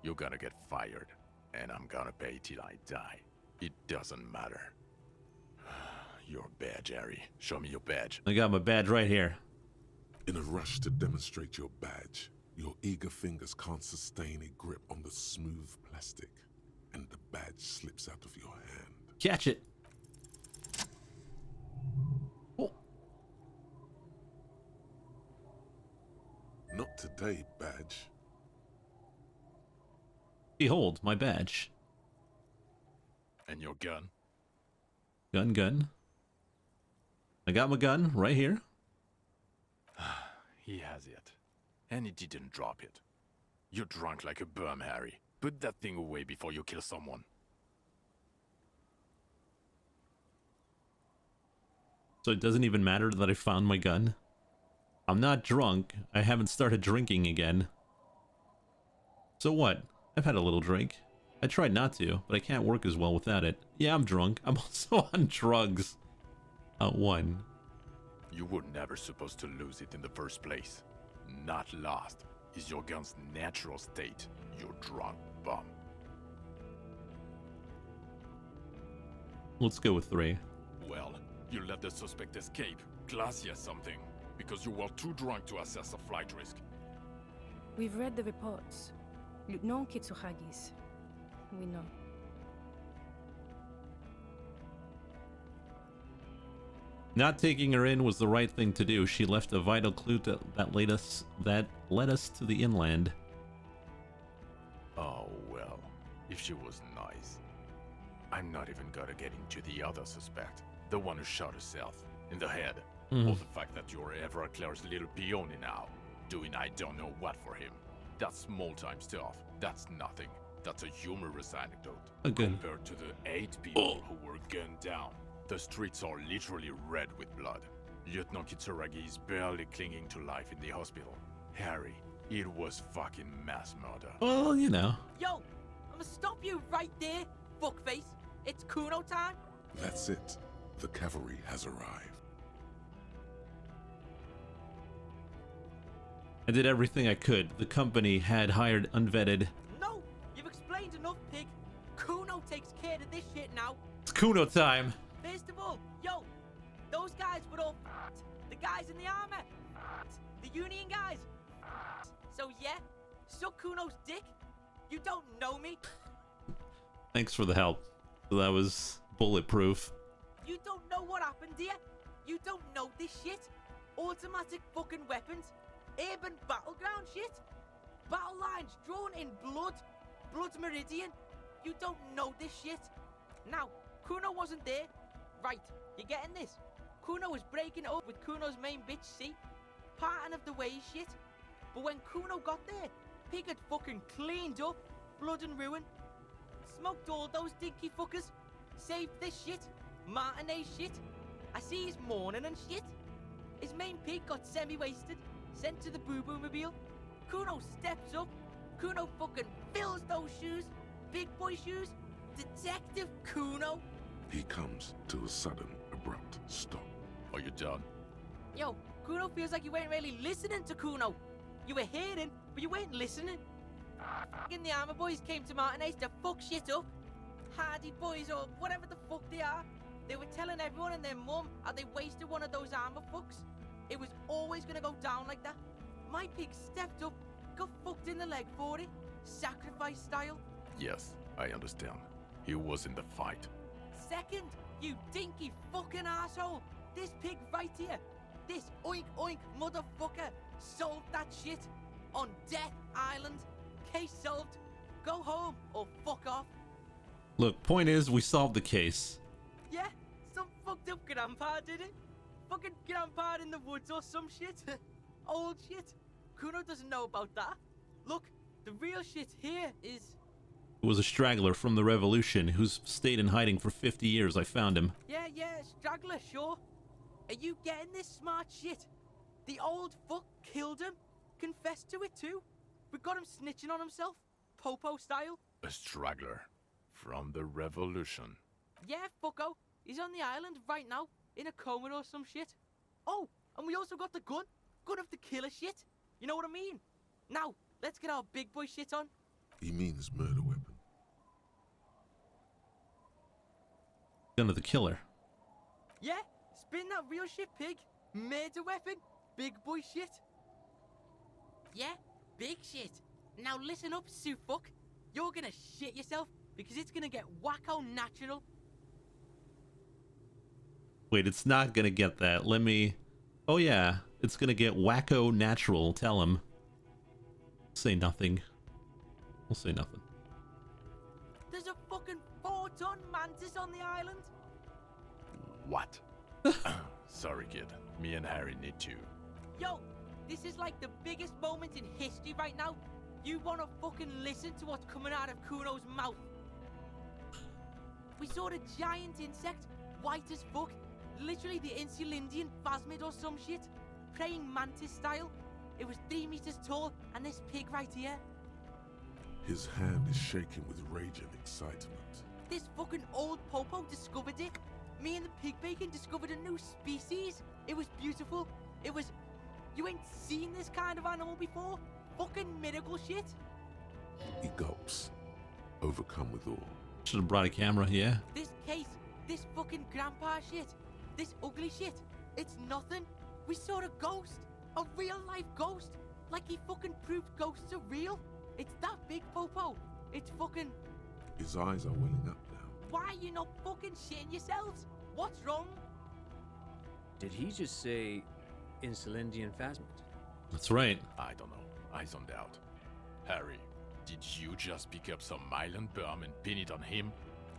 You're gonna get fired, and I'm gonna pay till I die. It doesn't matter. Your badge, Harry. Show me your badge. I got my badge right here. In a rush to demonstrate your badge, your eager fingers can't sustain a grip on the smooth plastic, and the badge slips out of your hand. Catch it. Oh. Not today, badge. Behold, my badge. And your gun? Gun. I got my gun right here. He has it. And he didn't drop it. You're drunk like a bum, Harry. Put that thing away before you kill someone. So it doesn't even matter that I found my gun? I'm not drunk. I haven't started drinking again. So what? I've had a little drink. I tried not to, but I can't work as well without it. Yeah, I'm drunk. I'm also on drugs. 1. You were never supposed to lose it in the first place. Not lost is your gun's natural state, you drunk bum. Let's go with 3. Well, you let the suspect escape, classy as something, because you were too drunk to assess a flight risk. We've read the reports. Lieutenant Kitsuhagi's. We know. Not taking her in was the right thing to do. She left a vital clue that led us to the inland. Oh, well, if she was nice. I'm not even gonna get into the other suspect, the one who shot herself in the head. Or the fact that you're Everclear's little peony now, doing I don't know what for him. That's small-time stuff. That's nothing. That's a humorous anecdote. Compared to the 8 people who were gunned down. The streets are literally red with blood. Lieutenant Kitsuragi is barely clinging to life in the hospital. Harry, it was fucking mass murder. Well, you know. Yo, I'm gonna stop you right there, fuckface. It's Kuno time. That's it. The cavalry has arrived. I did everything I could. The company had hired unvetted. No, you've explained enough, pig. Kuno takes care of this shit now. It's Kuno time. First of all, yo, those guys were all the guys in the armor, the Union guys. So yeah, suck Kuno's dick. You don't know me. Thanks for the help. That was bulletproof. You don't know what happened here. You don't know this shit. Automatic fucking weapons, urban battleground shit, battle lines drawn in blood, blood's meridian. You don't know this shit. Now, Kuno wasn't there. Right, you getting this? Kuno was breaking it up with Kuno's main bitch, see? Parting of the ways shit. But when Kuno got there, Pig had fucking cleaned up, blood and ruin. Smoked all those dinky fuckers. Saved this shit. Martinet shit. I see he's mourning and shit. His main pig got semi-wasted, sent to the boo-boo mobile. Kuno steps up. Kuno fucking fills those shoes. Big boy shoes. Detective Kuno. He comes to a sudden, abrupt stop. Are you done? Yo, Kuno feels like you weren't really listening to Kuno. You were hearing, but you weren't listening. Fucking the armor boys came to Martinez to fuck shit up. Hardy boys or whatever the fuck they are. They were telling everyone and their mum how they wasted one of those armor fucks. It was always gonna go down like that. My pig stepped up, got fucked in the leg for it. Sacrifice style. Yes, I understand. He was in the fight. Second, you dinky fucking asshole. This pig right here. This oink oink motherfucker solved that shit. On Death Island. Case solved. Go home or fuck off. Look, point is, we solved the case. Yeah, some fucked up grandpa did it. Fucking grandpa in the woods or some shit. Old shit. Kuno doesn't know about that. Look, the real shit here is... It was a straggler from the Revolution who's stayed in hiding for 50 years. I found him. Yeah, straggler, sure. Are you getting this smart shit? The old fuck killed him. Confessed to it too. We got him snitching on himself. Popo style. A straggler from the Revolution. Yeah, fucko. He's on the island right now. In a coma or some shit. Oh, and we also got the gun. Gun of the killer shit. You know what I mean? Now, let's get our big boy shit on. He means murder weapon. Gun of the killer. Yeah, spin that real shit, pig. Murder weapon. Big boy shit. Yeah, big shit. Now listen up, Sue fuck. You're gonna shit yourself because it's gonna get wacko natural. Wait, it's not gonna get that. Let me... Oh yeah, it's gonna get wacko natural. Tell him. Say nothing. We'll say nothing. There's a fucking 4-ton mantis on the island. What? Sorry, kid. Me and Harry need to. Yo, this is like the biggest moment in history right now. You wanna fucking listen to what's coming out of Kuno's mouth. We saw a giant insect, white as fuck. Literally the Insulindian phasmid or some shit. Praying mantis style. It was 3 meters tall, and this pig right here. His hand is shaking with rage and excitement. This fucking old popo discovered it. Me and the pig bacon discovered a new species. It was beautiful. It was... You ain't seen this kind of animal before? Fucking miracle shit. He gulps, overcome with awe. Should have brought a camera, yeah. This case, this fucking grandpa shit, this ugly shit, it's nothing. We saw a ghost, a real life ghost. Like he fucking proved ghosts are real. It's that big, Popo. It's fucking... His eyes are welling up now. Why are you not fucking shitting yourselves? What's wrong? Did he just say Insulindian phasmid? That's right. I don't know. I zoned out. Harry, did you just pick up some myelin berm and pin it on him?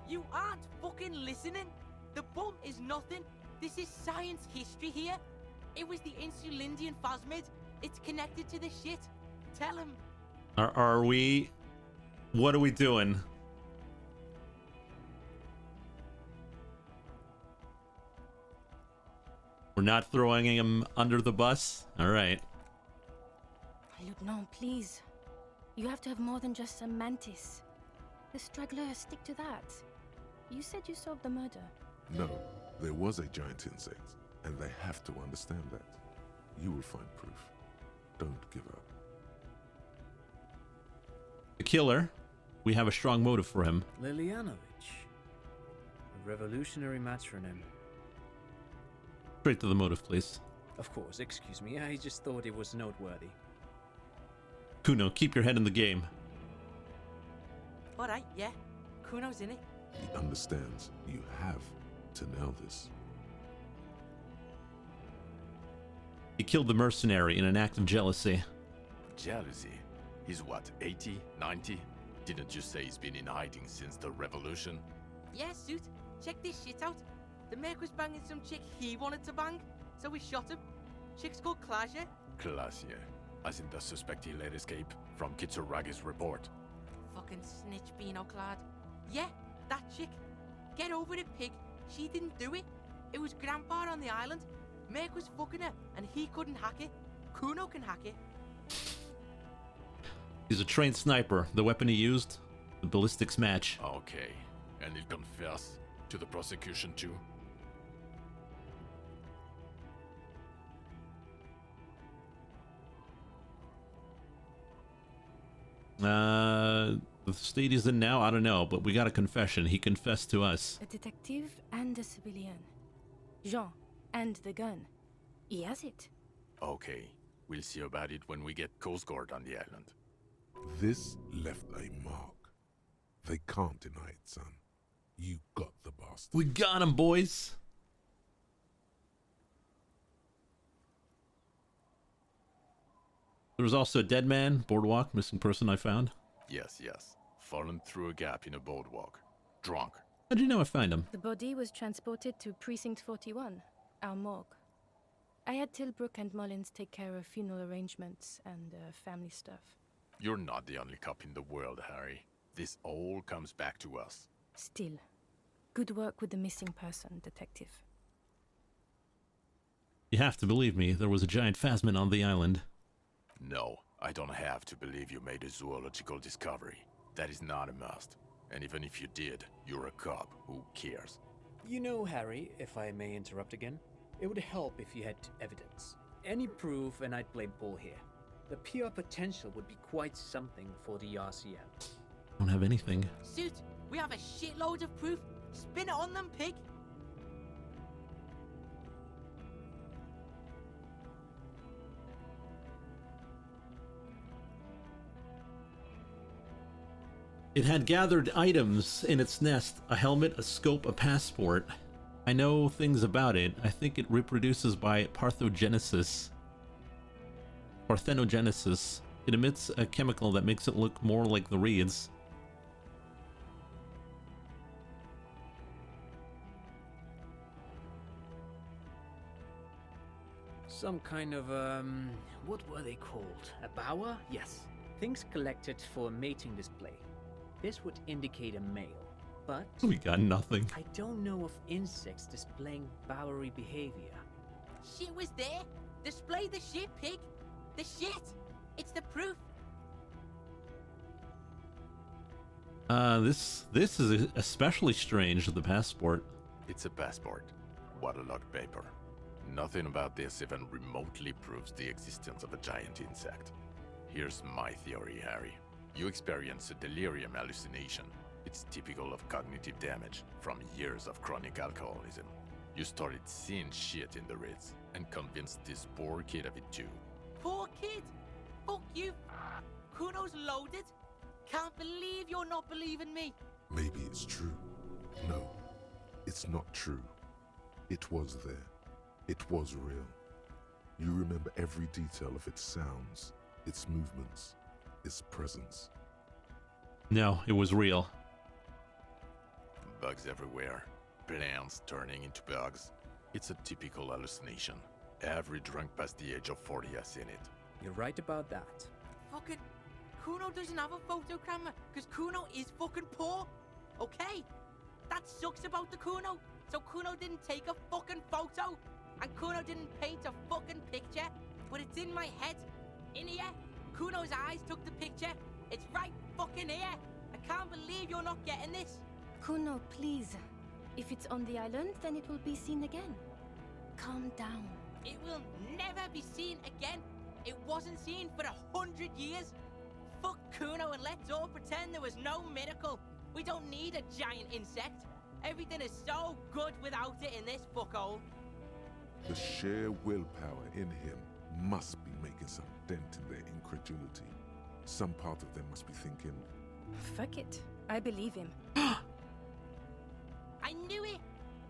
You aren't fucking listening. The bum is nothing. This is science history here. It was the Insulindian phasmid. It's connected to the shit. Tell him. Are we... What are we doing? We're not throwing him under the bus? Alright. Lieutenant, please. You have to have more than just a mantis. The straggler, stick to that. You said you solved the murder. No, there was a giant insect, and they have to understand that. You will find proof. Don't give up. The killer. We have a strong motive for him. Lilianovich. A revolutionary matronym. Straight to the motive, please. Of course, excuse me. I just thought it was noteworthy. Kuno, keep your head in the game. Alright, yeah. Kuno's in it. He understands you have to nail this. He killed the mercenary in an act of jealousy. Jealousy? He's what, 80, 90? Didn't you say he's been in hiding since the revolution? Yeah, Suit. Check this shit out. The Merc was banging some chick he wanted to bang, so we shot him. Chick's called Klasia. Klasia. As in the suspect he let escape from Kitsuraga's report. Fucking snitch beano clad. Yeah, that chick. Get over it, pig. She didn't do it. It was Grandpa on the island. Merc was fucking her, and he couldn't hack it. Kuno can hack it. He's a trained sniper. The weapon he used? The ballistics match. Okay. And he'll confess to the prosecution too? The state he's in now, I don't know, but we got a confession. He confessed to us. A detective and a civilian. Jean, and the gun. He has it. Okay, we'll see about it when we get Coast Guard on the island. This left a mark. They can't deny it, son. You got the bastard. We got him, boys. There was also a dead man, boardwalk, missing person I found. Yes, yes. Fallen through a gap in a boardwalk. Drunk. How'd you know I found him? The body was transported to Precinct 41, our morgue. I had Tilbrook and Mullins take care of funeral arrangements and family stuff. You're not the only cop in the world, Harry. This all comes back to us. Still, good work with the missing person, detective. You have to believe me, there was a giant phasmid on the island. No, I don't have to believe you made a zoological discovery. That is not a must. And even if you did, you're a cop. Who cares? You know, Harry, if I may interrupt again, it would help if you had evidence. Any proof, and I'd play ball here. The PR potential would be quite something for the RCM. Don't have anything. Suit, we have a shitload of proof. Spin it on them, pig. It had gathered items in its nest, a helmet, a scope, a passport. I know things about it. I think it reproduces by parthenogenesis. Parthenogenesis. It emits a chemical that makes it look more like the reeds. Some kind of, what were they called? A bower? Yes. Things collected for a mating display. This would indicate a male, but... We got nothing. I don't know of insects displaying bowery behavior. Shit was there. Display the shit, pig. The shit. It's the proof. This is especially strange, the passport. It's a passport. Waterlogged paper. Nothing about this even remotely proves the existence of a giant insect. Here's my theory, Harry. You experience a delirium hallucination. It's typical of cognitive damage from years of chronic alcoholism. You started seeing shit in the Ritz and convinced this poor kid of it too. Poor kid. Fuck you. Kuno's loaded. Can't believe you're not believing me. Maybe it's true. No, it's not true. It was there. It was real. You remember every detail of its sounds, its movements, its presence. No, it was real. Bugs everywhere. Plants turning into bugs. It's a typical hallucination. Every drunk past the age of 40 has seen it. You're right about that. Fucking Kuno doesn't have a photo camera because Kuno is fucking poor. Okay? That sucks about the Kuno. So Kuno didn't take a fucking photo. And Kuno didn't paint a fucking picture. But it's in my head. In here. Kuno's eyes took the picture. It's right fucking here. I can't believe you're not getting this. Kuno, please. If it's on the island, then it will be seen again. Calm down. It will never be seen again. It wasn't seen for 100 years. Fuck Kuno and let's all pretend there was no miracle. We don't need a giant insect. Everything is so good without it in this fuckhole. The sheer willpower in him must be making some dent in their incredulity. Some part of them must be thinking, Fuck it. I believe him. I knew it.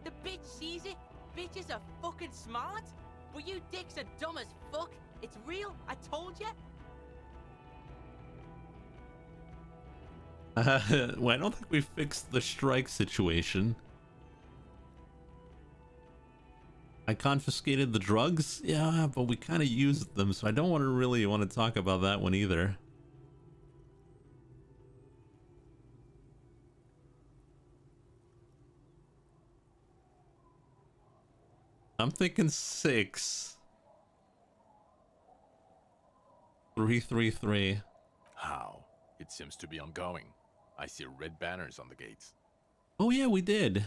The bitch sees it. Bitches are fucking smart. But you dicks are dumb as fuck. It's real. I told you. Well, I don't think we fixed the strike situation. I confiscated the drugs? Yeah, but we kind of used them, so I don't really want to talk about that one either. I'm thinking 6. 333. How? It seems to be ongoing. I see red banners on the gates. Oh yeah, we did.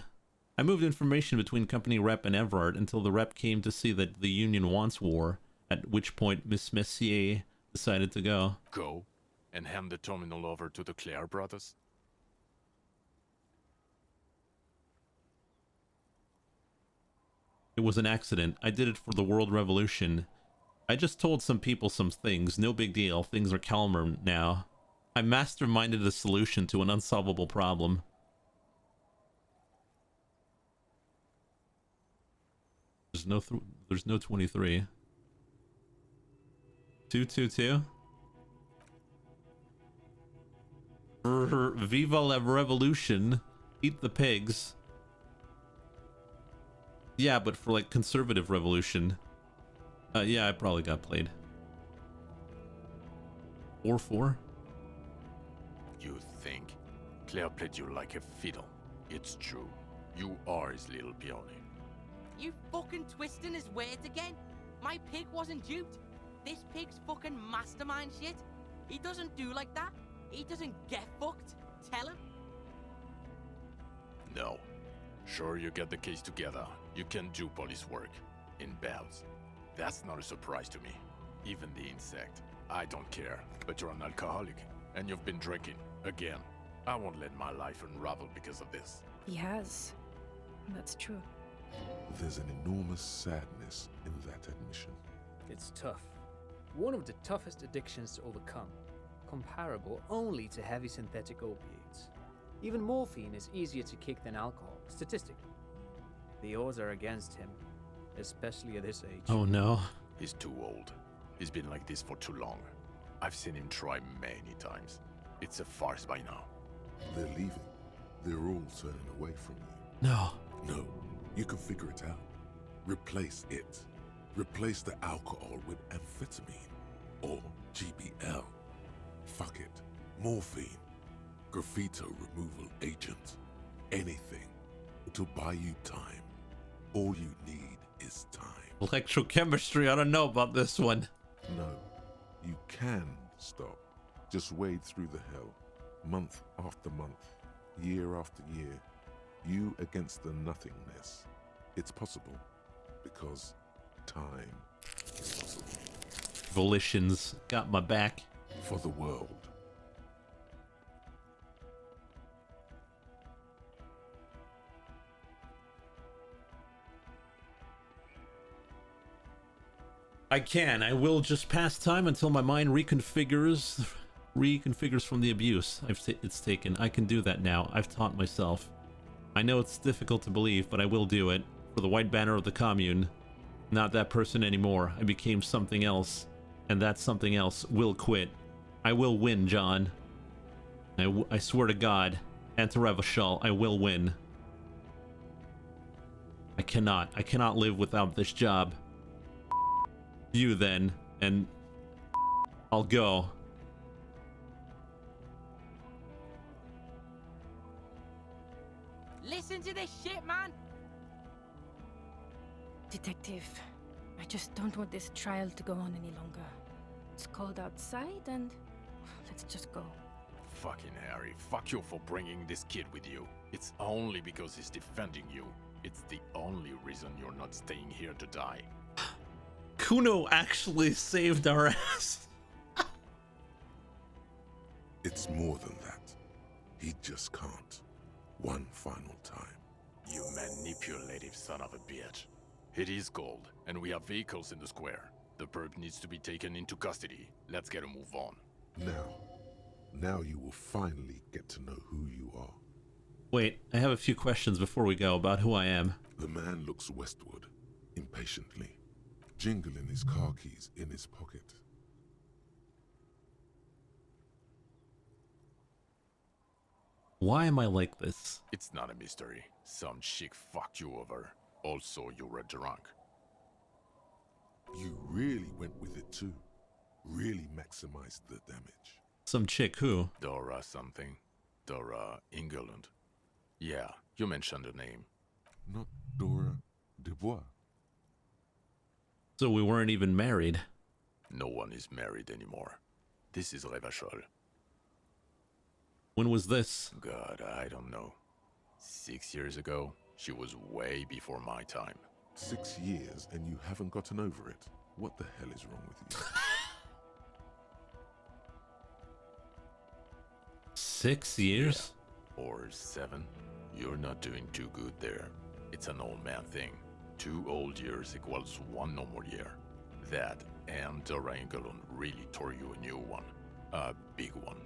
I moved information between company rep and Everard until the rep came to see that the union wants war, at which point Miss Messier decided to go. Go? and hand the terminal over to the Clare brothers? It was an accident. I did it for the world revolution. I just told some people some things. No big deal. Things are calmer now. I masterminded a solution to an unsolvable problem. There's no 23. 222. Viva la revolution. Eat the pigs. Yeah, but for like conservative revolution. Yeah, I probably got played. 4-4. You think? Claire played you like a fiddle. It's true. You are his little peony. You fucking twisting his words again? My pig wasn't duped. This pig's fucking mastermind shit. He doesn't do like that. He doesn't get fucked. Tell him. No. Sure, you get the case together. You can do police work. In bells. That's not a surprise to me. Even the insect. I don't care. But you're an alcoholic. And you've been drinking. Again. I won't let my life unravel because of this. He has. That's true. There's an enormous sadness in that admission. It's tough. One of the toughest addictions to overcome. Comparable only to heavy synthetic opiates. Even morphine is easier to kick than alcohol, statistically. The odds are against him, especially at this age. Oh no. He's too old. He's been like this for too long. I've seen him try many times. It's a farce by now. They're leaving. They're all turning away from you. No. No. You can figure it out. Replace it. Replace the alcohol with amphetamine. Or GBL. Fuck it. Morphine. Graffito removal agent. Anything. To buy you time. All you need is time. Electrochemistry, I don't know about this one. No. You can stop. Just wade through the hell. Month after month. Year after year. You against the nothingness. It's possible. Because time is possible. Volitions got my back. For the world. I will just pass time until my mind reconfigures from the abuse it's taken. I can do that now. I've taught myself. I know it's difficult to believe, but I will do it. For the white banner of the commune. Not that person anymore. I became something else. And that something else will quit. I will win, John. I swear to God. And to Revachol, I will win. I cannot live without this job. You then, and I'll go. Listen to this shit, man. Detective, I just don't want this trial to go on any longer. It's cold outside and let's just go. Fucking Harry, fuck you for bringing this kid with you. It's only because he's defending you. It's the only reason you're not staying here to die. Kuno actually saved our ass. It's more than that. He just can't. One final time. You manipulative son of a bitch. It is cold, and we have vehicles in the square. The perp needs to be taken into custody. Let's get a move on. Now you will finally get to know who you are. Wait, I have a few questions before we go about who I am. The man looks westward, impatiently, jingling his car keys in his pocket. Why am I like this? It's not a mystery. Some chick fucked you over. Also, you were drunk. You really went with it too. Really maximized the damage. Some chick who? Dora something. Dora England. Yeah, you mentioned the name. Not Dora Dubois. So we weren't even married. No one is married anymore. This is Revachol. When was this? God, I don't know. 6 years ago? She was way before my time. 6 years and you haven't gotten over it? What the hell is wrong with you? 6 years? Yeah. Or 7. You're not doing too good there. It's an old man thing. 2 old years equals 1 normal year. That and Durangolon really tore you a new one. A big one.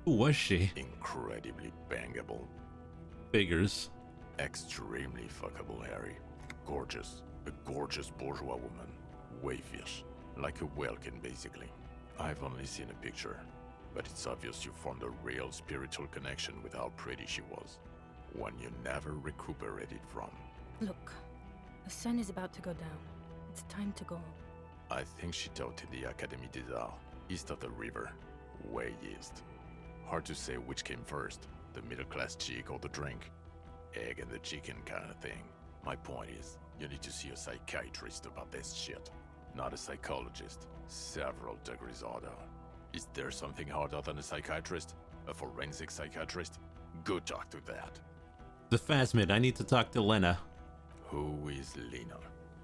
Who was she? Incredibly bangable. Figures. Extremely fuckable, Harry. Gorgeous. A gorgeous bourgeois woman. Wayfish. Like a whalekin, basically. I've only seen a picture, but it's obvious you formed a real spiritual connection with how pretty she was. One you never recuperated from. Look, the sun is about to go down. It's time to go. I think she taught in the Académie des Arts, east of the river. Way east. Hard to say which came first, the middle-class chick or the drink. Egg and the chicken kind of thing. My point is, you need to see a psychiatrist about this shit. Not a psychologist. Several degrees harder. Is there something harder than a psychiatrist? A forensic psychiatrist? Go talk to that. The Phasmid, I need to talk to Lena. Who is Lena?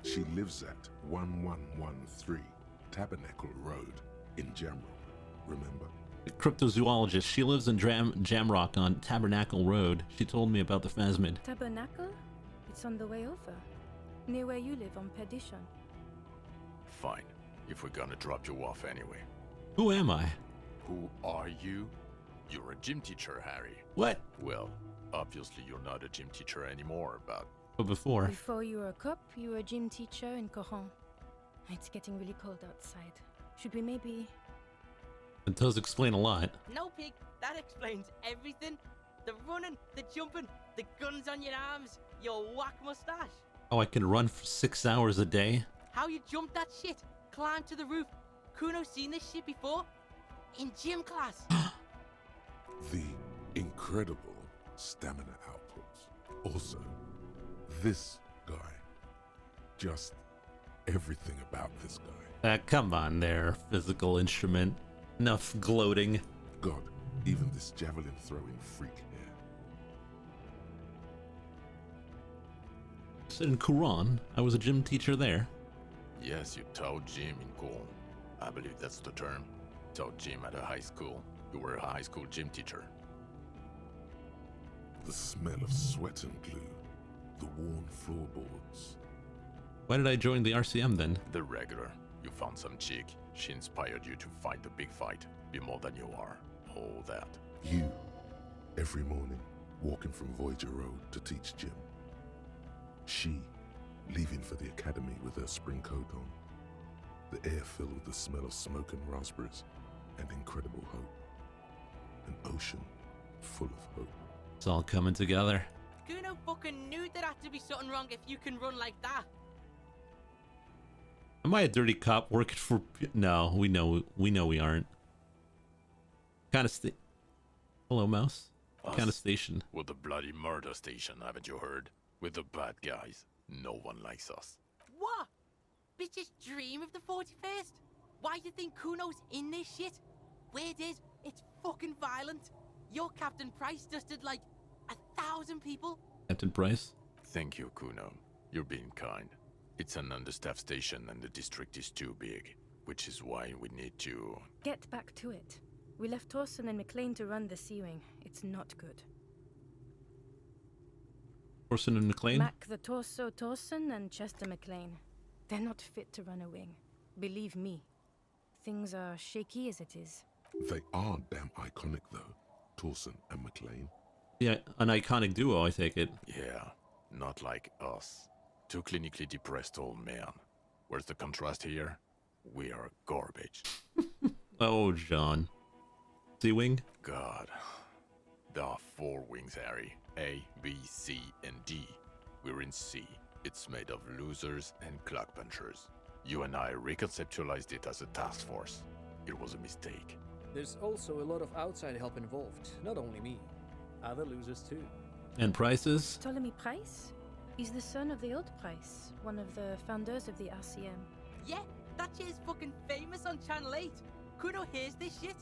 She lives at 1113 Tabernacle Road in Jamrock, remember? The cryptozoologist. She lives in Jamrock on Tabernacle Road. She told me about the Phasmid. Tabernacle? It's on the way over. Near where you live on Perdition. Fine, if we're gonna drop you off anyway. Who am I? Who are you? You're a gym teacher, Harry. What? Well, obviously you're not a gym teacher anymore, but... But before? Before you were a cop, you were a gym teacher in Coron. It's getting really cold outside. Should we maybe... It does explain a lot. No, Pig, that explains everything. The running, the jumping, the guns on your arms, your whack mustache. Oh, I can run for 6 hours a day? How you jumped that shit, climbed to the roof. Kuno's seen this shit before? In gym class. The incredible stamina outputs. Also, this guy. Just everything about this guy. Come on there, physical instrument. Enough gloating. God, even this javelin throwing freak here. Said in Quran, I was a gym teacher there. Yes, you taught gym in Cool. I believe that's the term. Taught gym at a high school. You were a high school gym teacher. The smell of sweat and glue. The worn floorboards. Why did I join the RCM then? The regular. You found some chick. She inspired you to fight the big fight. Be more than you are. All that. You, every morning, walking from Voyager Road to teach gym. She, leaving for the academy with her spring coat on. The air filled with the smell of smoke and raspberries and incredible hope. An ocean full of hope. It's all coming together. Kuno fucking knew there had to be something wrong if you can run like that. Am I a dirty cop working for... No, we know we aren't. Kind of Hello, mouse. Kind of station. We're the bloody murder station, haven't you heard? We're the bad guys. No one likes us. What? Bitches dream of the 41st? Why do you think Kuno's in this shit? Weird is, it's fucking violent. Your Captain Price just did like 1,000 people. Captain Price? Thank you, Kuno. You're being kind. It's an understaffed station and the district is too big, which is why we need to... Get back to it. We left Torsen and McLean to run the C-Wing. It's not good. Torsen and McLean? Mac the Torso Torsen and Chester McLean. They're not fit to run a wing. Believe me. Things are shaky as it is. They are damn iconic though, Torsen and McLean. Yeah, an iconic duo, I take it. Yeah, not like us. Two clinically depressed old men. Where's the contrast here? We are garbage. Oh, John. C-Wing? God. There are 4 wings, Harry. A, B, C, and D. We're in C. It's made of losers and clock punchers. You and I reconceptualized it as a task force. It was a mistake. There's also a lot of outside help involved, not only me. Other losers too. And Prices? Ptolemy Price? He's the son of the old Price, one of the founders of the RCM. Yeah, that shit is fucking famous on Channel 8. Kuno hears this shit.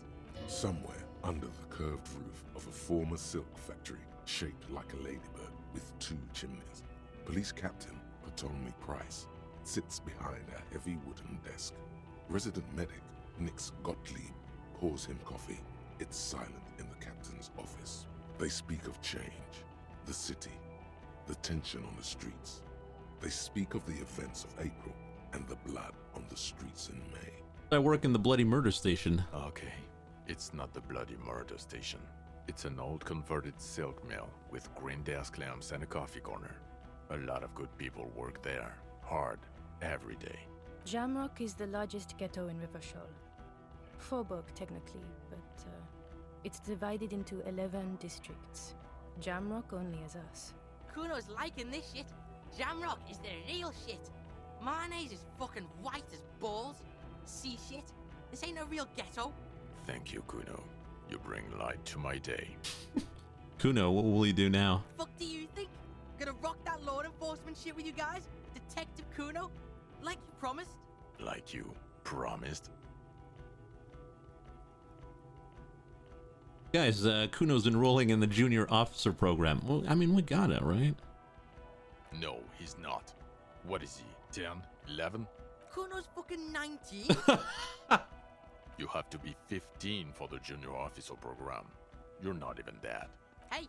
Somewhere under the curved roof of a former silk factory shaped like a ladybird with 2 chimneys, Police Captain Ptolemy Price sits behind a heavy wooden desk. Resident medic Nix Gottlieb pours him coffee It's silent in the captain's office. They speak of change, the city, the tension on the streets. They speak of the events of April and the blood on the streets in May. I work in the bloody murder station. Okay, it's not the bloody murder station. It's an old converted silk mill with green desk lamps and a coffee corner. A lot of good people work there, hard, every day. Jamrock is the largest ghetto in Rivershoal. Faubourg, technically, but it's divided into 11 districts. Jamrock only has us. Kuno's liking this shit. Jamrock is the real shit. Mayonnaise is fucking white as balls. See shit? This ain't a real ghetto. Thank you, Kuno. You bring light to my day. Kuno, what will he do now? Fuck do you think? Gonna rock that law enforcement shit with you guys? Detective Kuno? Like you promised? Like you promised? Guys, Kuno's enrolling in the junior officer program. Well, I mean, we got it, right? No, he's not. What is he, 10, 11? Kuno's fucking 19. You have to be 15 for the junior officer program. You're not even that. Hey,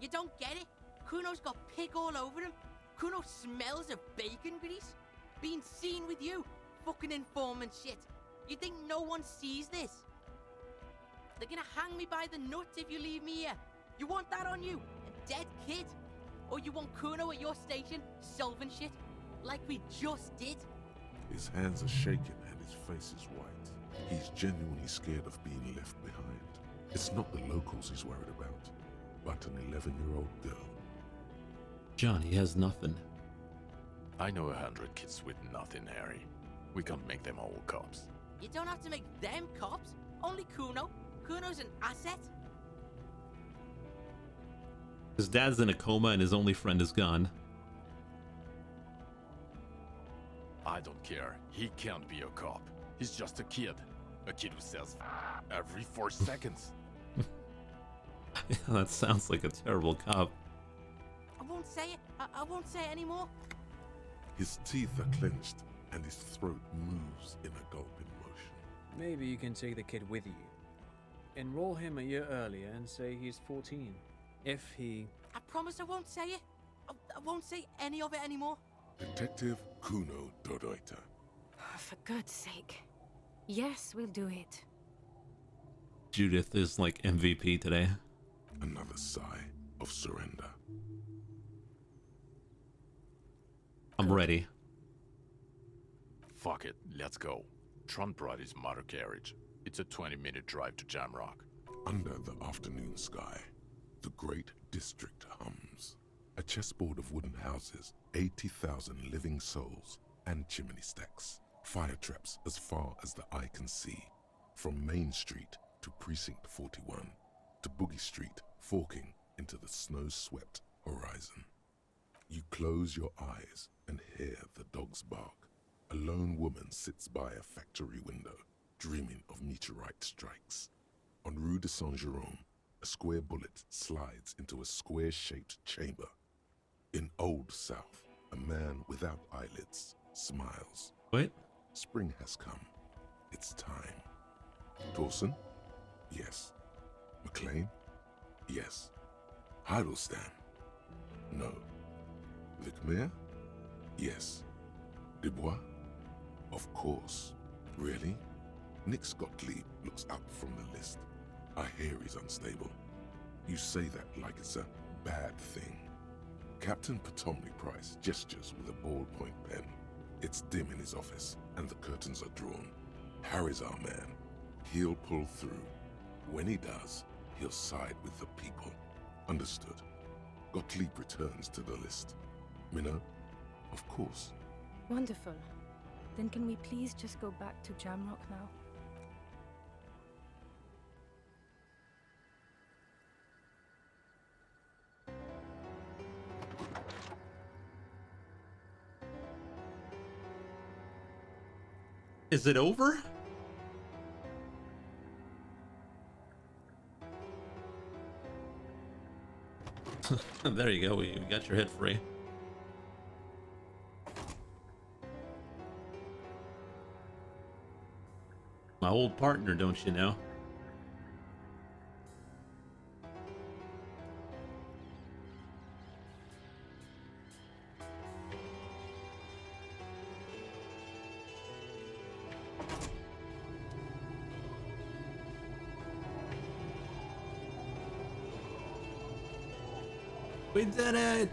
you don't get it? Kuno's got pig all over him. Kuno smells of bacon grease. Being seen with you, fucking informant shit. You think no one sees this? They're gonna hang me by the nuts if you leave me here. You want that on you? A dead kid? Or you want Kuno at your station solving shit? Like we just did? His hands are shaking and his face is white. He's genuinely scared of being left behind. It's not the locals he's worried about, but an 11-year-old girl. John, he has nothing. I know 100 kids with nothing, Harry. We can't make them all cops. You don't have to make them cops. Only Kuno. Kuno's an asset. His dad's in a coma and his only friend is gone. I don't care. He can't be a cop. He's just a kid. A kid who says every 4 seconds. That sounds like a terrible cop. I won't say it. I won't say it anymore. His teeth are clenched and his throat moves in a gulping motion. Maybe you can take the kid with you. Enroll him a year earlier and say he's 14. If he... I promise I won't say it. I won't say any of it anymore. Detective Kuno Dodoita. For God's sake. Yes, we'll do it. Judith is like MVP today. Another sigh of surrender. I'm ready. Fuck it, let's go. Trump brought his motor carriage. It's a 20-minute drive to Jamrock. Under the afternoon sky, the great district hums. A chessboard of wooden houses, 80,000 living souls, and chimney stacks. Fire traps as far as the eye can see. From Main Street to Precinct 41, to Boogie Street, forking into the snow-swept horizon. You close your eyes and hear the dogs bark. A lone woman sits by a factory window, dreaming of meteorite strikes. On Rue de Saint-Jérôme, a square bullet slides into a square-shaped chamber. In Old South, a man without eyelids smiles. What? Spring has come. It's time. Dawson? Yes. McLean? Yes. Heidelstein? No. Vicmere? Yes. Dubois? Of course. Really? Nick Gottlieb looks up from the list. I hear he's unstable. You say that like it's a bad thing. Captain Potomny Price gestures with a ballpoint pen. It's dim in his office, and the curtains are drawn. Harry's our man. He'll pull through. When he does, he'll side with the people. Understood. Gottlieb returns to the list. Minnow? Of course. Wonderful. Then can we please just go back to Jamrock now? Is it over? There you go, you got your hit free. My old partner, don't you know? We did it!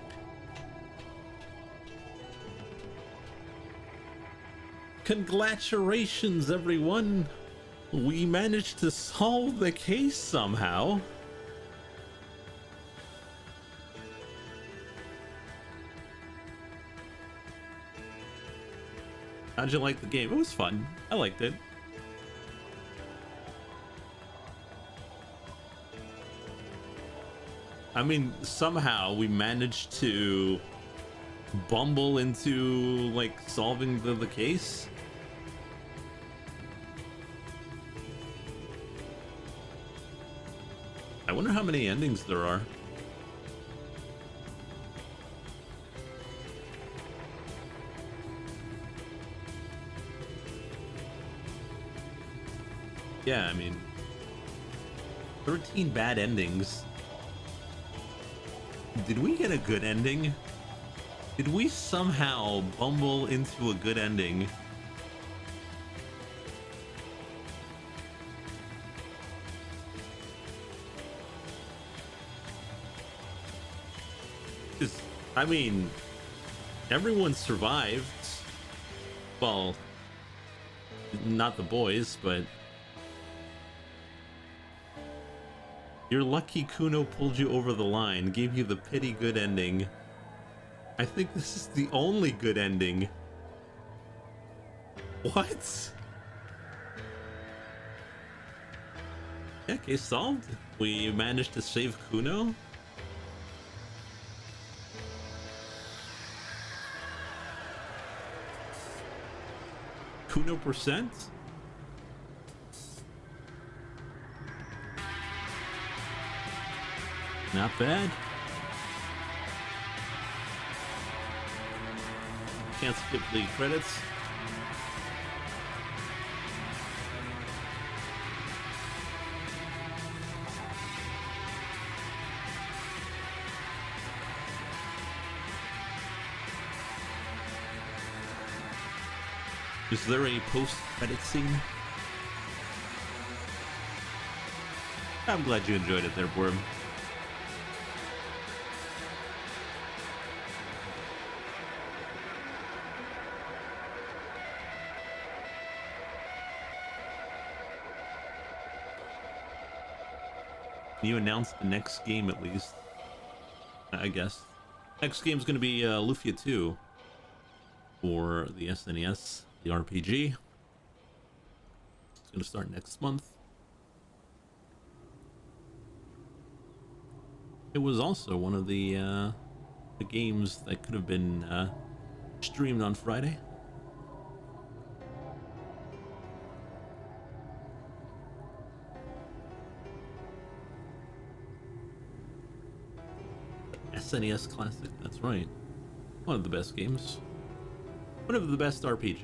Congratulations, everyone! We managed to solve the case somehow. How'd you like the game? It was fun. I liked it. I mean, somehow we managed to bumble into, like, solving the case. I wonder how many endings there are. Yeah, I mean, 13 bad endings. Did we get a good ending? Did we somehow bumble into a good ending? I mean, everyone survived. Well, not the boys, but you're lucky Kuno pulled you over the line, gave you the pity good ending. I think this is the only good ending. What? Yeah, case solved. We managed to save Kuno. Kuno percent? Not bad. Can't skip the credits. Is there a post-credit scene? I'm glad you enjoyed it there, Worm. You announced the next game at least, I guess. Next game's going to be Lufia 2 for the SNES, the RPG. It's going to start next month. It was also one of the games that could have been streamed on Friday. SNES Classic, that's right. One of the best games. One of the best RPGs.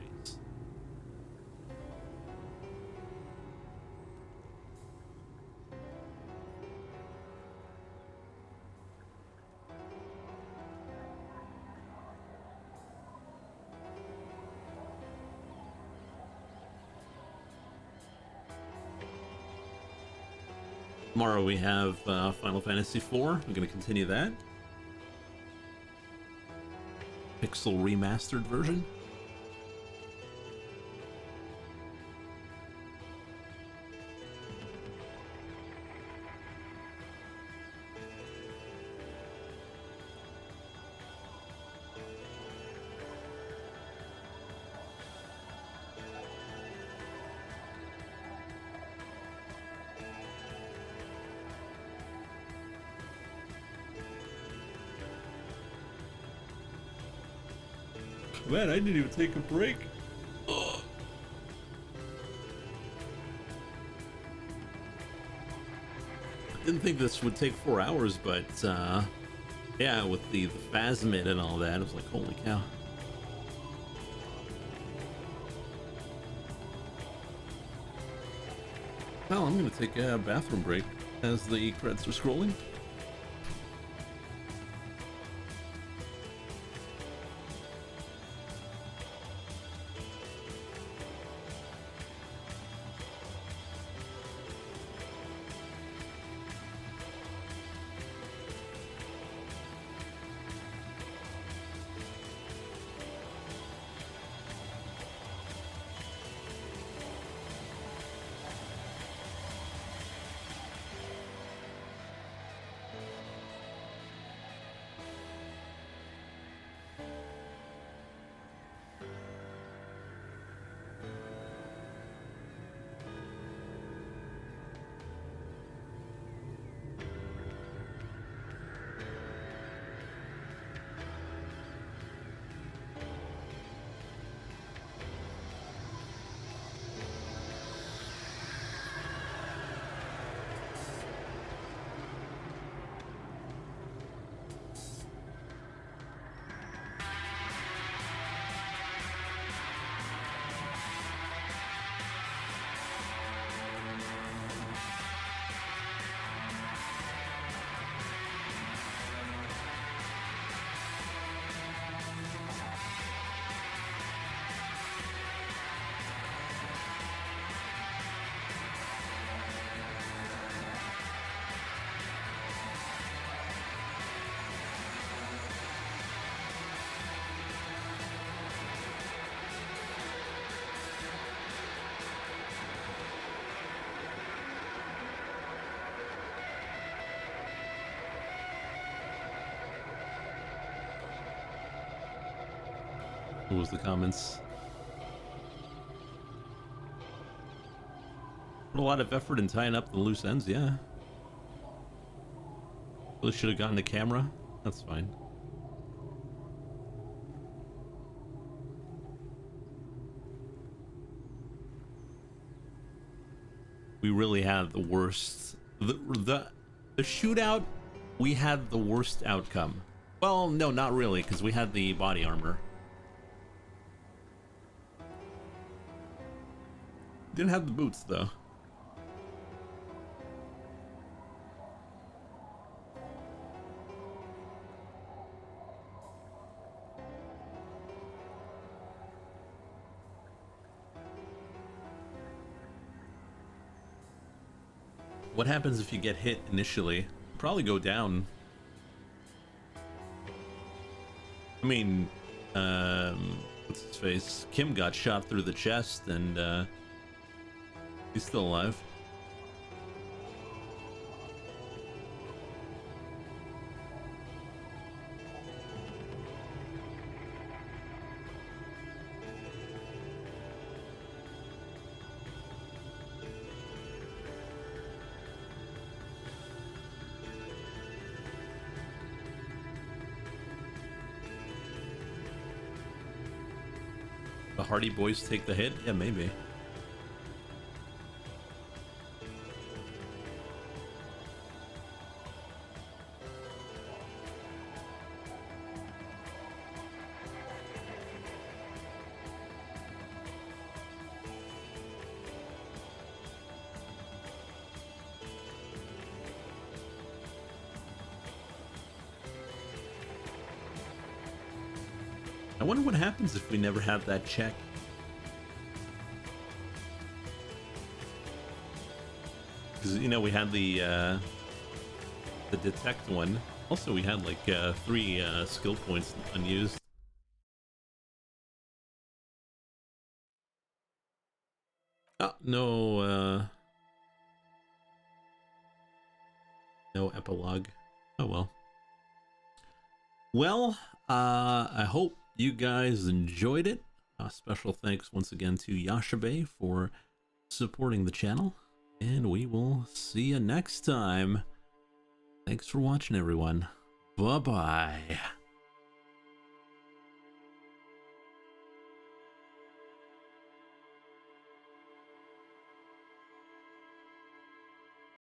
Tomorrow we have Final Fantasy IV. We're going to continue that. Pixel remastered version. Man, I didn't even take a break. Ugh. Didn't think this would take 4 hours, but yeah, with the Phasmid and all that, I was like, holy cow. Well, I'm gonna take a bathroom break as the credits are scrolling. What was the comments? Put a lot of effort in tying up the loose ends, yeah. Really should have gotten a camera. That's fine. We really had the worst. The shootout, we had the worst outcome. Well, no, not really, because we had the body armor. Didn't have the boots, though. What happens if you get hit initially? Probably go down. I mean, what's his face? Kim got shot through the chest and he's still alive. The Hardy Boys take the hit? Yeah, maybe. I wonder what happens if we never have that check. Because, you know, we had the detect one. Also, we had like 3 skill points unused. Oh, no epilogue. Oh well. Well, I hope you guys enjoyed it. Special thanks once again to Yashabe for supporting the channel, and we will see you next time. Thanks for watching, everyone. Bye-bye.